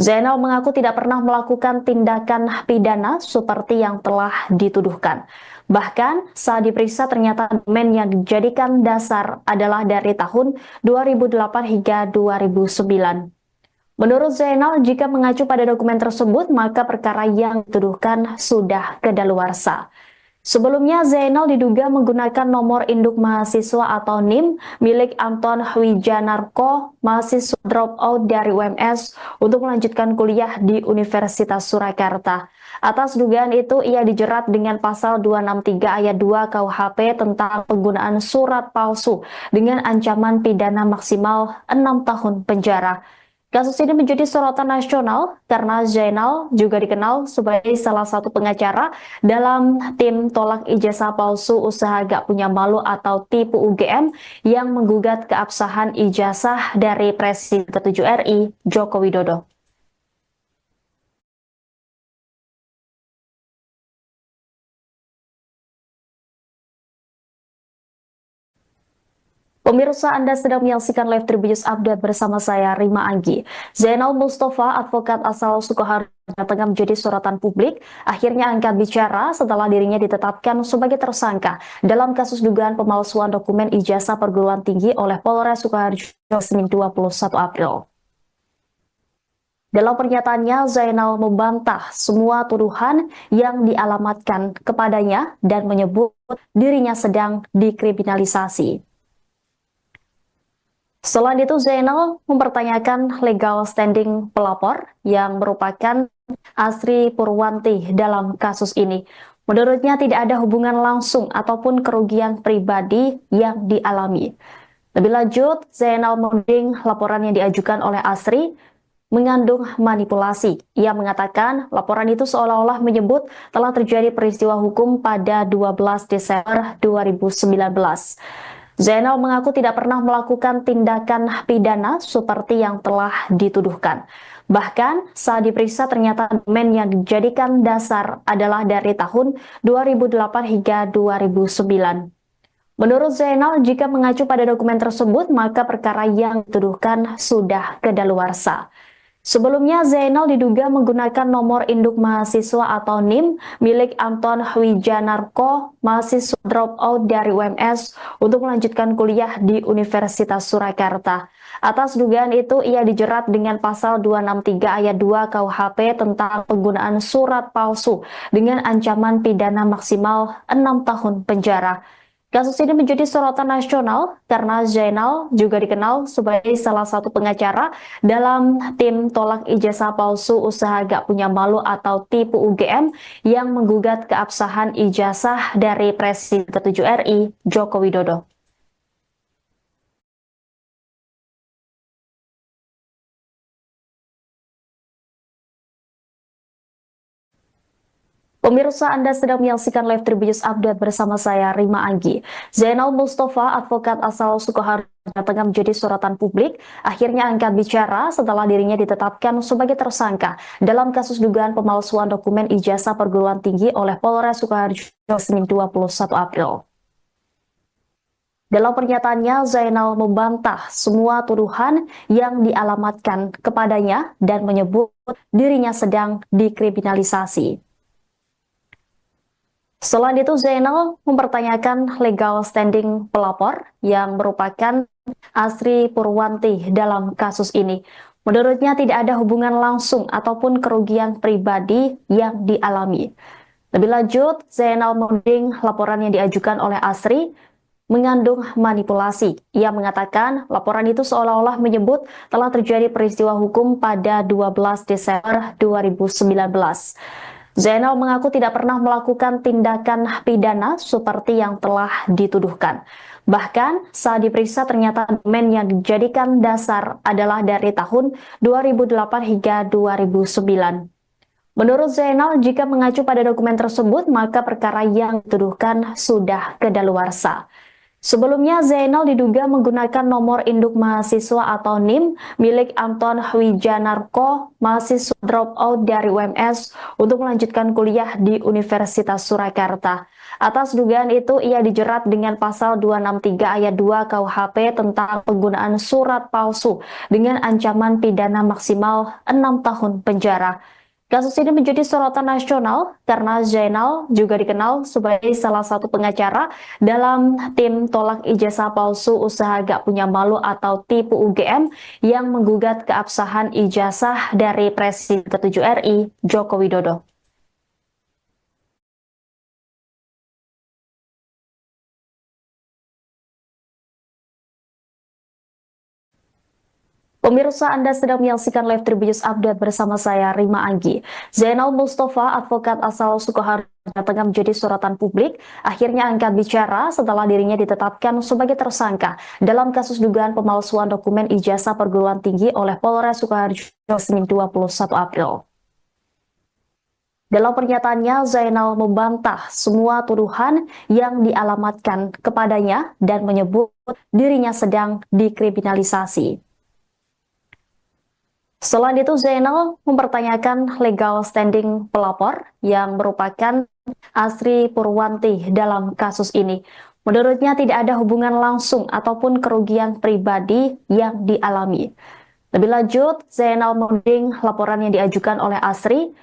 Zainal mengaku tidak pernah melakukan tindakan pidana seperti yang telah dituduhkan. Bahkan saat diperiksa ternyata dokumen yang dijadikan dasar adalah dari tahun 2008 hingga 2009. Menurut Zainal, jika mengacu pada dokumen tersebut, maka perkara yang dituduhkan sudah kedaluarsa. Sebelumnya, Zainal diduga menggunakan nomor induk mahasiswa atau NIM milik Anton Wijanarko, mahasiswa dropout dari UMS, untuk melanjutkan kuliah di Universitas Surakarta. Atas dugaan itu, ia dijerat dengan pasal 263 ayat 2 KUHP tentang penggunaan surat palsu dengan ancaman pidana maksimal 6 tahun penjara. Kasus ini menjadi sorotan nasional karena Zainal juga dikenal sebagai salah satu pengacara dalam tim tolak ijazah palsu usaha gak punya malu atau tipu UGM yang menggugat keabsahan ijazah dari Presiden ke-7 RI, Joko Widodo. Pemirsa, Anda sedang menyaksikan live Tribunnews Update bersama saya, Rima Anggi. Zainal Mustafa, advokat asal Sukoharjo, tengah menjadi sorotan publik, akhirnya angkat bicara setelah dirinya ditetapkan sebagai tersangka dalam kasus dugaan pemalsuan dokumen ijazah perguruan tinggi oleh Polres Sukoharjo Senin 21 April. Dalam pernyataannya, Zainal membantah semua tuduhan yang dialamatkan kepadanya dan menyebut dirinya sedang dikriminalisasi. Selain itu, Zainal mempertanyakan legal standing pelapor yang merupakan Asri Purwanti dalam kasus ini. Menurutnya tidak ada hubungan langsung ataupun kerugian pribadi yang dialami. Lebih lanjut, Zainal menuding laporan yang diajukan oleh Asri mengandung manipulasi. Ia mengatakan laporan itu seolah-olah menyebut telah terjadi peristiwa hukum pada 12 Desember 2019. Zainal mengaku tidak pernah melakukan tindakan pidana seperti yang telah dituduhkan. Bahkan saat diperiksa ternyata dokumen yang dijadikan dasar adalah dari tahun 2008 hingga 2009. Menurut Zainal, jika mengacu pada dokumen tersebut, maka perkara yang dituduhkan sudah kedaluarsa. Sebelumnya, Zainal diduga menggunakan nomor induk mahasiswa atau NIM milik Anton Wijanarko, mahasiswa dropout dari UMS, untuk melanjutkan kuliah di Universitas Surakarta. Atas dugaan itu, ia dijerat dengan pasal 263 ayat 2 KUHP tentang penggunaan surat palsu dengan ancaman pidana maksimal 6 tahun penjara. Kasus ini menjadi sorotan nasional karena Zainal juga dikenal sebagai salah satu pengacara dalam tim tolak ijazah palsu usaha gak punya malu atau tipu UGM yang menggugat keabsahan ijazah dari Presiden ke-7 RI, Joko Widodo. Pemirsa, Anda sedang menyaksikan live Tribunnews Update bersama saya, Rima Anggi. Zainal Mustafa, advokat asal Sukoharjo, tengah menjadi sorotan publik, akhirnya angkat bicara setelah dirinya ditetapkan sebagai tersangka dalam kasus dugaan pemalsuan dokumen ijazah perguruan tinggi oleh Polres Sukoharjo Senin 21 April. Dalam pernyataannya, Zainal membantah semua tuduhan yang dialamatkan kepadanya dan menyebut dirinya sedang dikriminalisasi. Selain itu, Zainal mempertanyakan legal standing pelapor yang merupakan Asri Purwanti dalam kasus ini. Menurutnya tidak ada hubungan langsung ataupun kerugian pribadi yang dialami. Lebih lanjut, Zainal menuding laporan yang diajukan oleh Asri mengandung manipulasi. Ia mengatakan laporan itu seolah-olah menyebut telah terjadi peristiwa hukum pada 12 Desember 2019. Zainal mengaku tidak pernah melakukan tindakan pidana seperti yang telah dituduhkan. Bahkan saat diperiksa ternyata dokumen yang dijadikan dasar adalah dari tahun 2008 hingga 2009. Menurut Zainal, jika mengacu pada dokumen tersebut, maka perkara yang dituduhkan sudah kedaluarsa. Sebelumnya, Zainal diduga menggunakan nomor induk mahasiswa atau NIM milik Anton Wijanarko, mahasiswa dropout dari UMS, untuk melanjutkan kuliah di Universitas Surakarta. Atas dugaan itu, ia dijerat dengan pasal 263 ayat 2 KUHP tentang penggunaan surat palsu dengan ancaman pidana maksimal 6 tahun penjara. Kasus ini menjadi sorotan nasional karena Zainal juga dikenal sebagai salah satu pengacara dalam tim tolak ijazah palsu usaha gak punya malu atau tipu UGM yang menggugat keabsahan ijazah dari Presiden ke-7 RI, Joko Widodo. Pemirsa, Anda sedang menyaksikan live Tribunnews Update bersama saya, Rima Anggi. Zainal Mustafa, advokat asal Sukoharjo, tengah menjadi sorotan publik, akhirnya angkat bicara setelah dirinya ditetapkan sebagai tersangka dalam kasus dugaan pemalsuan dokumen ijazah perguruan tinggi oleh Polres Sukoharjo Senin 21 April. Dalam pernyataannya, Zainal membantah semua tuduhan yang dialamatkan kepadanya dan menyebut dirinya sedang dikriminalisasi. Selain itu, Zainal mempertanyakan legal standing pelapor yang merupakan Asri Purwanti dalam kasus ini. Menurutnya tidak ada hubungan langsung ataupun kerugian pribadi yang dialami. Lebih lanjut, Zainal menuding laporan yang diajukan oleh Asri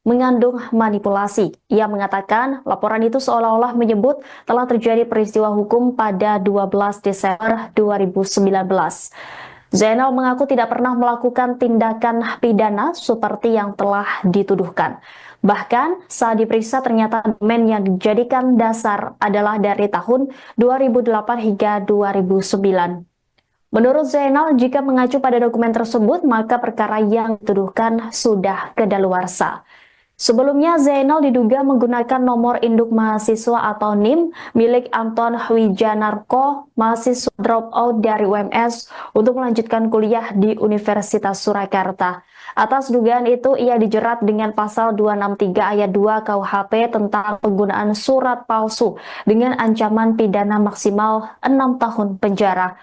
mengandung manipulasi. Ia mengatakan laporan itu seolah-olah menyebut telah terjadi peristiwa hukum pada 12 Desember 2019. Zainal mengaku tidak pernah melakukan tindakan pidana seperti yang telah dituduhkan. Bahkan saat diperiksa ternyata dokumen yang dijadikan dasar adalah dari tahun 2008 hingga 2009. Menurut Zainal, jika mengacu pada dokumen tersebut, maka perkara yang dituduhkan sudah kedaluarsa. Sebelumnya, Zainal diduga menggunakan nomor induk mahasiswa atau NIM milik Anton Wijanarko, mahasiswa dropout dari UMS, untuk melanjutkan kuliah di Universitas Surakarta. Atas dugaan itu, ia dijerat dengan pasal 263 ayat 2 KUHP tentang penggunaan surat palsu dengan ancaman pidana maksimal 6 tahun penjara.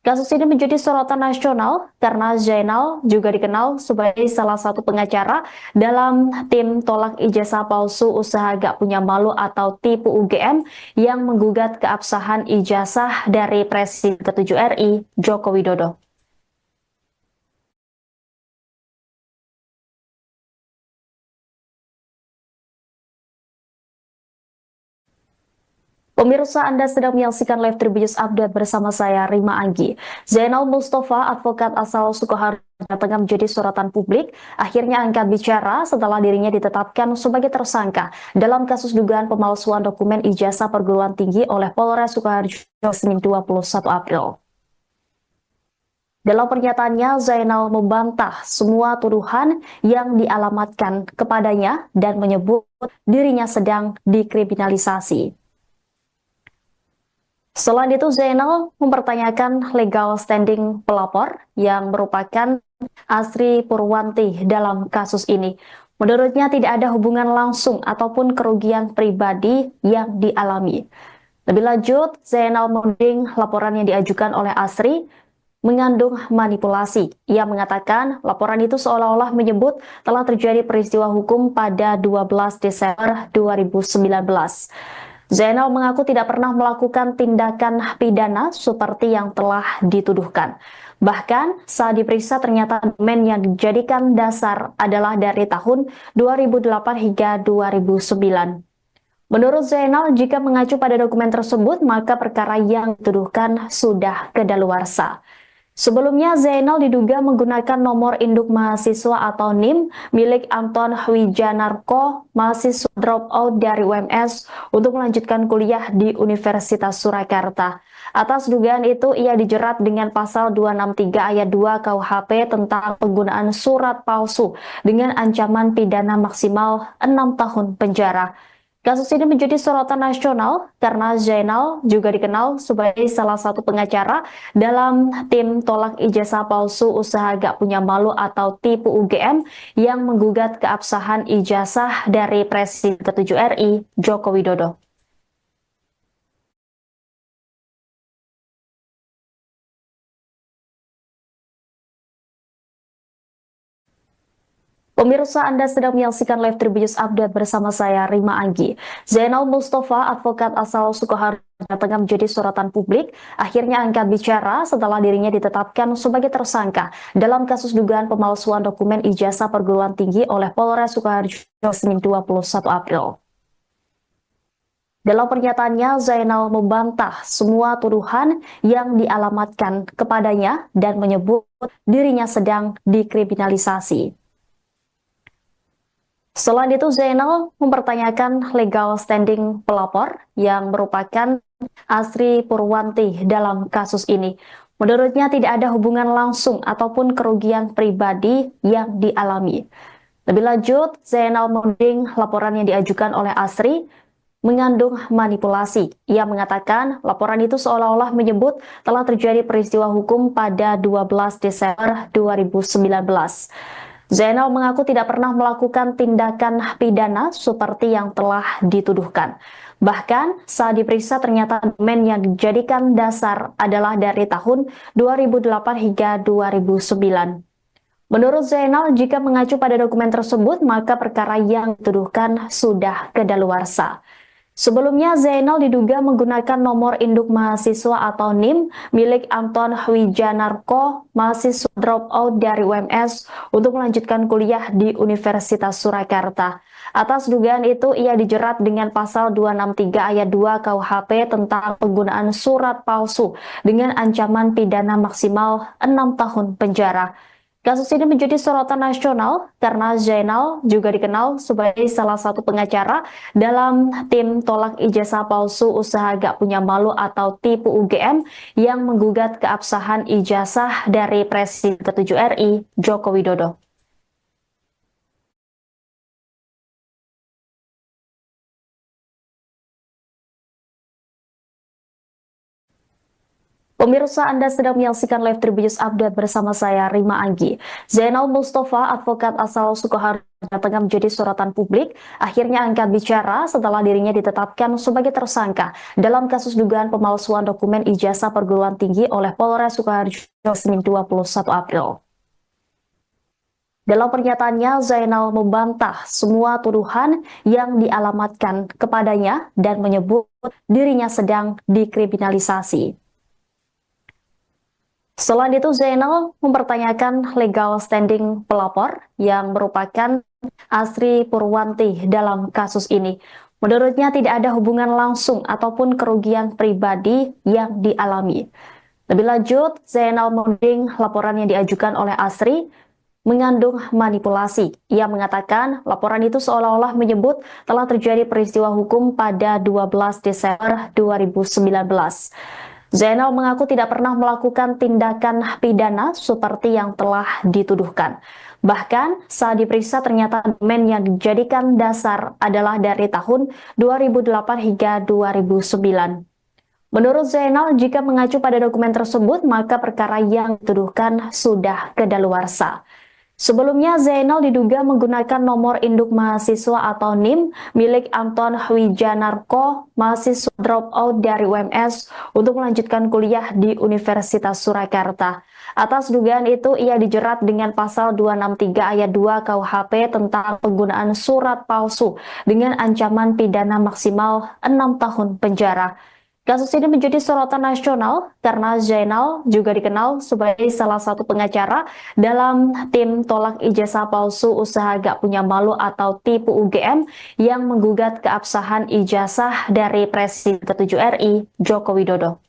Kasus ini menjadi sorotan nasional karena Zainal juga dikenal sebagai salah satu pengacara dalam tim tolak ijazah palsu usaha gak punya malu atau tipu UGM yang menggugat keabsahan ijazah dari Presiden ke-7 RI, Joko Widodo. Pemirsa, Anda sedang menyaksikan live Tribunnews Update bersama saya, Rima Anggi. Zainal Mustafa, advokat asal Sukoharjo, tengah menjadi sorotan publik, akhirnya angkat bicara setelah dirinya ditetapkan sebagai tersangka dalam kasus dugaan pemalsuan dokumen ijazah perguruan tinggi oleh Polres Sukoharjo Senin 21 April. Dalam pernyataannya, Zainal membantah semua tuduhan yang dialamatkan kepadanya dan menyebut dirinya sedang dikriminalisasi. Selain itu, Zainal mempertanyakan legal standing pelapor yang merupakan Asri Purwanti dalam kasus ini. Menurutnya tidak ada hubungan langsung ataupun kerugian pribadi yang dialami. Lebih lanjut, Zainal menuding laporan yang diajukan oleh Asri mengandung manipulasi. Ia mengatakan laporan itu seolah-olah menyebut telah terjadi peristiwa hukum pada 12 Desember 2019. Zainal mengaku tidak pernah melakukan tindakan pidana seperti yang telah dituduhkan. Bahkan saat diperiksa ternyata dokumen yang dijadikan dasar adalah dari tahun 2008 hingga 2009. Menurut Zainal, jika mengacu pada dokumen tersebut, maka perkara yang dituduhkan sudah kedaluarsa. Sebelumnya, Zainal diduga menggunakan nomor induk mahasiswa atau NIM milik Anton Wijanarko, mahasiswa dropout dari UMS, untuk melanjutkan kuliah di Universitas Surakarta. Atas dugaan itu, ia dijerat dengan pasal 263 ayat 2 KUHP tentang penggunaan surat palsu dengan ancaman pidana maksimal 6 tahun penjara. Kasus ini menjadi sorotan nasional karena Zainal juga dikenal sebagai salah satu pengacara dalam tim tolak ijazah palsu usaha gak punya malu atau tipu UGM yang menggugat keabsahan ijazah dari Presiden ke-7 RI, Joko Widodo. Pemirsa, Anda sedang menyaksikan live Tribunnews Update bersama saya, Rima Anggi. Zainal Mustafa, advokat asal Sukoharjo, tengah menjadi sorotan publik, akhirnya angkat bicara setelah dirinya ditetapkan sebagai tersangka dalam kasus dugaan pemalsuan dokumen ijazah perguruan tinggi oleh Polres Sukoharjo Senin 21 April. Dalam pernyataannya, Zainal membantah semua tuduhan yang dialamatkan kepadanya dan menyebut dirinya sedang dikriminalisasi. Selain itu, Zainal mempertanyakan legal standing pelapor yang merupakan Asri Purwanti dalam kasus ini. Menurutnya tidak ada hubungan langsung ataupun kerugian pribadi yang dialami. Lebih lanjut, Zainal menuding laporan yang diajukan oleh Asri mengandung manipulasi. Ia mengatakan laporan itu seolah-olah menyebut telah terjadi peristiwa hukum pada 12 Desember 2019. Zainal mengaku tidak pernah melakukan tindakan pidana seperti yang telah dituduhkan. Bahkan saat diperiksa ternyata dokumen yang dijadikan dasar adalah dari tahun 2008 hingga 2009. Menurut Zainal, jika mengacu pada dokumen tersebut, maka perkara yang dituduhkan sudah kedaluarsa. Sebelumnya, Zainal diduga menggunakan nomor induk mahasiswa atau NIM milik Anton Wijanarko, mahasiswa dropout dari UMS, untuk melanjutkan kuliah di Universitas Surakarta. Atas dugaan itu, ia dijerat dengan pasal 263 ayat 2 KUHP tentang penggunaan surat palsu dengan ancaman pidana maksimal 6 tahun penjara. Kasus ini menjadi sorotan nasional karena Zainal juga dikenal sebagai salah satu pengacara dalam tim tolak ijazah palsu usaha gak punya malu atau tipu UGM yang menggugat keabsahan ijazah dari Presiden ke-7 RI, Joko Widodo. Pemirsa, Anda sedang menyaksikan live Tribunnews Update bersama saya, Rima Anggi. Zainal Mustafa, advokat asal Sukoharjo, tengah menjadi sorotan publik, akhirnya angkat bicara setelah dirinya ditetapkan sebagai tersangka dalam kasus dugaan pemalsuan dokumen ijazah perguruan tinggi oleh Polres Sukoharjo Senin 21 April. Dalam pernyataannya, Zainal membantah semua tuduhan yang dialamatkan kepadanya dan menyebut dirinya sedang dikriminalisasi. Selain itu, Zainal mempertanyakan legal standing pelapor yang merupakan Asri Purwanti dalam kasus ini. Menurutnya tidak ada hubungan langsung ataupun kerugian pribadi yang dialami. Lebih lanjut, Zainal menuding laporan yang diajukan oleh Asri mengandung manipulasi. Ia mengatakan laporan itu seolah-olah menyebut telah terjadi peristiwa hukum pada 12 Desember 2019. Zainal mengaku tidak pernah melakukan tindakan pidana seperti yang telah dituduhkan. Bahkan saat diperiksa ternyata dokumen yang dijadikan dasar adalah dari tahun 2008 hingga 2009. Menurut Zainal, jika mengacu pada dokumen tersebut, maka perkara yang dituduhkan sudah kedaluarsa. Sebelumnya, Zainal diduga menggunakan nomor induk mahasiswa atau NIM milik Anton Wijanarko, mahasiswa dropout dari UMS, untuk melanjutkan kuliah di Universitas Surakarta. Atas dugaan itu, ia dijerat dengan pasal 263 ayat 2 KUHP tentang penggunaan surat palsu dengan ancaman pidana maksimal 6 tahun penjara. Kasus ini menjadi sorotan nasional karena Zainal juga dikenal sebagai salah satu pengacara dalam tim tolak ijazah palsu usaha gak punya malu atau tipu UGM yang menggugat keabsahan ijazah dari Presiden ke-7 RI, Joko Widodo.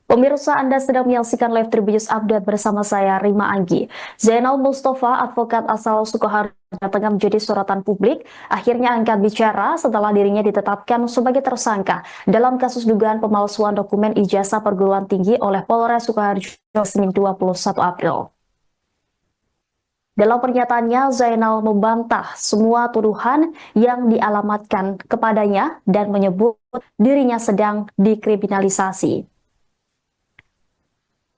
Pemirsa, Anda sedang menyaksikan live Tribunnews Update bersama saya, Rima Anggi. Zainal Mustafa, advokat asal Sukoharjo, tengah menjadi sorotan publik, akhirnya angkat bicara setelah dirinya ditetapkan sebagai tersangka dalam kasus dugaan pemalsuan dokumen ijazah perguruan tinggi oleh Polres Sukoharjo Senin 21 April. Dalam pernyataannya, Zainal membantah semua tuduhan yang dialamatkan kepadanya dan menyebut dirinya sedang dikriminalisasi.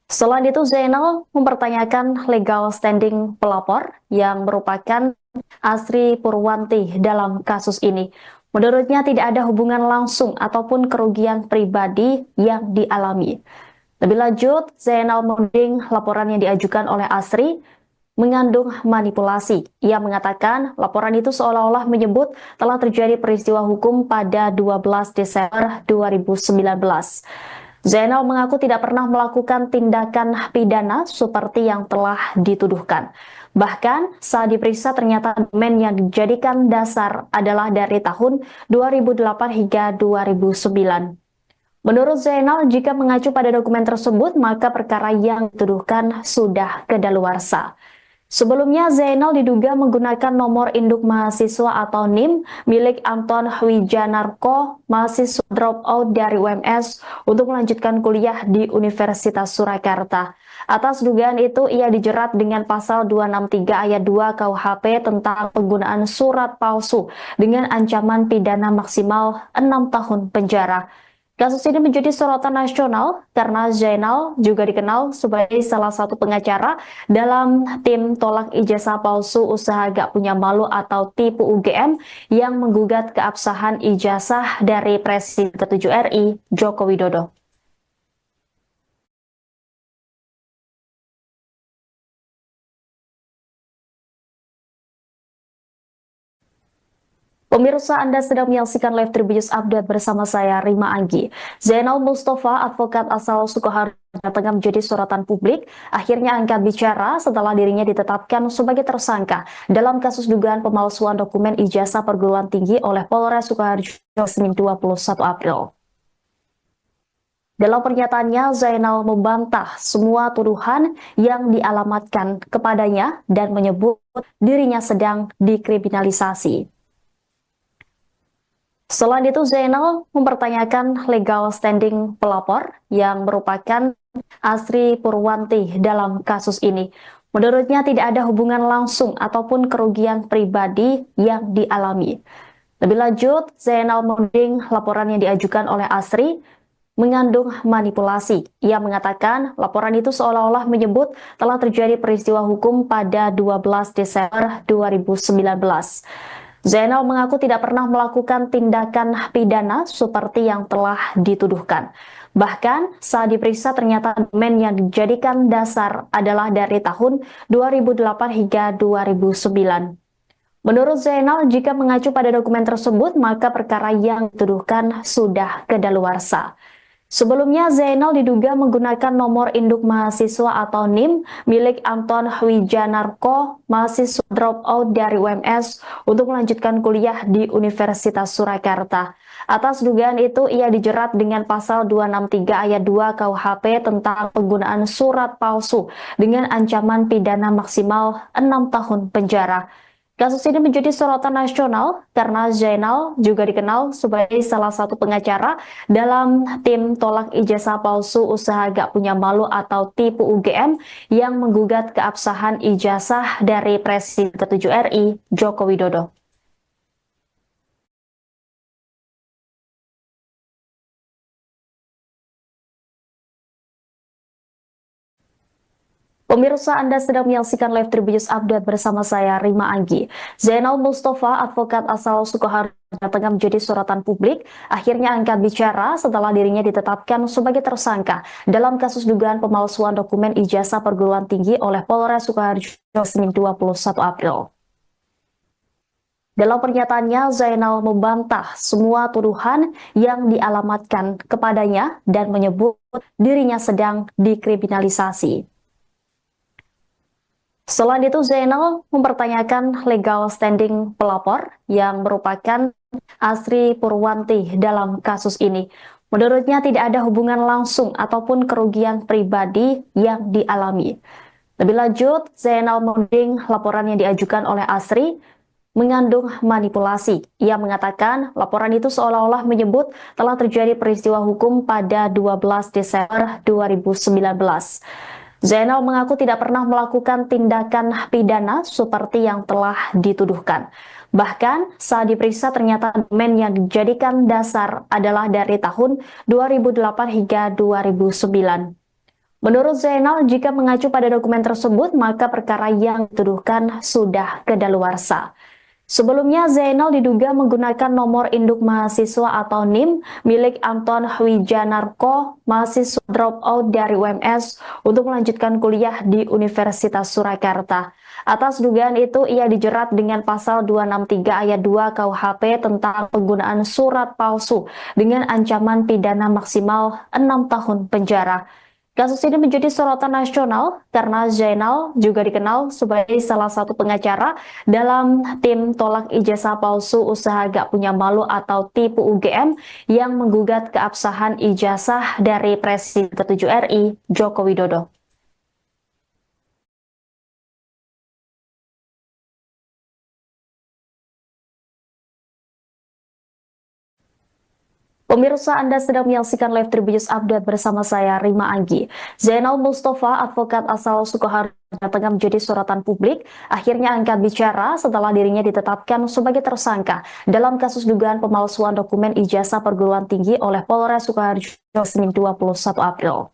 Selain itu, Zainal mempertanyakan legal standing pelapor yang merupakan Asri Purwanti dalam kasus ini. Menurutnya tidak ada hubungan langsung ataupun kerugian pribadi yang dialami. Lebih lanjut, Zainal menuding laporan yang diajukan oleh Asri mengandung manipulasi. Ia mengatakan laporan itu seolah-olah menyebut telah terjadi peristiwa hukum pada 12 Desember 2019. Zainal mengaku tidak pernah melakukan tindakan pidana seperti yang telah dituduhkan. Bahkan saat diperiksa ternyata dokumen yang dijadikan dasar adalah dari tahun 2008 hingga 2009. Menurut Zainal, jika mengacu pada dokumen tersebut, maka perkara yang dituduhkan sudah kedaluarsa. Sebelumnya, Zainal diduga menggunakan nomor induk mahasiswa atau NIM milik Anton Wijanarko, mahasiswa dropout dari UMS, untuk melanjutkan kuliah di Universitas Surakarta. Atas dugaan itu, ia dijerat dengan pasal 263 ayat 2 KUHP tentang penggunaan surat palsu dengan ancaman pidana maksimal 6 tahun penjara. Kasus ini menjadi sorotan nasional karena Zainal juga dikenal sebagai salah satu pengacara dalam tim tolak ijazah palsu usaha gak punya malu atau tipu UGM yang menggugat keabsahan ijazah dari Presiden ke-7 RI, Joko Widodo. Pemirsa, Anda sedang menyaksikan live Tribunnews Update bersama saya, Rima Anggi. Zainal Mustafa, advokat asal Sukoharjo, tengah menjadi sorotan publik, akhirnya angkat bicara setelah dirinya ditetapkan sebagai tersangka dalam kasus dugaan pemalsuan dokumen ijazah perguruan tinggi oleh Polres Sukoharjo Senin 21 April. Dalam pernyataannya, Zainal membantah semua tuduhan yang dialamatkan kepadanya dan menyebut dirinya sedang dikriminalisasi. Selain itu, Zainal mempertanyakan legal standing pelapor yang merupakan Asri Purwanti dalam kasus ini. Menurutnya tidak ada hubungan langsung ataupun kerugian pribadi yang dialami. Lebih lanjut, Zainal menuding laporan yang diajukan oleh Asri mengandung manipulasi. Ia mengatakan laporan itu seolah-olah menyebut telah terjadi peristiwa hukum pada 12 Desember 2019. Zainal mengaku tidak pernah melakukan tindakan pidana seperti yang telah dituduhkan. Bahkan saat diperiksa ternyata dokumen yang dijadikan dasar adalah dari tahun 2008 hingga 2009. Menurut Zainal, jika mengacu pada dokumen tersebut, maka perkara yang dituduhkan sudah kedaluarsa. Sebelumnya, Zainal diduga menggunakan nomor induk mahasiswa atau NIM milik Anton Wijanarko, mahasiswa dropout dari UMS, untuk melanjutkan kuliah di Universitas Surakarta. Atas dugaan itu, ia dijerat dengan pasal 263 ayat 2 KUHP tentang penggunaan surat palsu dengan ancaman pidana maksimal 6 tahun penjara. Kasus ini menjadi sorotan nasional karena Zainal juga dikenal sebagai salah satu pengacara dalam tim tolak ijazah palsu usaha gak punya malu atau tipu UGM yang menggugat keabsahan ijazah dari Presiden ke-7 RI, Joko Widodo. Pemirsa, Anda sedang menyaksikan live Tribunnews Update bersama saya, Rima Anggi. Zainal Mustafa, advokat asal Sukoharjo, tengah menjadi sorotan publik, akhirnya angkat bicara setelah dirinya ditetapkan sebagai tersangka dalam kasus dugaan pemalsuan dokumen ijazah perguruan tinggi oleh Polres Sukoharjo Senin 21 April. Dalam pernyataannya, Zainal membantah semua tuduhan yang dialamatkan kepadanya dan menyebut dirinya sedang dikriminalisasi. Selain itu, Zainal mempertanyakan legal standing pelapor yang merupakan Asri Purwanti dalam kasus ini. Menurutnya tidak ada hubungan langsung ataupun kerugian pribadi yang dialami. Lebih lanjut, Zainal menuding laporan yang diajukan oleh Asri mengandung manipulasi. Ia mengatakan laporan itu seolah-olah menyebut telah terjadi peristiwa hukum pada 12 Desember 2019. Zainal mengaku tidak pernah melakukan tindakan pidana seperti yang telah dituduhkan. Bahkan saat diperiksa ternyata dokumen yang dijadikan dasar adalah dari tahun 2008 hingga 2009. Menurut Zainal, jika mengacu pada dokumen tersebut, maka perkara yang dituduhkan sudah kedaluarsa. Sebelumnya, Zainal diduga menggunakan nomor induk mahasiswa atau NIM milik Anton Wijanarko, mahasiswa dropout dari UMS, untuk melanjutkan kuliah di Universitas Surakarta. Atas dugaan itu, ia dijerat dengan pasal 263 ayat 2 KUHP tentang penggunaan surat palsu dengan ancaman pidana maksimal 6 tahun penjara. Kasus ini menjadi sorotan nasional karena Zainal juga dikenal sebagai salah satu pengacara dalam tim tolak ijazah palsu usaha gak punya malu atau tipu UGM yang menggugat keabsahan ijazah dari Presiden ke-7 RI, Joko Widodo. Pemirsa, Anda sedang menyaksikan live Tribunnews Update bersama saya, Rima Anggi. Zainal Mustafa, advokat asal Sukoharjo, tengah menjadi sorotan publik, akhirnya angkat bicara setelah dirinya ditetapkan sebagai tersangka dalam kasus dugaan pemalsuan dokumen ijazah perguruan tinggi oleh Polres Sukoharjo Senin 21 April.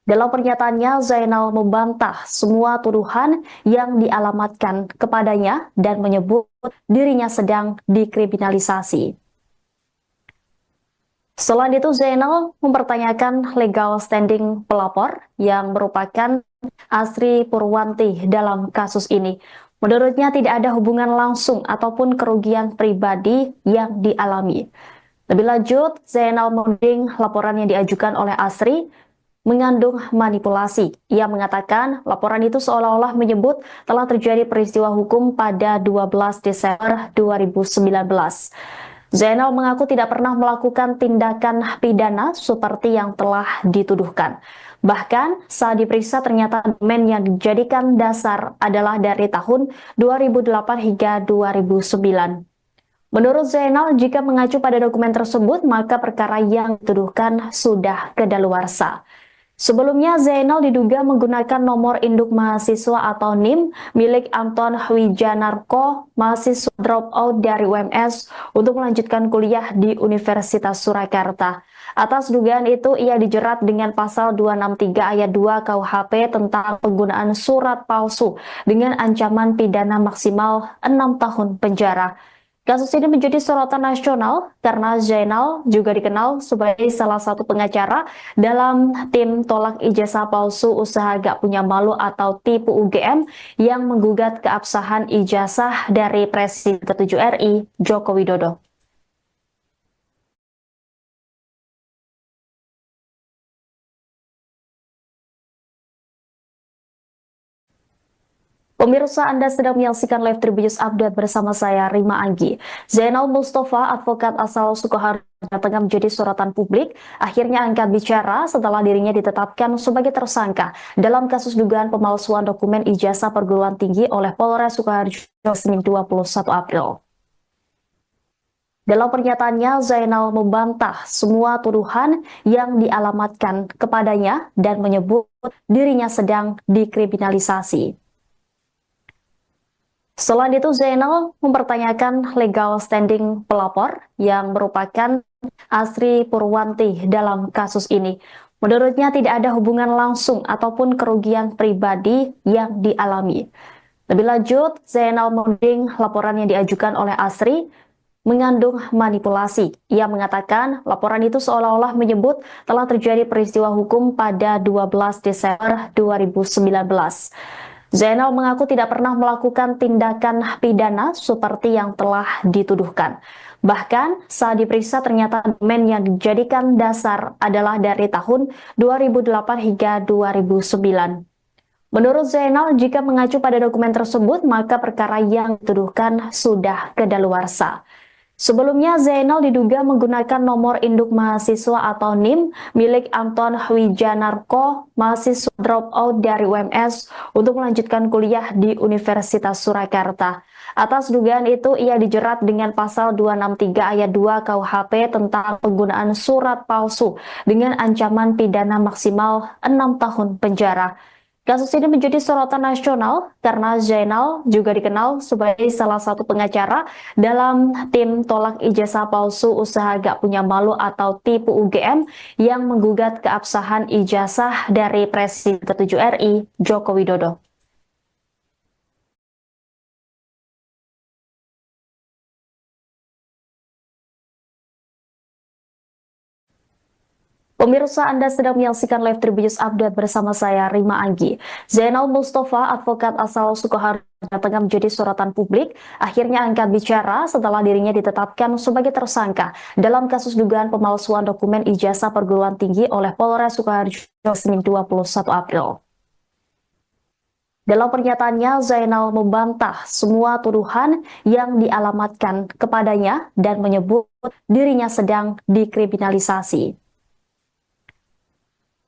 Dalam pernyataannya, Zainal membantah semua tuduhan yang dialamatkan kepadanya dan menyebut dirinya sedang dikriminalisasi. Selain itu, Zainal mempertanyakan legal standing pelapor yang merupakan Asri Purwanti dalam kasus ini. Menurutnya tidak ada hubungan langsung ataupun kerugian pribadi yang dialami. Lebih lanjut, Zainal menuding laporan yang diajukan oleh Asri mengandung manipulasi. Ia mengatakan laporan itu seolah-olah menyebut telah terjadi peristiwa hukum pada 12 Desember 2019. Zainal mengaku tidak pernah melakukan tindakan pidana seperti yang telah dituduhkan. Bahkan saat diperiksa ternyata dokumen yang dijadikan dasar adalah dari tahun 2008 hingga 2009. Menurut Zainal, jika mengacu pada dokumen tersebut, maka perkara yang dituduhkan sudah kedaluarsa. Sebelumnya, Zainal diduga menggunakan nomor induk mahasiswa atau NIM milik Anton Wijanarko, mahasiswa dropout dari UMS, untuk melanjutkan kuliah di Universitas Surakarta. Atas dugaan itu, ia dijerat dengan pasal 263 ayat 2 KUHP tentang penggunaan surat palsu dengan ancaman pidana maksimal 6 tahun penjara. Kasus ini menjadi sorotan nasional karena Zainal juga dikenal sebagai salah satu pengacara dalam tim tolak ijazah palsu usaha gak punya malu atau tipu UGM yang menggugat keabsahan ijazah dari Presiden ke-7 RI, Joko Widodo. Pemirsa, Anda sedang menyaksikan live Tribunnews Update bersama saya, Rima Anggi. Zainal Mustafa, advokat asal Sukoharjo, tengah menjadi sorotan publik, akhirnya angkat bicara setelah dirinya ditetapkan sebagai tersangka dalam kasus dugaan pemalsuan dokumen ijazah perguruan tinggi oleh Polres Sukoharjo Senin 21 April. Dalam pernyataannya, Zainal membantah semua tuduhan yang dialamatkan kepadanya dan menyebut dirinya sedang dikriminalisasi. Selain itu, Zainal mempertanyakan legal standing pelapor yang merupakan Asri Purwanti dalam kasus ini. Menurutnya tidak ada hubungan langsung ataupun kerugian pribadi yang dialami. Lebih lanjut, Zainal menuding laporan yang diajukan oleh Asri mengandung manipulasi. Ia mengatakan laporan itu seolah-olah menyebut telah terjadi peristiwa hukum pada 12 Desember 2019. Zainal mengaku tidak pernah melakukan tindakan pidana seperti yang telah dituduhkan. Bahkan saat diperiksa ternyata dokumen yang dijadikan dasar adalah dari tahun 2008 hingga 2009. Menurut Zainal, jika mengacu pada dokumen tersebut, maka perkara yang dituduhkan sudah kedaluarsa. Sebelumnya, Zainal diduga menggunakan nomor induk mahasiswa atau NIM milik Anton Wijanarko, mahasiswa dropout dari UMS, untuk melanjutkan kuliah di Universitas Surakarta. Atas dugaan itu, ia dijerat dengan pasal 263 ayat 2 KUHP tentang penggunaan surat palsu dengan ancaman pidana maksimal 6 tahun penjara. Kasus ini menjadi sorotan nasional karena Zainal juga dikenal sebagai salah satu pengacara dalam tim tolak ijazah palsu usaha gak punya malu atau tipu UGM yang menggugat keabsahan ijazah dari Presiden ke-7 RI, Joko Widodo. Pemirsa, Anda sedang menyaksikan live Tribunnews Update bersama saya, Rima Anggi. Zainal Mustafa, advokat asal Sukoharjo, tengah menjadi sorotan publik, akhirnya angkat bicara setelah dirinya ditetapkan sebagai tersangka dalam kasus dugaan pemalsuan dokumen ijazah perguruan tinggi oleh Polres Sukoharjo Senin 21 April. Dalam pernyataannya, Zainal membantah semua tuduhan yang dialamatkan kepadanya dan menyebut dirinya sedang dikriminalisasi.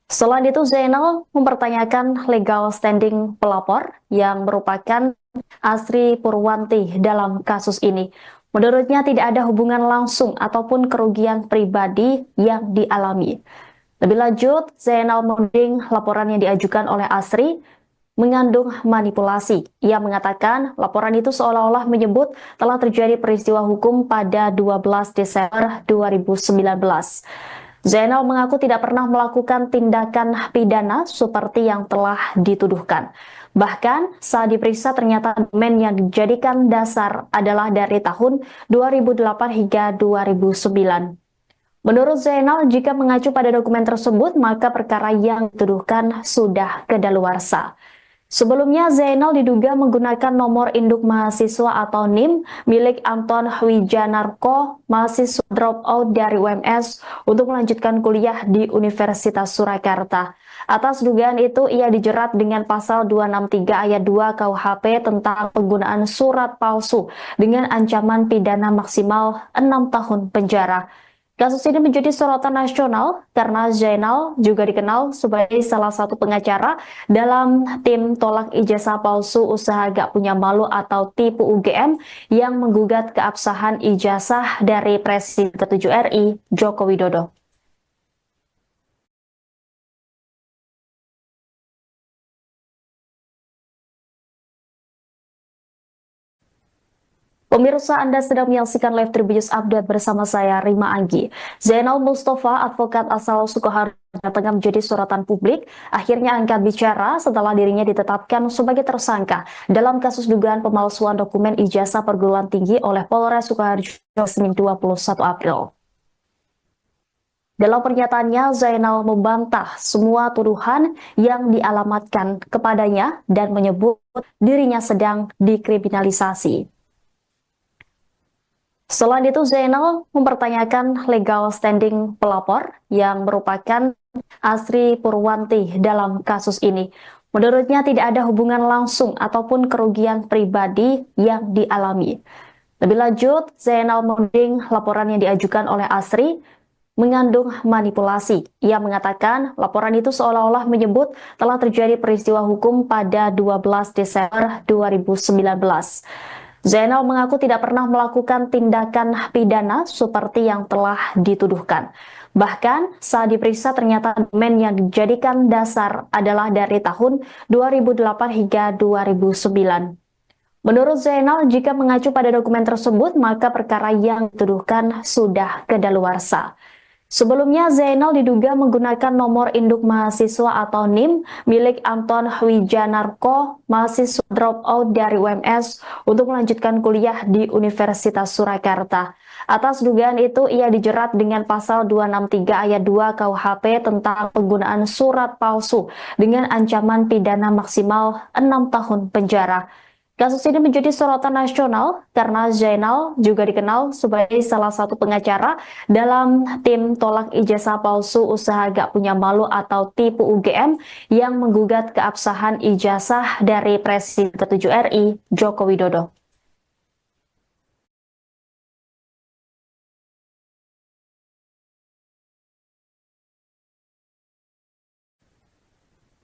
Selain itu, Zainal mempertanyakan legal standing pelapor yang merupakan Asri Purwanti dalam kasus ini. Menurutnya tidak ada hubungan langsung ataupun kerugian pribadi yang dialami. Lebih lanjut, Zainal menuding laporan yang diajukan oleh Asri mengandung manipulasi. Ia mengatakan laporan itu seolah-olah menyebut telah terjadi peristiwa hukum pada 12 Desember 2019. Zainal mengaku tidak pernah melakukan tindakan pidana seperti yang telah dituduhkan. Bahkan saat diperiksa ternyata dokumen yang dijadikan dasar adalah dari tahun 2008 hingga 2009. Menurut Zainal, jika mengacu pada dokumen tersebut, maka perkara yang dituduhkan sudah kedaluarsa. Sebelumnya, Zainal diduga menggunakan nomor induk mahasiswa atau NIM milik Anton Wijanarko, mahasiswa dropout dari UMS, untuk melanjutkan kuliah di Universitas Surakarta. Atas dugaan itu, ia dijerat dengan pasal 263 ayat 2 KUHP tentang penggunaan surat palsu dengan ancaman pidana maksimal 6 tahun penjara. Kasus ini menjadi sorotan nasional karena Zainal juga dikenal sebagai salah satu pengacara dalam tim tolak ijazah palsu usaha gak punya malu atau tipu UGM yang menggugat keabsahan ijazah dari Presiden ke-7 RI, Joko Widodo. Pemirsa, Anda sedang menyaksikan live Tribunnews Update bersama saya, Rima Anggi. Zainal Mustafa, advokat asal Sukoharjo, tengah menjadi sorotan publik, akhirnya angkat bicara setelah dirinya ditetapkan sebagai tersangka dalam kasus dugaan pemalsuan dokumen ijazah perguruan tinggi oleh Polres Sukoharjo Senin 21 April. Dalam pernyataannya, Zainal membantah semua tuduhan yang dialamatkan kepadanya dan menyebut dirinya sedang dikriminalisasi. Selain itu, Zainal mempertanyakan legal standing pelapor yang merupakan Asri Purwanti dalam kasus ini. Menurutnya tidak ada hubungan langsung ataupun kerugian pribadi yang dialami. Lebih lanjut, Zainal menuding laporan yang diajukan oleh Asri mengandung manipulasi. Ia mengatakan laporan itu seolah-olah menyebut telah terjadi peristiwa hukum pada 12 Desember 2019. Zainal mengaku tidak pernah melakukan tindakan pidana seperti yang telah dituduhkan. Bahkan saat diperiksa ternyata dokumen yang dijadikan dasar adalah dari tahun 2008 hingga 2009. Menurut Zainal, jika mengacu pada dokumen tersebut, maka perkara yang dituduhkan sudah kedaluarsa. Sebelumnya, Zainal diduga menggunakan nomor induk mahasiswa atau NIM milik Anton Wijanarko, mahasiswa dropout dari UMS, untuk melanjutkan kuliah di Universitas Surakarta. Atas dugaan itu, ia dijerat dengan pasal 263 ayat 2 KUHP tentang penggunaan surat palsu dengan ancaman pidana maksimal 6 tahun penjara. Kasus ini menjadi sorotan nasional karena Zainal juga dikenal sebagai salah satu pengacara dalam tim tolak ijazah palsu usaha gak punya malu atau tipu UGM yang menggugat keabsahan ijazah dari Presiden ke-7 RI, Joko Widodo.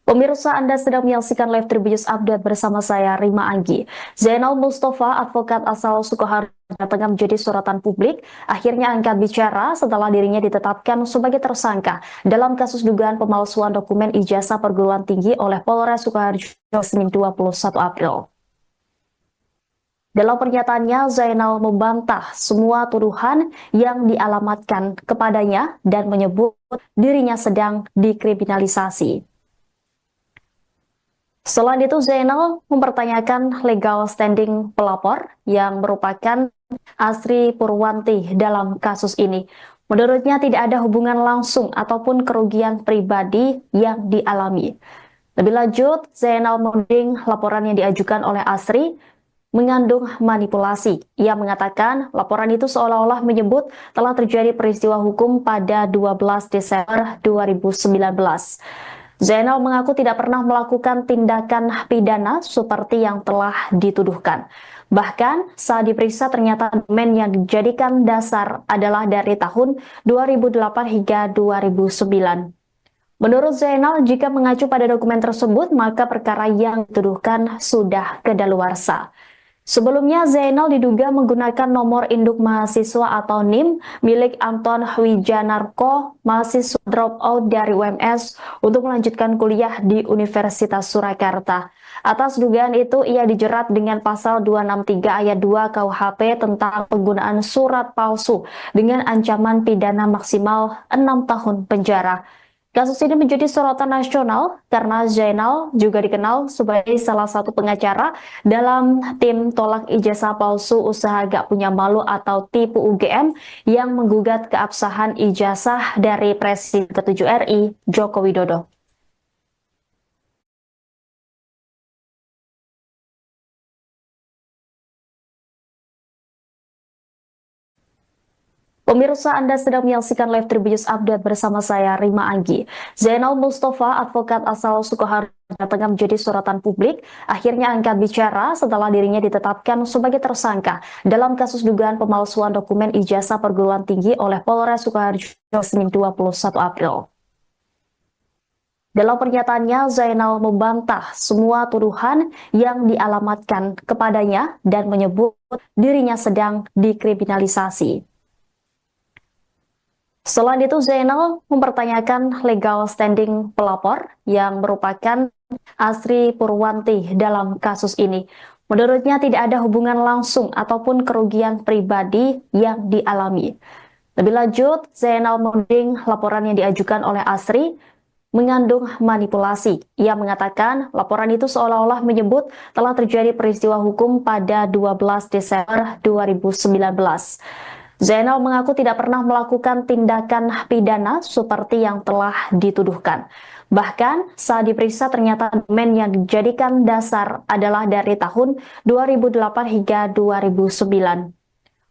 Pemirsa, Anda sedang menyaksikan live Tribunnews Update bersama saya, Rima Anggi. Zainal Mustafa, advokat asal Sukoharjo, tengah menjadi sorotan publik, akhirnya angkat bicara setelah dirinya ditetapkan sebagai tersangka dalam kasus dugaan pemalsuan dokumen ijazah perguruan tinggi oleh Polres Sukoharjo Senin 21 April. Dalam pernyataannya, Zainal membantah semua tuduhan yang dialamatkan kepadanya dan menyebut dirinya sedang dikriminalisasi. Selain itu, Zainal mempertanyakan legal standing pelapor yang merupakan Asri Purwanti dalam kasus ini. Menurutnya tidak ada hubungan langsung ataupun kerugian pribadi yang dialami. Lebih lanjut, Zainal menuding laporan yang diajukan oleh Asri mengandung manipulasi. Ia mengatakan laporan itu seolah-olah menyebut telah terjadi peristiwa hukum pada 12 Desember 2019. Zainal mengaku tidak pernah melakukan tindakan pidana seperti yang telah dituduhkan. Bahkan saat diperiksa ternyata dokumen yang dijadikan dasar adalah dari tahun 2008 hingga 2009. Menurut Zainal, jika mengacu pada dokumen tersebut, maka perkara yang dituduhkan sudah kedaluarsa. Sebelumnya, Zainal diduga menggunakan nomor induk mahasiswa atau NIM milik Anton Wijanarko, mahasiswa dropout dari UMS, untuk melanjutkan kuliah di Universitas Surakarta. Atas dugaan itu, ia dijerat dengan pasal 263 ayat 2 KUHP tentang penggunaan surat palsu dengan ancaman pidana maksimal 6 tahun penjara. Kasus ini menjadi sorotan nasional karena Zainal juga dikenal sebagai salah satu pengacara dalam tim tolak ijazah palsu usaha gak punya malu atau tipu UGM yang menggugat keabsahan ijazah dari Presiden ke-7 RI, Joko Widodo. Pemirsa, Anda sedang menyaksikan live Tribunnews Update bersama saya, Rima Anggi. Zainal Mustafa, advokat asal Sukoharjo, tengah menjadi sorotan publik, akhirnya angkat bicara setelah dirinya ditetapkan sebagai tersangka dalam kasus dugaan pemalsuan dokumen ijazah perguruan tinggi oleh Polres Sukoharjo Senin 21 April. Dalam pernyataannya, Zainal membantah semua tuduhan yang dialamatkan kepadanya dan menyebut dirinya sedang dikriminalisasi. Selain itu, Zainal mempertanyakan legal standing pelapor yang merupakan Asri Purwanti dalam kasus ini. Menurutnya tidak ada hubungan langsung ataupun kerugian pribadi yang dialami. Lebih lanjut, Zainal menuding laporan yang diajukan oleh Asri mengandung manipulasi. Ia mengatakan laporan itu seolah-olah menyebut telah terjadi peristiwa hukum pada 12 Desember 2019. Zainal mengaku tidak pernah melakukan tindakan pidana seperti yang telah dituduhkan. Bahkan saat diperiksa ternyata dokumen yang dijadikan dasar adalah dari tahun 2008 hingga 2009.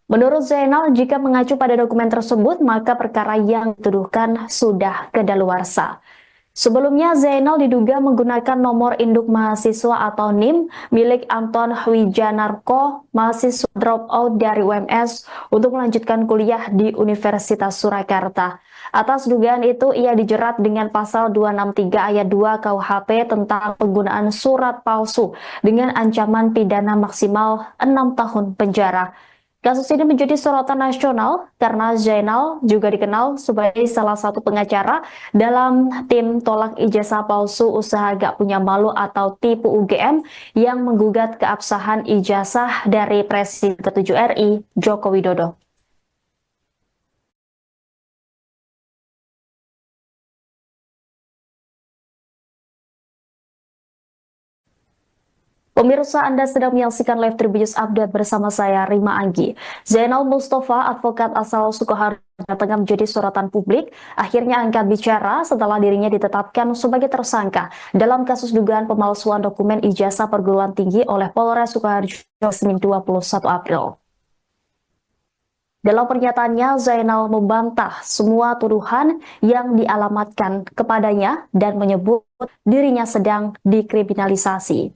Menurut Zainal, jika mengacu pada dokumen tersebut, maka perkara yang dituduhkan sudah kedaluarsa. Sebelumnya, Zainal diduga menggunakan nomor induk mahasiswa atau NIM milik Anton Wijanarko, mahasiswa dropout dari UMS, untuk melanjutkan kuliah di Universitas Surakarta. Atas dugaan itu, ia dijerat dengan pasal 263 ayat 2 KUHP tentang penggunaan surat palsu dengan ancaman pidana maksimal 6 tahun penjara. Kasus ini menjadi sorotan nasional karena Zainal juga dikenal sebagai salah satu pengacara dalam tim tolak ijazah palsu usaha gak punya malu atau tipu UGM yang menggugat keabsahan ijazah dari Presiden ke-7 RI, Joko Widodo. Pemirsa, Anda sedang menyaksikan live Tribunnews Update bersama saya, Rima Anggi. Zainal Mustafa, advokat asal Sukoharjo, tengah menjadi sorotan publik, akhirnya angkat bicara setelah dirinya ditetapkan sebagai tersangka dalam kasus dugaan pemalsuan dokumen ijazah perguruan tinggi oleh Polres Sukoharjo Senin 21 April. Dalam pernyataannya, Zainal membantah semua tuduhan yang dialamatkan kepadanya dan menyebut dirinya sedang dikriminalisasi.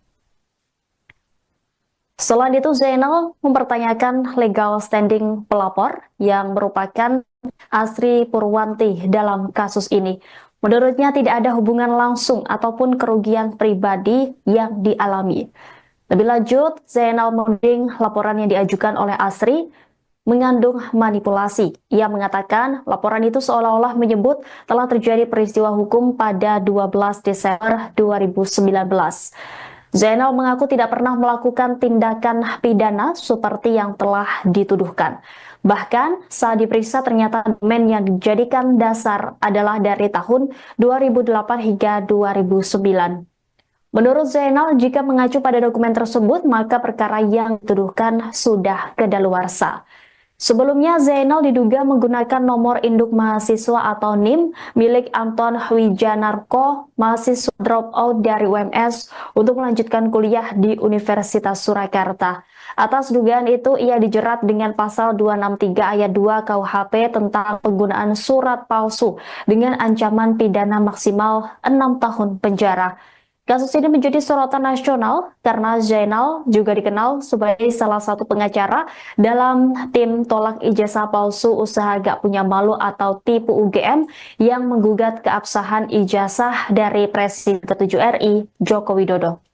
Selain itu, Zainal mempertanyakan legal standing pelapor yang merupakan Asri Purwanti dalam kasus ini. Menurutnya tidak ada hubungan langsung ataupun kerugian pribadi yang dialami. Lebih lanjut, Zainal menuding laporan yang diajukan oleh Asri mengandung manipulasi. Ia mengatakan laporan itu seolah-olah menyebut telah terjadi peristiwa hukum pada 12 Desember 2019. Zainal mengaku tidak pernah melakukan tindakan pidana seperti yang telah dituduhkan. Bahkan saat diperiksa ternyata dokumen yang dijadikan dasar adalah dari tahun 2008 hingga 2009. Menurut Zainal, jika mengacu pada dokumen tersebut, maka perkara yang dituduhkan sudah kedaluarsa. Sebelumnya, Zainal diduga menggunakan nomor induk mahasiswa atau NIM milik Anton Wijanarko, mahasiswa dropout dari UMS, untuk melanjutkan kuliah di Universitas Surakarta. Atas dugaan itu, ia dijerat dengan pasal 263 ayat 2 KUHP tentang penggunaan surat palsu dengan ancaman pidana maksimal 6 tahun penjara. Kasus ini menjadi sorotan nasional karena Zainal juga dikenal sebagai salah satu pengacara dalam tim tolak ijazah palsu usaha gak punya malu atau tipu UGM yang menggugat keabsahan ijazah dari Presiden ke-7 RI, Joko Widodo.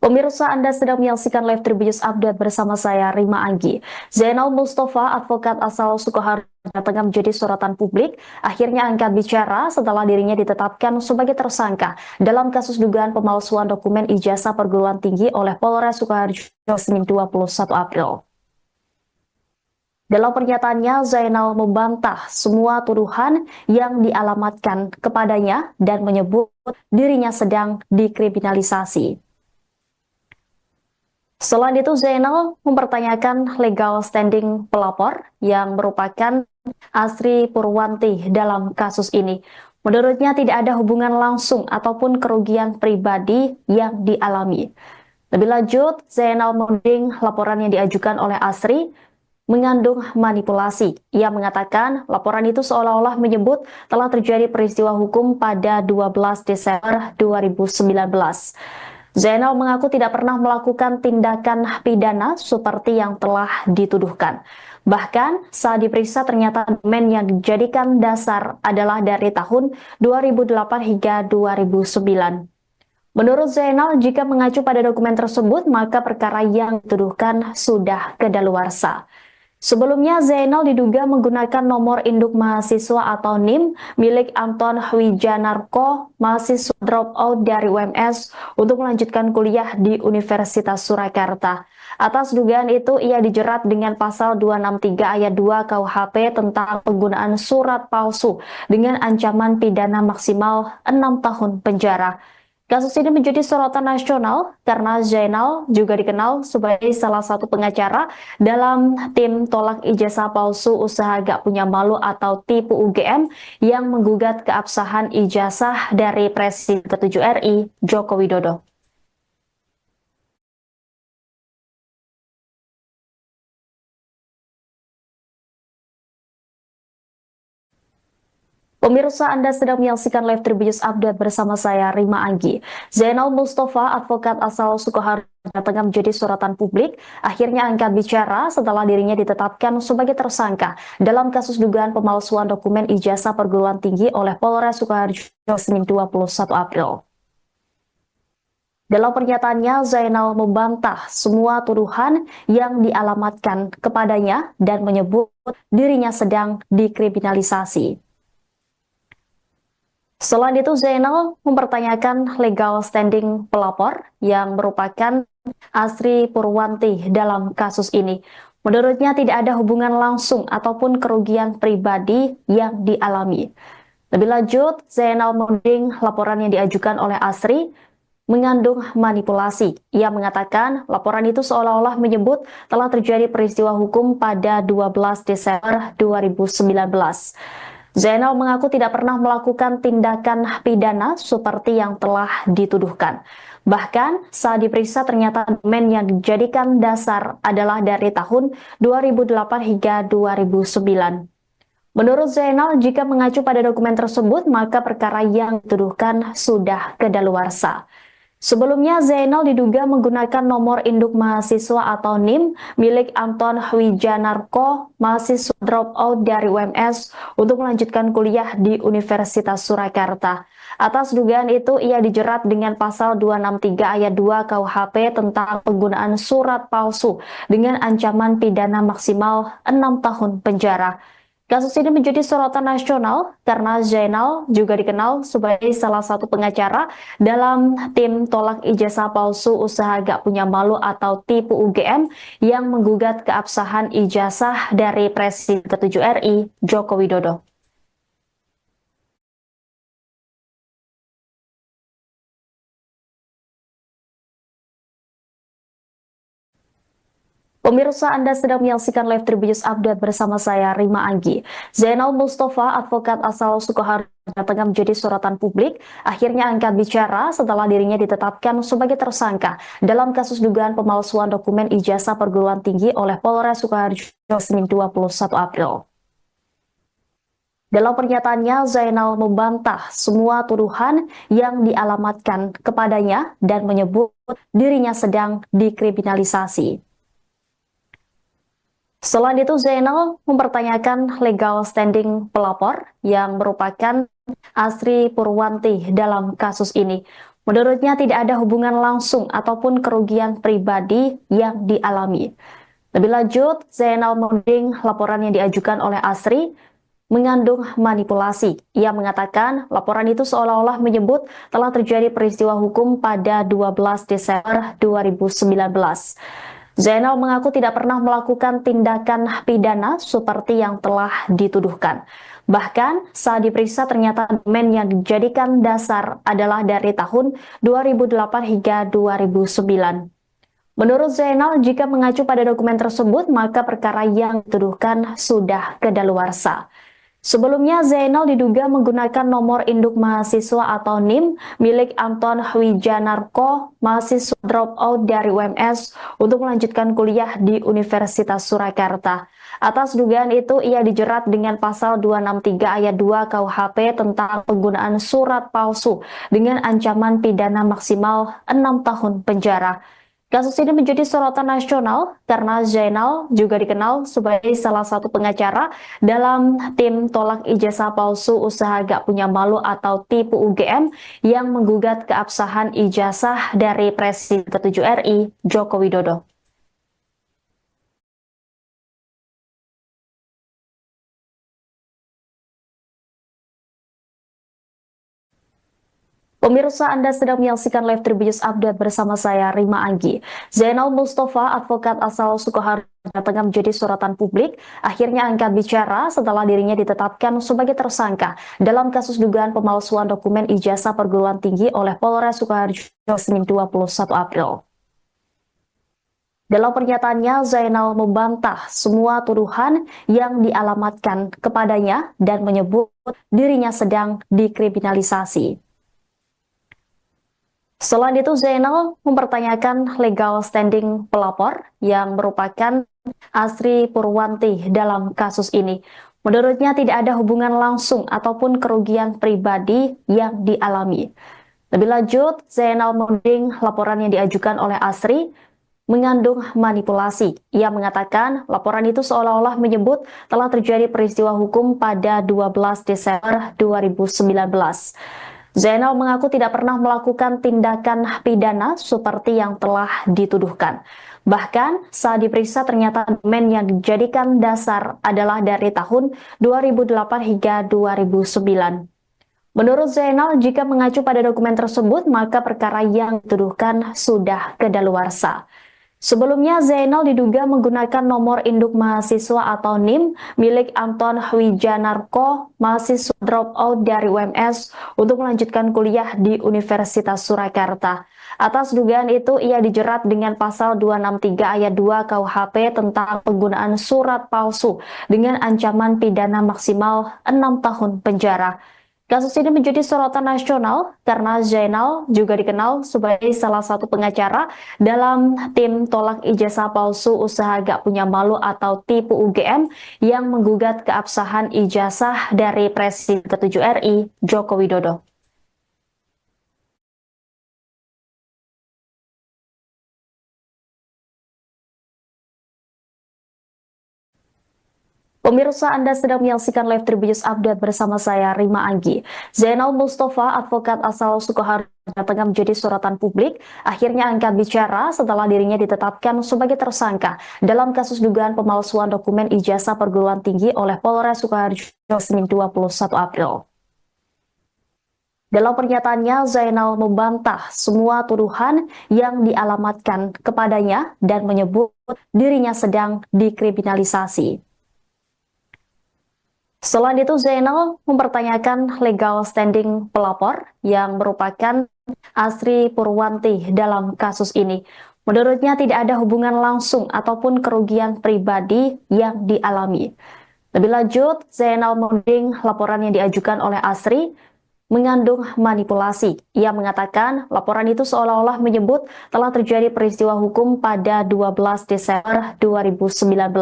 Pemirsa, Anda sedang menyaksikan live Tribunnews Update bersama saya, Rima Anggi. Zainal Mustafa, advokat asal Sukoharjo, tengah menjadi sorotan publik, akhirnya angkat bicara setelah dirinya ditetapkan sebagai tersangka dalam kasus dugaan pemalsuan dokumen ijazah perguruan tinggi oleh Polres Sukoharjo Senin 21 April. Dalam pernyataannya, Zainal membantah semua tuduhan yang dialamatkan kepadanya dan menyebut dirinya sedang dikriminalisasi. Selain itu, Zainal mempertanyakan legal standing pelapor yang merupakan Asri Purwanti dalam kasus ini. Menurutnya tidak ada hubungan langsung ataupun kerugian pribadi yang dialami. Lebih lanjut, Zainal menuding laporan yang diajukan oleh Asri mengandung manipulasi. Ia mengatakan laporan itu seolah-olah menyebut telah terjadi peristiwa hukum pada 12 Desember 2019. Zainal mengaku tidak pernah melakukan tindakan pidana seperti yang telah dituduhkan. Bahkan saat diperiksa ternyata dokumen yang dijadikan dasar adalah dari tahun 2008 hingga 2009. Menurut Zainal, jika mengacu pada dokumen tersebut, maka perkara yang dituduhkan sudah kedaluarsa. Sebelumnya, Zainal diduga menggunakan nomor induk mahasiswa atau NIM milik Anton Wijanarko, mahasiswa dropout dari UMS, untuk melanjutkan kuliah di Universitas Surakarta. Atas dugaan itu, ia dijerat dengan pasal 263 ayat 2 KUHP tentang penggunaan surat palsu dengan ancaman pidana maksimal 6 tahun penjara. Kasus ini menjadi sorotan nasional karena Zainal juga dikenal sebagai salah satu pengacara dalam tim tolak ijazah palsu usaha gak punya malu atau tipu UGM yang menggugat keabsahan ijazah dari Presiden ke-7 RI, Joko Widodo. Pemirsa, Anda sedang menyaksikan live Tribunnews Update bersama saya, Rima Anggi. Zainal Mustafa, advokat asal Sukoharjo, tengah menjadi sorotan publik, akhirnya angkat bicara setelah dirinya ditetapkan sebagai tersangka dalam kasus dugaan pemalsuan dokumen ijazah perguruan tinggi oleh Polres Sukoharjo Senin 21 April. Dalam pernyataannya, Zainal membantah semua tuduhan yang dialamatkan kepadanya dan menyebut dirinya sedang dikriminalisasi. Selain itu, Zainal mempertanyakan legal standing pelapor yang merupakan Asri Purwanti dalam kasus ini. Menurutnya tidak ada hubungan langsung ataupun kerugian pribadi yang dialami. Lebih lanjut, Zainal menuding laporan yang diajukan oleh Asri mengandung manipulasi. Ia mengatakan laporan itu seolah-olah menyebut telah terjadi peristiwa hukum pada 12 Desember 2019. Zainal mengaku tidak pernah melakukan tindakan pidana seperti yang telah dituduhkan. Bahkan saat diperiksa ternyata dokumen yang dijadikan dasar adalah dari tahun 2008 hingga 2009. Menurut Zainal, jika mengacu pada dokumen tersebut, maka perkara yang dituduhkan sudah kedaluarsa. Sebelumnya, Zainal diduga menggunakan nomor induk mahasiswa atau NIM milik Anton Wijanarko, mahasiswa dropout dari UMS, untuk melanjutkan kuliah di Universitas Surakarta. Atas dugaan itu, ia dijerat dengan pasal 263 ayat 2 KUHP tentang penggunaan surat palsu dengan ancaman pidana maksimal 6 tahun penjara. Kasus ini menjadi sorotan nasional karena Zainal juga dikenal sebagai salah satu pengacara dalam tim tolak ijazah palsu usaha gak punya malu atau tipu UGM yang menggugat keabsahan ijazah dari Presiden ke-7 RI, Joko Widodo. Pemirsa, Anda sedang menyaksikan live Tribunnews Update bersama saya, Rima Anggi. Zainal Mustafa, advokat asal Sukoharjo, tengah menjadi sorotan publik, akhirnya angkat bicara setelah dirinya ditetapkan sebagai tersangka dalam kasus dugaan pemalsuan dokumen ijazah perguruan tinggi oleh Polres Sukoharjo Senin 21 April. Dalam pernyataannya, Zainal membantah semua tuduhan yang dialamatkan kepadanya dan menyebut dirinya sedang dikriminalisasi. Selain itu, Zainal mempertanyakan legal standing pelapor yang merupakan Asri Purwanti dalam kasus ini. Menurutnya tidak ada hubungan langsung ataupun kerugian pribadi yang dialami. Lebih lanjut, Zainal menuding laporan yang diajukan oleh Asri mengandung manipulasi. Ia mengatakan laporan itu seolah-olah menyebut telah terjadi peristiwa hukum pada 12 Desember 2019. Zainal mengaku tidak pernah melakukan tindakan pidana seperti yang telah dituduhkan. Bahkan saat diperiksa ternyata dokumen yang dijadikan dasar adalah dari tahun 2008 hingga 2009. Menurut Zainal, jika mengacu pada dokumen tersebut, maka perkara yang dituduhkan sudah kedaluarsa. Sebelumnya, Zainal diduga menggunakan nomor induk mahasiswa atau NIM milik Anton Wijanarko, mahasiswa dropout dari UMS, untuk melanjutkan kuliah di Universitas Surakarta. Atas dugaan itu, ia dijerat dengan pasal 263 ayat 2 KUHP tentang penggunaan surat palsu dengan ancaman pidana maksimal 6 tahun penjara. Kasus ini menjadi sorotan nasional karena Zainal juga dikenal sebagai salah satu pengacara dalam tim tolak ijazah palsu usaha gak punya malu atau tipu UGM yang menggugat keabsahan ijazah dari Presiden ke-7 RI, Joko Widodo. Pemirsa, Anda sedang menyaksikan live Tribunnews Update bersama saya, Rima Anggi. Zainal Mustafa, advokat asal Sukoharjo, tengah menjadi sorotan publik, akhirnya angkat bicara setelah dirinya ditetapkan sebagai tersangka dalam kasus dugaan pemalsuan dokumen ijazah perguruan tinggi oleh Polres Sukoharjo Senin 21 April. Dalam pernyataannya, Zainal membantah semua tuduhan yang dialamatkan kepadanya dan menyebut dirinya sedang dikriminalisasi. Selain itu, Zainal mempertanyakan legal standing pelapor yang merupakan Asri Purwanti dalam kasus ini. Menurutnya tidak ada hubungan langsung ataupun kerugian pribadi yang dialami. Lebih lanjut, Zainal menuding laporan yang diajukan oleh Asri mengandung manipulasi. Ia mengatakan laporan itu seolah-olah menyebut telah terjadi peristiwa hukum pada 12 Desember 2019. Zainal mengaku tidak pernah melakukan tindakan pidana seperti yang telah dituduhkan. Bahkan saat diperiksa ternyata dokumen yang dijadikan dasar adalah dari tahun 2008 hingga 2009. Menurut Zainal, jika mengacu pada dokumen tersebut, maka perkara yang dituduhkan sudah kedaluarsa. Sebelumnya, Zainal diduga menggunakan nomor induk mahasiswa atau NIM milik Anton Wijanarko, mahasiswa dropout dari UMS, untuk melanjutkan kuliah di Universitas Surakarta. Atas dugaan itu, ia dijerat dengan pasal 263 ayat 2 KUHP tentang penggunaan surat palsu dengan ancaman pidana maksimal 6 tahun penjara. Kasus ini menjadi sorotan nasional karena Zainal juga dikenal sebagai salah satu pengacara dalam tim tolak ijazah palsu usaha gak punya malu atau tipu UGM yang menggugat keabsahan ijazah dari Presiden ke-7 RI, Joko Widodo. Pemirsa, Anda sedang menyaksikan live Tribunnews Update bersama saya, Rima Anggi. Zainal Mustafa, advokat asal Sukoharjo, tengah menjadi sorotan publik, akhirnya angkat bicara setelah dirinya ditetapkan sebagai tersangka dalam kasus dugaan pemalsuan dokumen ijazah perguruan tinggi oleh Polres Sukoharjo Senin 21 April. Dalam pernyataannya, Zainal membantah semua tuduhan yang dialamatkan kepadanya dan menyebut dirinya sedang dikriminalisasi. Selain itu, Zainal mempertanyakan legal standing pelapor yang merupakan Asri Purwanti dalam kasus ini. Menurutnya tidak ada hubungan langsung ataupun kerugian pribadi yang dialami. Lebih lanjut, Zainal menuding laporan yang diajukan oleh Asri mengandung manipulasi. Ia mengatakan laporan itu seolah-olah menyebut telah terjadi peristiwa hukum pada 12 Desember 2019.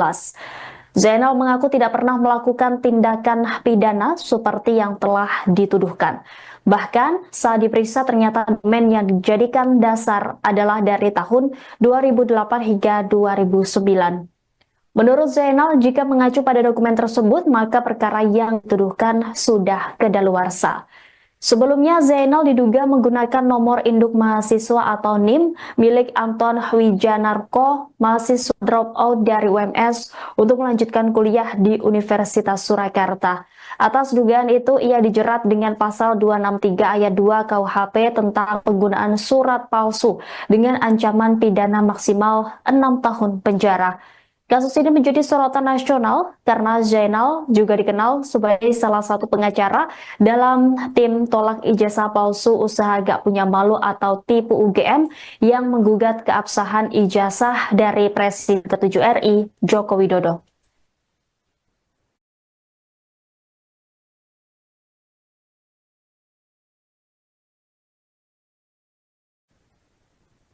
Zainal mengaku tidak pernah melakukan tindakan pidana seperti yang telah dituduhkan. Bahkan saat diperiksa ternyata dokumen yang dijadikan dasar adalah dari tahun 2008 hingga 2009. Menurut Zainal, jika mengacu pada dokumen tersebut, maka perkara yang dituduhkan sudah kedaluarsa. Sebelumnya, Zainal diduga menggunakan nomor induk mahasiswa atau NIM milik Anton Wijanarko, mahasiswa dropout dari UMS, untuk melanjutkan kuliah di Universitas Surakarta. Atas dugaan itu, ia dijerat dengan pasal 263 ayat 2 KUHP tentang penggunaan surat palsu dengan ancaman pidana maksimal 6 tahun penjara. Kasus ini menjadi sorotan nasional karena Zainal juga dikenal sebagai salah satu pengacara dalam tim tolak ijazah palsu usaha gak punya malu atau tipu UGM yang menggugat keabsahan ijazah dari Presiden ke-7 RI, Joko Widodo.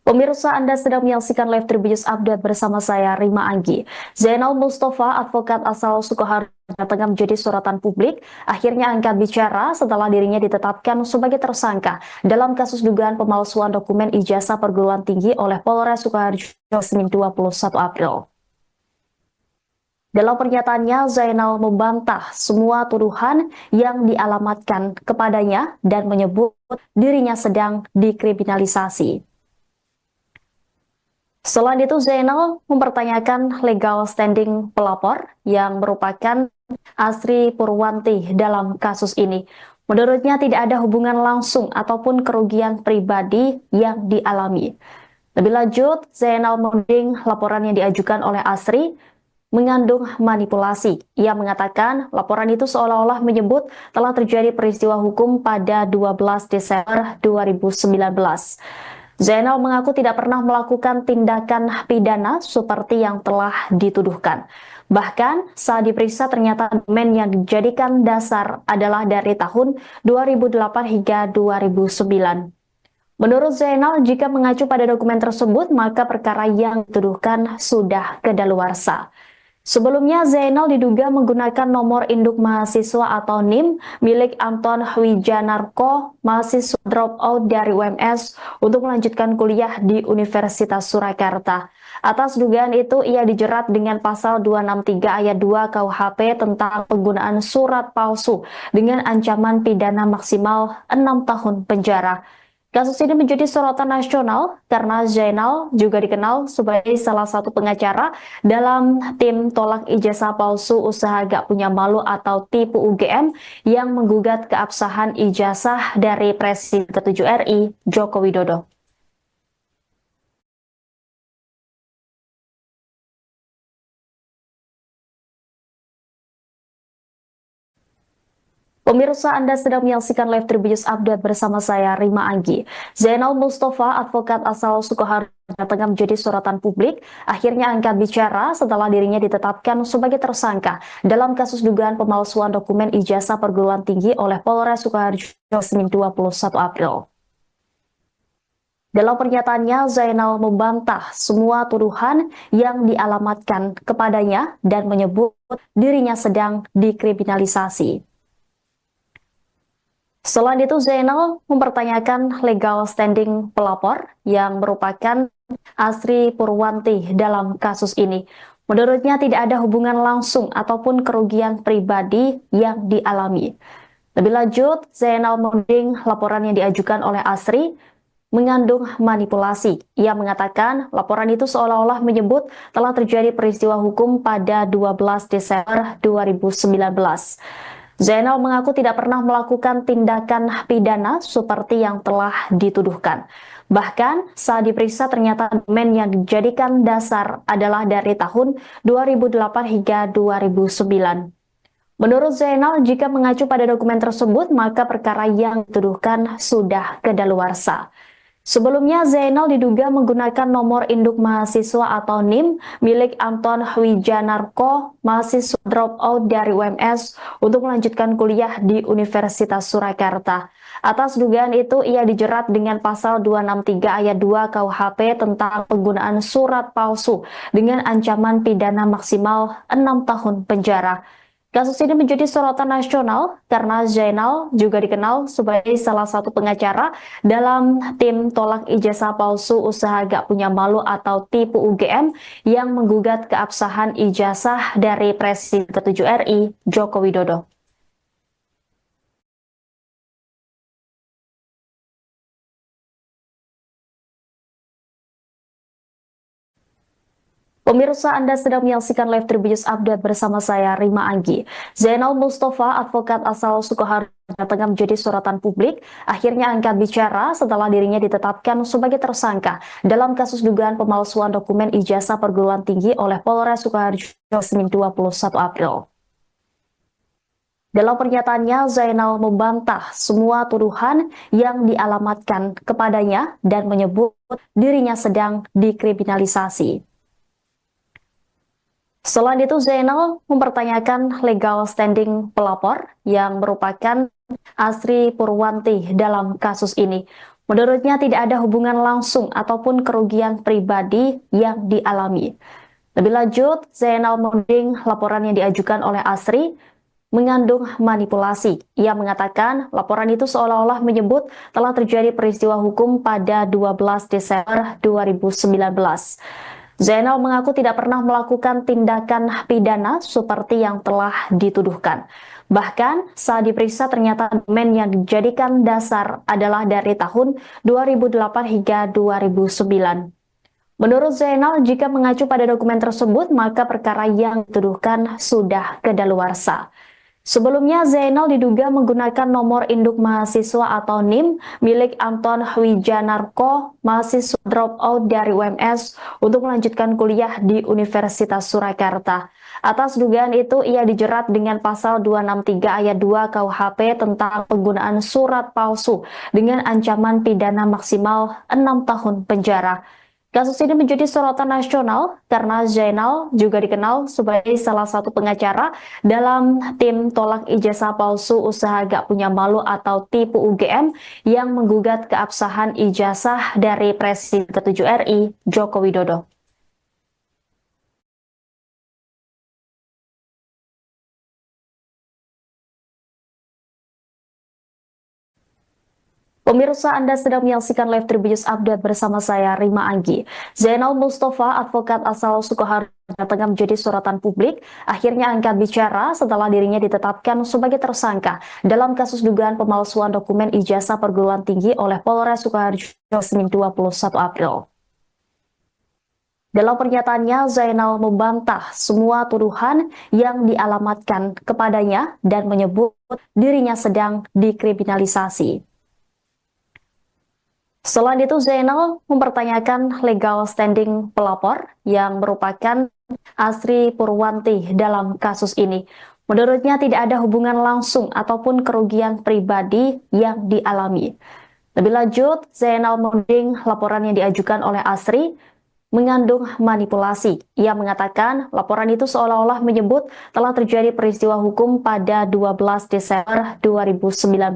Pemirsa, Anda sedang menyaksikan live Tribunnews Update bersama saya, Rima Anggi. Zainal Mustafa, advokat asal Sukoharjo, tengah menjadi sorotan publik, akhirnya angkat bicara setelah dirinya ditetapkan sebagai tersangka dalam kasus dugaan pemalsuan dokumen ijazah perguruan tinggi oleh Polres Sukoharjo Senin 21 April. Dalam pernyataannya, Zainal membantah semua tuduhan yang dialamatkan kepadanya dan menyebut dirinya sedang dikriminalisasi. Selain itu, Zainal mempertanyakan legal standing pelapor yang merupakan Asri Purwanti dalam kasus ini. Menurutnya tidak ada hubungan langsung ataupun kerugian pribadi yang dialami. Lebih lanjut, Zainal menuding laporan yang diajukan oleh Asri mengandung manipulasi. Ia mengatakan laporan itu seolah-olah menyebut telah terjadi peristiwa hukum pada 12 Desember 2019. Zainal mengaku tidak pernah melakukan tindakan pidana seperti yang telah dituduhkan. Bahkan saat diperiksa ternyata dokumen yang dijadikan dasar adalah dari tahun 2008 hingga 2009. Menurut Zainal, jika mengacu pada dokumen tersebut, maka perkara yang dituduhkan sudah kedaluarsa. Sebelumnya, Zainal diduga menggunakan nomor induk mahasiswa atau NIM milik Anton Wijanarko, mahasiswa dropout dari UMS, untuk melanjutkan kuliah di Universitas Surakarta. Atas dugaan itu, ia dijerat dengan pasal 263 ayat 2 KUHP tentang penggunaan surat palsu dengan ancaman pidana maksimal 6 tahun penjara. Kasus ini menjadi sorotan nasional karena Zainal juga dikenal sebagai salah satu pengacara dalam tim tolak ijazah palsu usaha gak punya malu atau tipu UGM yang menggugat keabsahan ijazah dari Presiden ke-7 RI, Joko Widodo. Pemirsa, Anda sedang menyaksikan live Tribunnews Update bersama saya, Rima Anggi. Zainal Mustafa, advokat asal Sukoharjo, tengah menjadi sorotan publik, akhirnya angkat bicara setelah dirinya ditetapkan sebagai tersangka dalam kasus dugaan pemalsuan dokumen ijazah perguruan tinggi oleh Polres Sukoharjo Senin 21 April. Dalam pernyataannya, Zainal membantah semua tuduhan yang dialamatkan kepadanya dan menyebut dirinya sedang dikriminalisasi. Selain itu, Zainal mempertanyakan legal standing pelapor yang merupakan Asri Purwanti dalam kasus ini. Menurutnya tidak ada hubungan langsung ataupun kerugian pribadi yang dialami. Lebih lanjut, Zainal menuding laporan yang diajukan oleh Asri mengandung manipulasi. Ia mengatakan laporan itu seolah-olah menyebut telah terjadi peristiwa hukum pada 12 Desember 2019. Zainal mengaku tidak pernah melakukan tindakan pidana seperti yang telah dituduhkan. Bahkan saat diperiksa ternyata dokumen yang dijadikan dasar adalah dari tahun 2008 hingga 2009. Menurut Zainal, jika mengacu pada dokumen tersebut, maka perkara yang dituduhkan sudah kedaluarsa. Sebelumnya, Zainal diduga menggunakan nomor induk mahasiswa atau NIM milik Anton Wijanarko, mahasiswa dropout dari UMS, untuk melanjutkan kuliah di Universitas Surakarta. Atas dugaan itu, ia dijerat dengan pasal 263 ayat 2 KUHP tentang penggunaan surat palsu dengan ancaman pidana maksimal 6 tahun penjara. Kasus ini menjadi sorotan nasional karena Zainal juga dikenal sebagai salah satu pengacara dalam tim tolak ijazah palsu usaha gak punya malu atau tipu UGM yang menggugat keabsahan ijazah dari Presiden ke-7 RI, Joko Widodo. Pemirsa, Anda sedang menyaksikan live Tribunnews Update bersama saya, Rima Anggi. Zainal Mustafa, advokat asal Sukoharjo, tengah menjadi sorotan publik, akhirnya angkat bicara setelah dirinya ditetapkan sebagai tersangka dalam kasus dugaan pemalsuan dokumen ijazah perguruan tinggi oleh Polres Sukoharjo Senin 21 April. Dalam pernyataannya, Zainal membantah semua tuduhan yang dialamatkan kepadanya dan menyebut dirinya sedang dikriminalisasi. Selain itu, Zainal mempertanyakan legal standing pelapor yang merupakan Asri Purwanti dalam kasus ini. Menurutnya tidak ada hubungan langsung ataupun kerugian pribadi yang dialami. Lebih lanjut, Zainal menuding laporan yang diajukan oleh Asri mengandung manipulasi. Ia mengatakan laporan itu seolah-olah menyebut telah terjadi peristiwa hukum pada 12 Desember 2019. Zainal mengaku tidak pernah melakukan tindakan pidana seperti yang telah dituduhkan. Bahkan saat diperiksa ternyata dokumen yang dijadikan dasar adalah dari tahun 2008 hingga 2009. Menurut Zainal, jika mengacu pada dokumen tersebut, maka perkara yang dituduhkan sudah kedaluarsa. Sebelumnya, Zainal diduga menggunakan nomor induk mahasiswa atau NIM milik Anton Wijanarko, mahasiswa dropout dari UMS, untuk melanjutkan kuliah di Universitas Surakarta. Atas dugaan itu, ia dijerat dengan pasal 263 ayat 2 KUHP tentang penggunaan surat palsu dengan ancaman pidana maksimal 6 tahun penjara. Kasus ini menjadi sorotan nasional karena Zainal juga dikenal sebagai salah satu pengacara dalam tim tolak ijazah palsu usaha gak punya malu atau tipu UGM yang menggugat keabsahan ijazah dari Presiden ke-7 RI, Joko Widodo. Pemirsa, Anda sedang menyaksikan live Tribunnews Update bersama saya, Rima Anggi. Zainal Mustafa, advokat asal Sukoharjo, tengah menjadi sorotan publik, akhirnya angkat bicara setelah dirinya ditetapkan sebagai tersangka dalam kasus dugaan pemalsuan dokumen ijazah perguruan tinggi oleh Polres Sukoharjo Senin 21 April. Dalam pernyataannya, Zainal membantah semua tuduhan yang dialamatkan kepadanya dan menyebut dirinya sedang dikriminalisasi. Selain itu, Zainal mempertanyakan legal standing pelapor yang merupakan Asri Purwanti dalam kasus ini. Menurutnya tidak ada hubungan langsung ataupun kerugian pribadi yang dialami. Lebih lanjut, Zainal menuding laporan yang diajukan oleh Asri mengandung manipulasi. Ia mengatakan laporan itu seolah-olah menyebut telah terjadi peristiwa hukum pada 12 Desember 2019.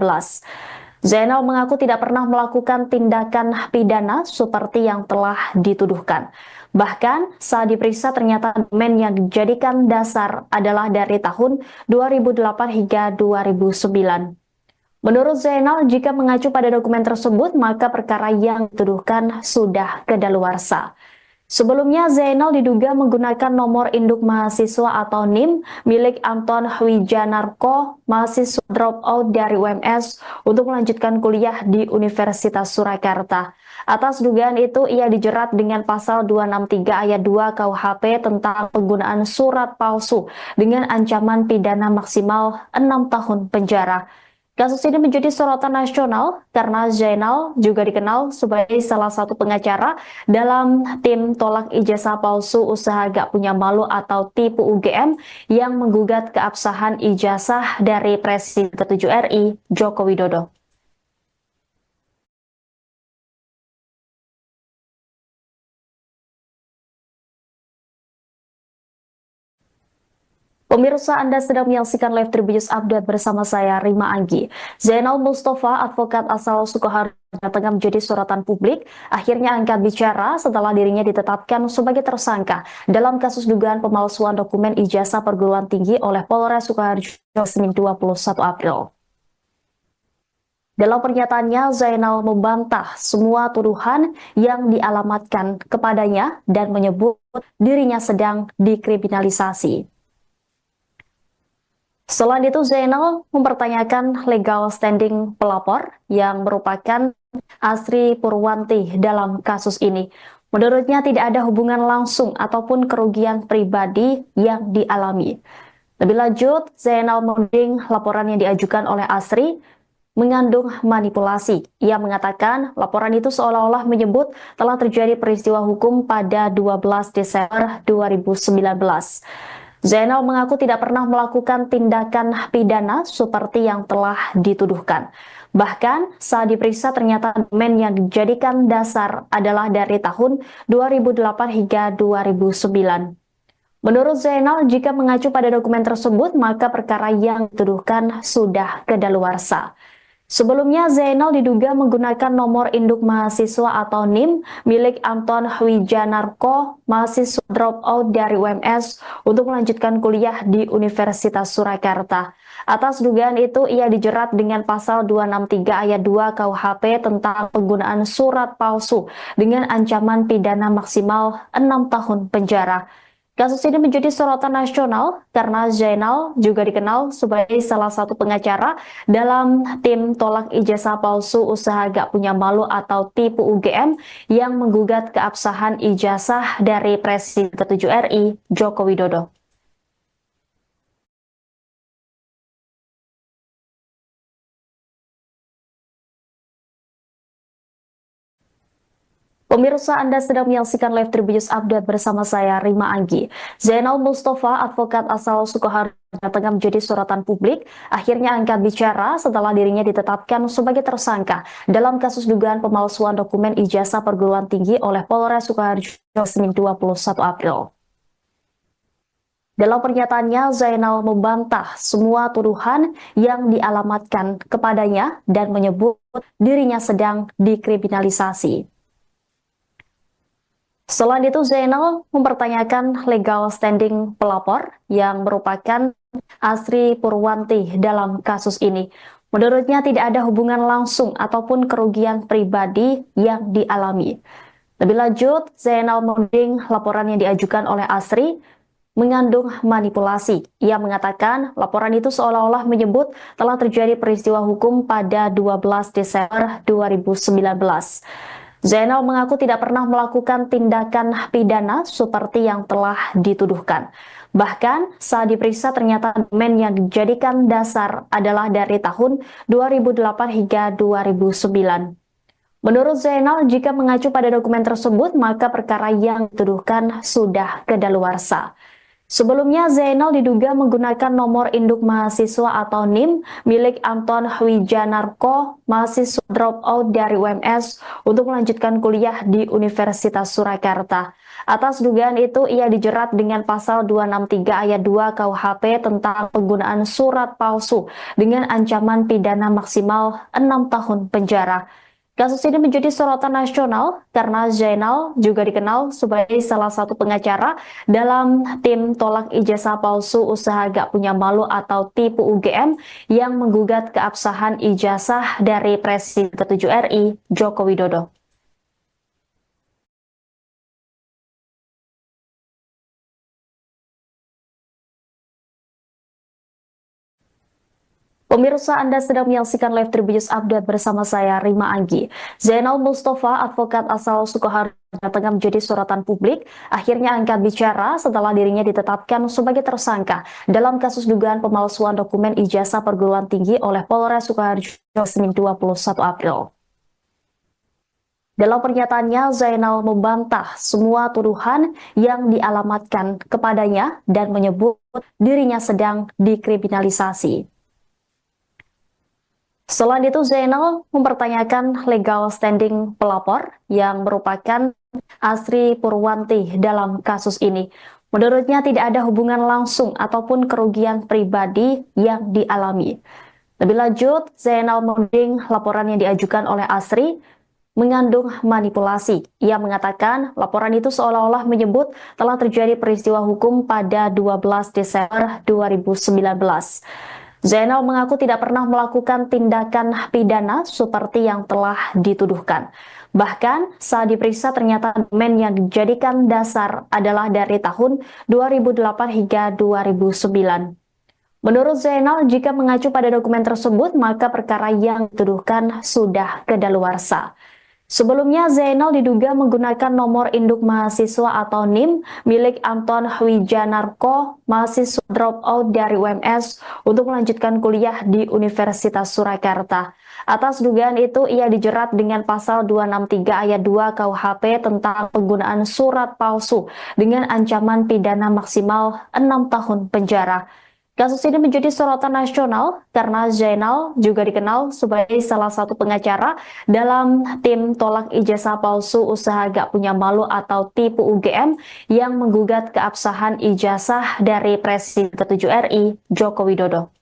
Zainal mengaku tidak pernah melakukan tindakan pidana seperti yang telah dituduhkan. Bahkan saat diperiksa ternyata dokumen yang dijadikan dasar adalah dari tahun 2008 hingga 2009. Menurut Zainal, jika mengacu pada dokumen tersebut, maka perkara yang dituduhkan sudah kedaluarsa. Sebelumnya, Zainal diduga menggunakan nomor induk mahasiswa atau NIM milik Anton Wijanarko, mahasiswa dropout dari UMS, untuk melanjutkan kuliah di Universitas Surakarta. Atas dugaan itu, ia dijerat dengan pasal 263 ayat 2 KUHP tentang penggunaan surat palsu dengan ancaman pidana maksimal 6 tahun penjara. Kasus ini menjadi sorotan nasional karena Zainal juga dikenal sebagai salah satu pengacara dalam tim tolak ijazah palsu usaha gak punya malu atau tipu UGM yang menggugat keabsahan ijazah dari Presiden ke-7 RI, Joko Widodo. Pemirsa, Anda sedang menyaksikan live Tribunnews Update bersama saya, Rima Anggi. Zainal Mustafa, advokat asal Sukoharjo, tengah menjadi sorotan publik, akhirnya angkat bicara setelah dirinya ditetapkan sebagai tersangka dalam kasus dugaan pemalsuan dokumen ijazah perguruan tinggi oleh Polres Sukoharjo Senin 21 April. Dalam pernyataannya, Zainal membantah semua tuduhan yang dialamatkan kepadanya dan menyebut dirinya sedang dikriminalisasi. Selain itu, Zainal mempertanyakan legal standing pelapor yang merupakan Asri Purwanti dalam kasus ini. Menurutnya tidak ada hubungan langsung ataupun kerugian pribadi yang dialami. Lebih lanjut, Zainal menuding laporan yang diajukan oleh Asri mengandung manipulasi. Ia mengatakan laporan itu seolah-olah menyebut telah terjadi peristiwa hukum pada 12 Desember 2019. Zainal mengaku tidak pernah melakukan tindakan pidana seperti yang telah dituduhkan. Bahkan saat diperiksa ternyata dokumen yang dijadikan dasar adalah dari tahun 2008 hingga 2009. Menurut Zainal, jika mengacu pada dokumen tersebut, maka perkara yang dituduhkan sudah kedaluarsa. Sebelumnya, Zainal diduga menggunakan nomor induk mahasiswa atau NIM milik Anton Wijanarko, mahasiswa dropout dari UMS, untuk melanjutkan kuliah di Universitas Surakarta. Atas dugaan itu, ia dijerat dengan pasal 263 ayat 2 KUHP tentang penggunaan surat palsu dengan ancaman pidana maksimal 6 tahun penjara. Kasus ini menjadi sorotan nasional karena Zainal juga dikenal sebagai salah satu pengacara dalam tim tolak ijazah palsu usaha gak punya malu atau tipu UGM yang menggugat keabsahan ijazah dari Presiden ke-7 RI, Joko Widodo. Pemirsa, Anda sedang menyaksikan live Tribunnews Update bersama saya, Rima Anggi. Zainal Mustafa, advokat asal Sukoharjo, tengah menjadi sorotan publik, akhirnya angkat bicara setelah dirinya ditetapkan sebagai tersangka dalam kasus dugaan pemalsuan dokumen ijazah perguruan tinggi oleh Polres Sukoharjo Senin 21 April. Dalam pernyataannya, Zainal membantah semua tuduhan yang dialamatkan kepadanya dan menyebut dirinya sedang dikriminalisasi. Selain itu, Zainal mempertanyakan legal standing pelapor yang merupakan Asri Purwanti dalam kasus ini. Menurutnya tidak ada hubungan langsung ataupun kerugian pribadi yang dialami. Lebih lanjut, Zainal menuding laporan yang diajukan oleh Asri mengandung manipulasi. Ia mengatakan laporan itu seolah-olah menyebut telah terjadi peristiwa hukum pada 12 Desember 2019. Zainal mengaku tidak pernah melakukan tindakan pidana seperti yang telah dituduhkan. Bahkan saat diperiksa ternyata dokumen yang dijadikan dasar adalah dari tahun 2008 hingga 2009. Menurut Zainal, jika mengacu pada dokumen tersebut, maka perkara yang dituduhkan sudah kedaluarsa. Sebelumnya, Zainal diduga menggunakan nomor induk mahasiswa atau NIM milik Anton Wijanarko, mahasiswa dropout dari UMS, untuk melanjutkan kuliah di Universitas Surakarta. Atas dugaan itu, ia dijerat dengan pasal 263 ayat 2 KUHP tentang penggunaan surat palsu dengan ancaman pidana maksimal 6 tahun penjara. Kasus ini menjadi sorotan nasional karena Zainal juga dikenal sebagai salah satu pengacara dalam tim tolak ijazah palsu usaha gak punya malu atau tipu UGM yang menggugat keabsahan ijazah dari Presiden ke-7 RI, Joko Widodo. Pemirsa, Anda sedang menyaksikan live Tribunnews Update bersama saya, Rima Anggi. Zainal Mustafa, advokat asal Sukoharjo, tengah menjadi sorotan publik, akhirnya angkat bicara setelah dirinya ditetapkan sebagai tersangka dalam kasus dugaan pemalsuan dokumen ijazah perguruan tinggi oleh Polres Sukoharjo Senin 21 April. Dalam pernyataannya, Zainal membantah semua tuduhan yang dialamatkan kepadanya dan menyebut dirinya sedang dikriminalisasi. Selain itu, Zainal mempertanyakan legal standing pelapor yang merupakan Asri Purwanti dalam kasus ini. Menurutnya tidak ada hubungan langsung ataupun kerugian pribadi yang dialami. Lebih lanjut, Zainal menuding laporan yang diajukan oleh Asri mengandung manipulasi. Ia mengatakan laporan itu seolah-olah menyebut telah terjadi peristiwa hukum pada 12 Desember 2019. Zainal mengaku tidak pernah melakukan tindakan pidana seperti yang telah dituduhkan. Bahkan saat diperiksa ternyata dokumen yang dijadikan dasar adalah dari tahun 2008 hingga 2009. Menurut Zainal, jika mengacu pada dokumen tersebut, maka perkara yang dituduhkan sudah kedaluarsa. Sebelumnya, Zainal diduga menggunakan nomor induk mahasiswa atau NIM milik Anton Wijanarko, mahasiswa dropout dari UMS, untuk melanjutkan kuliah di Universitas Surakarta. Atas dugaan itu, ia dijerat dengan pasal 263 ayat 2 KUHP tentang penggunaan surat palsu dengan ancaman pidana maksimal 6 tahun penjara. Kasus ini menjadi sorotan nasional karena Zainal juga dikenal sebagai salah satu pengacara dalam tim tolak ijazah palsu usaha gak punya malu atau tipu UGM yang menggugat keabsahan ijazah dari Presiden ke-7 RI, Joko Widodo.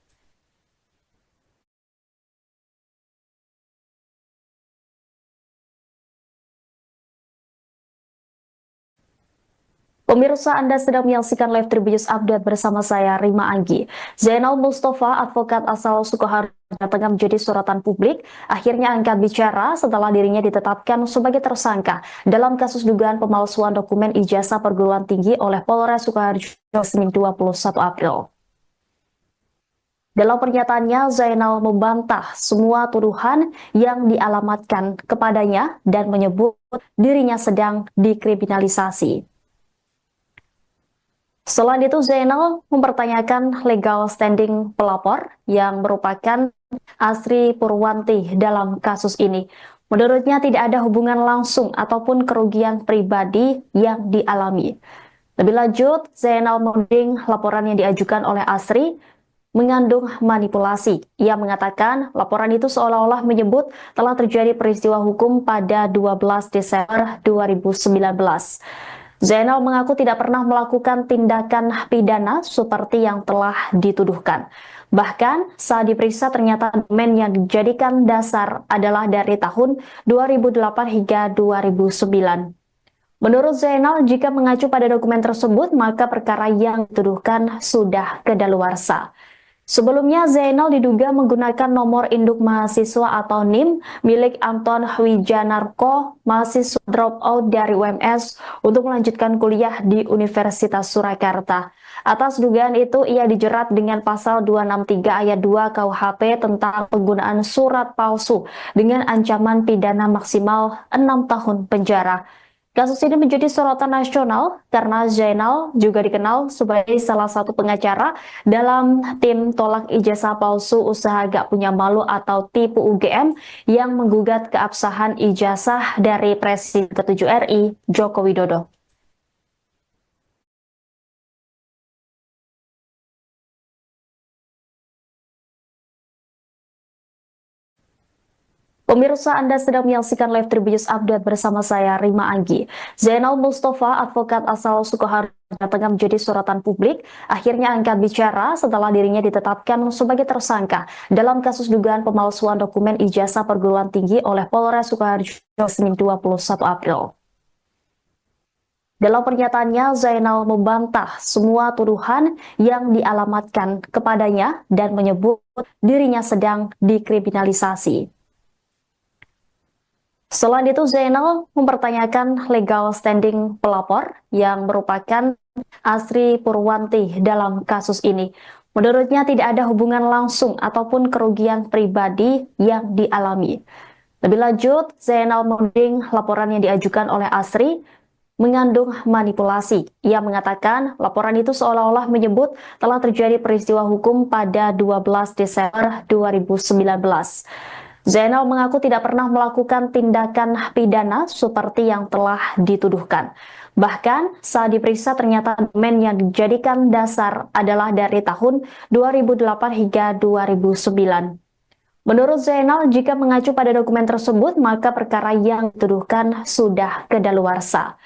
Pemirsa, Anda sedang menyaksikan live Tribunnews Update bersama saya, Rima Anggi. Zainal Mustafa, advokat asal Sukoharjo, tengah menjadi sorotan publik, akhirnya angkat bicara setelah dirinya ditetapkan sebagai tersangka dalam kasus dugaan pemalsuan dokumen ijazah perguruan tinggi oleh Polres Sukoharjo Senin 21 April. Dalam pernyataannya, Zainal membantah semua tuduhan yang dialamatkan kepadanya dan menyebut dirinya sedang dikriminalisasi. Selain itu, Zainal mempertanyakan legal standing pelapor yang merupakan Asri Purwanti dalam kasus ini. Menurutnya tidak ada hubungan langsung ataupun kerugian pribadi yang dialami. Lebih lanjut, Zainal menuding laporan yang diajukan oleh Asri mengandung manipulasi. Ia mengatakan laporan itu seolah-olah menyebut telah terjadi peristiwa hukum pada 12 Desember 2019. Zainal mengaku tidak pernah melakukan tindakan pidana seperti yang telah dituduhkan. Bahkan saat diperiksa ternyata dokumen yang dijadikan dasar adalah dari tahun 2008 hingga 2009. Menurut Zainal, jika mengacu pada dokumen tersebut, maka perkara yang dituduhkan sudah kedaluarsa. Sebelumnya, Zainal diduga menggunakan nomor induk mahasiswa atau NIM milik Anton Wijanarko, mahasiswa dropout dari UMS, untuk melanjutkan kuliah di Universitas Surakarta. Atas dugaan itu, ia dijerat dengan pasal 263 ayat 2 KUHP tentang penggunaan surat palsu dengan ancaman pidana maksimal 6 tahun penjara. Kasus ini menjadi sorotan nasional karena Zainal juga dikenal sebagai salah satu pengacara dalam tim tolak ijazah palsu usaha gak punya malu atau tipu UGM yang menggugat keabsahan ijazah dari Presiden ke-7 RI, Joko Widodo. Pemirsa, Anda sedang menyaksikan live Tribunnews Update bersama saya, Rima Anggi. Zainal Mustafa, advokat asal Sukoharjo, tengah menjadi sorotan publik, akhirnya angkat bicara setelah dirinya ditetapkan sebagai tersangka dalam kasus dugaan pemalsuan dokumen ijazah perguruan tinggi oleh Polres Sukoharjo Senin 21 April. Dalam pernyataannya, Zainal membantah semua tuduhan yang dialamatkan kepadanya dan menyebut dirinya sedang dikriminalisasi. Selain itu, Zainal mempertanyakan legal standing pelapor yang merupakan Asri Purwanti dalam kasus ini. Menurutnya tidak ada hubungan langsung ataupun kerugian pribadi yang dialami. Lebih lanjut, Zainal menuding laporan yang diajukan oleh Asri mengandung manipulasi. Ia mengatakan laporan itu seolah-olah menyebut telah terjadi peristiwa hukum pada 12 Desember 2019. Zainal mengaku tidak pernah melakukan tindakan pidana seperti yang telah dituduhkan. Bahkan saat diperiksa ternyata dokumen yang dijadikan dasar adalah dari tahun 2008 hingga 2009. Menurut Zainal, jika mengacu pada dokumen tersebut, maka perkara yang dituduhkan sudah kedaluarsa.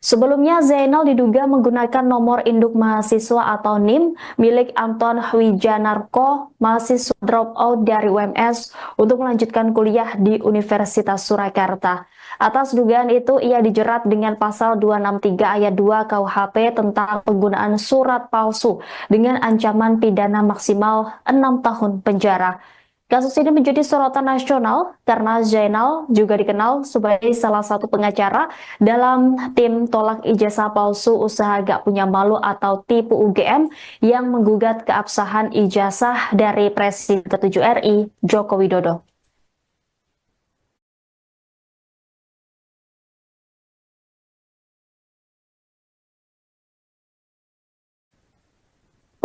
Sebelumnya, Zainal diduga menggunakan nomor induk mahasiswa atau NIM milik Anton Wijanarko, mahasiswa dropout dari UMS, untuk melanjutkan kuliah di Universitas Surakarta. Atas dugaan itu, ia dijerat dengan pasal 263 ayat 2 KUHP tentang penggunaan surat palsu dengan ancaman pidana maksimal 6 tahun penjara. Kasus ini menjadi sorotan nasional karena Zainal juga dikenal sebagai salah satu pengacara dalam tim tolak ijazah palsu usaha gak punya malu atau tipu UGM yang menggugat keabsahan ijazah dari Presiden ke-7 RI, Joko Widodo.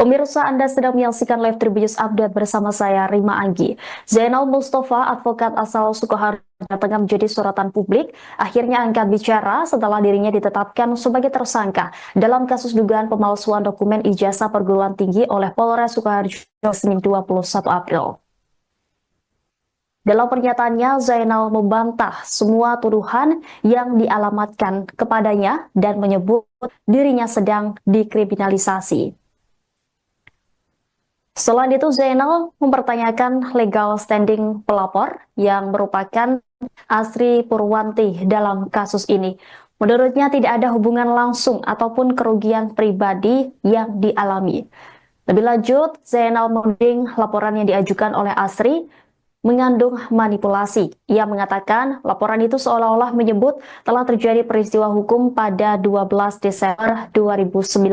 Pemirsa, Anda sedang menyaksikan live Tribunnews Update bersama saya, Rima Anggi. Zainal Mustafa, advokat asal Sukoharjo, tengah menjadi sorotan publik, akhirnya angkat bicara setelah dirinya ditetapkan sebagai tersangka dalam kasus dugaan pemalsuan dokumen ijazah perguruan tinggi oleh Polres Sukoharjo Senin 21 April. Dalam pernyataannya, Zainal membantah semua tuduhan yang dialamatkan kepadanya dan menyebut dirinya sedang dikriminalisasi. Selain itu, Zainal mempertanyakan legal standing pelapor yang merupakan Asri Purwanti dalam kasus ini. Menurutnya tidak ada hubungan langsung ataupun kerugian pribadi yang dialami. Lebih lanjut, Zainal menuding laporan yang diajukan oleh Asri mengandung manipulasi. Ia mengatakan laporan itu seolah-olah menyebut telah terjadi peristiwa hukum pada 12 Desember 2019.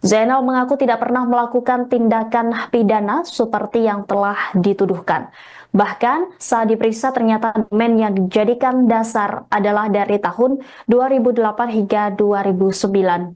Zainal mengaku tidak pernah melakukan tindakan pidana seperti yang telah dituduhkan. Bahkan saat diperiksa ternyata dokumen yang dijadikan dasar adalah dari tahun 2008 hingga 2009.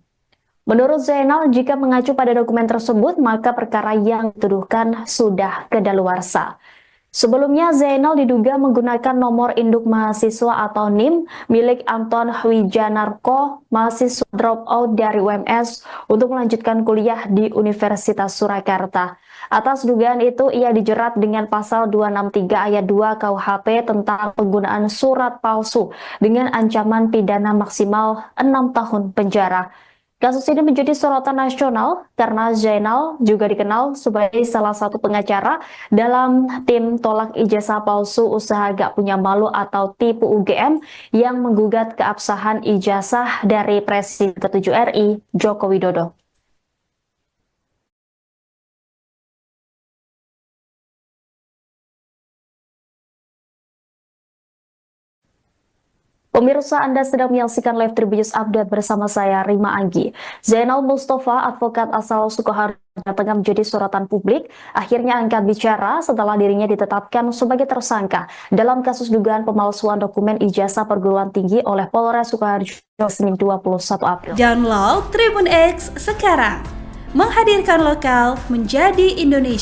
Menurut Zainal, jika mengacu pada dokumen tersebut, maka perkara yang dituduhkan sudah kedaluarsa. Sebelumnya, Zainal diduga menggunakan nomor induk mahasiswa atau NIM milik Anton Wijanarko, mahasiswa dropout dari UMS, untuk melanjutkan kuliah di Universitas Surakarta. Atas dugaan itu, ia dijerat dengan pasal 263 ayat 2 KUHP tentang penggunaan surat palsu dengan ancaman pidana maksimal 6 tahun penjara. Kasus ini menjadi sorotan nasional karena Zainal juga dikenal sebagai salah satu pengacara dalam tim tolak ijazah palsu usaha gak punya malu atau tipu UGM yang menggugat keabsahan ijazah dari Presiden ke-7 RI, Joko Widodo. Pemirsa, Anda sedang menyaksikan live Tribunnews Update bersama saya, Rima Anggi. Zainal Mustafa, advokat asal Sukoharjo, tengah menjadi sorotan publik, akhirnya angkat bicara setelah dirinya ditetapkan sebagai tersangka dalam kasus dugaan pemalsuan dokumen ijazah perguruan tinggi oleh Polres Sukoharjo Senin 21 April. Download Tribun X sekarang, menghadirkan lokal menjadi Indonesia.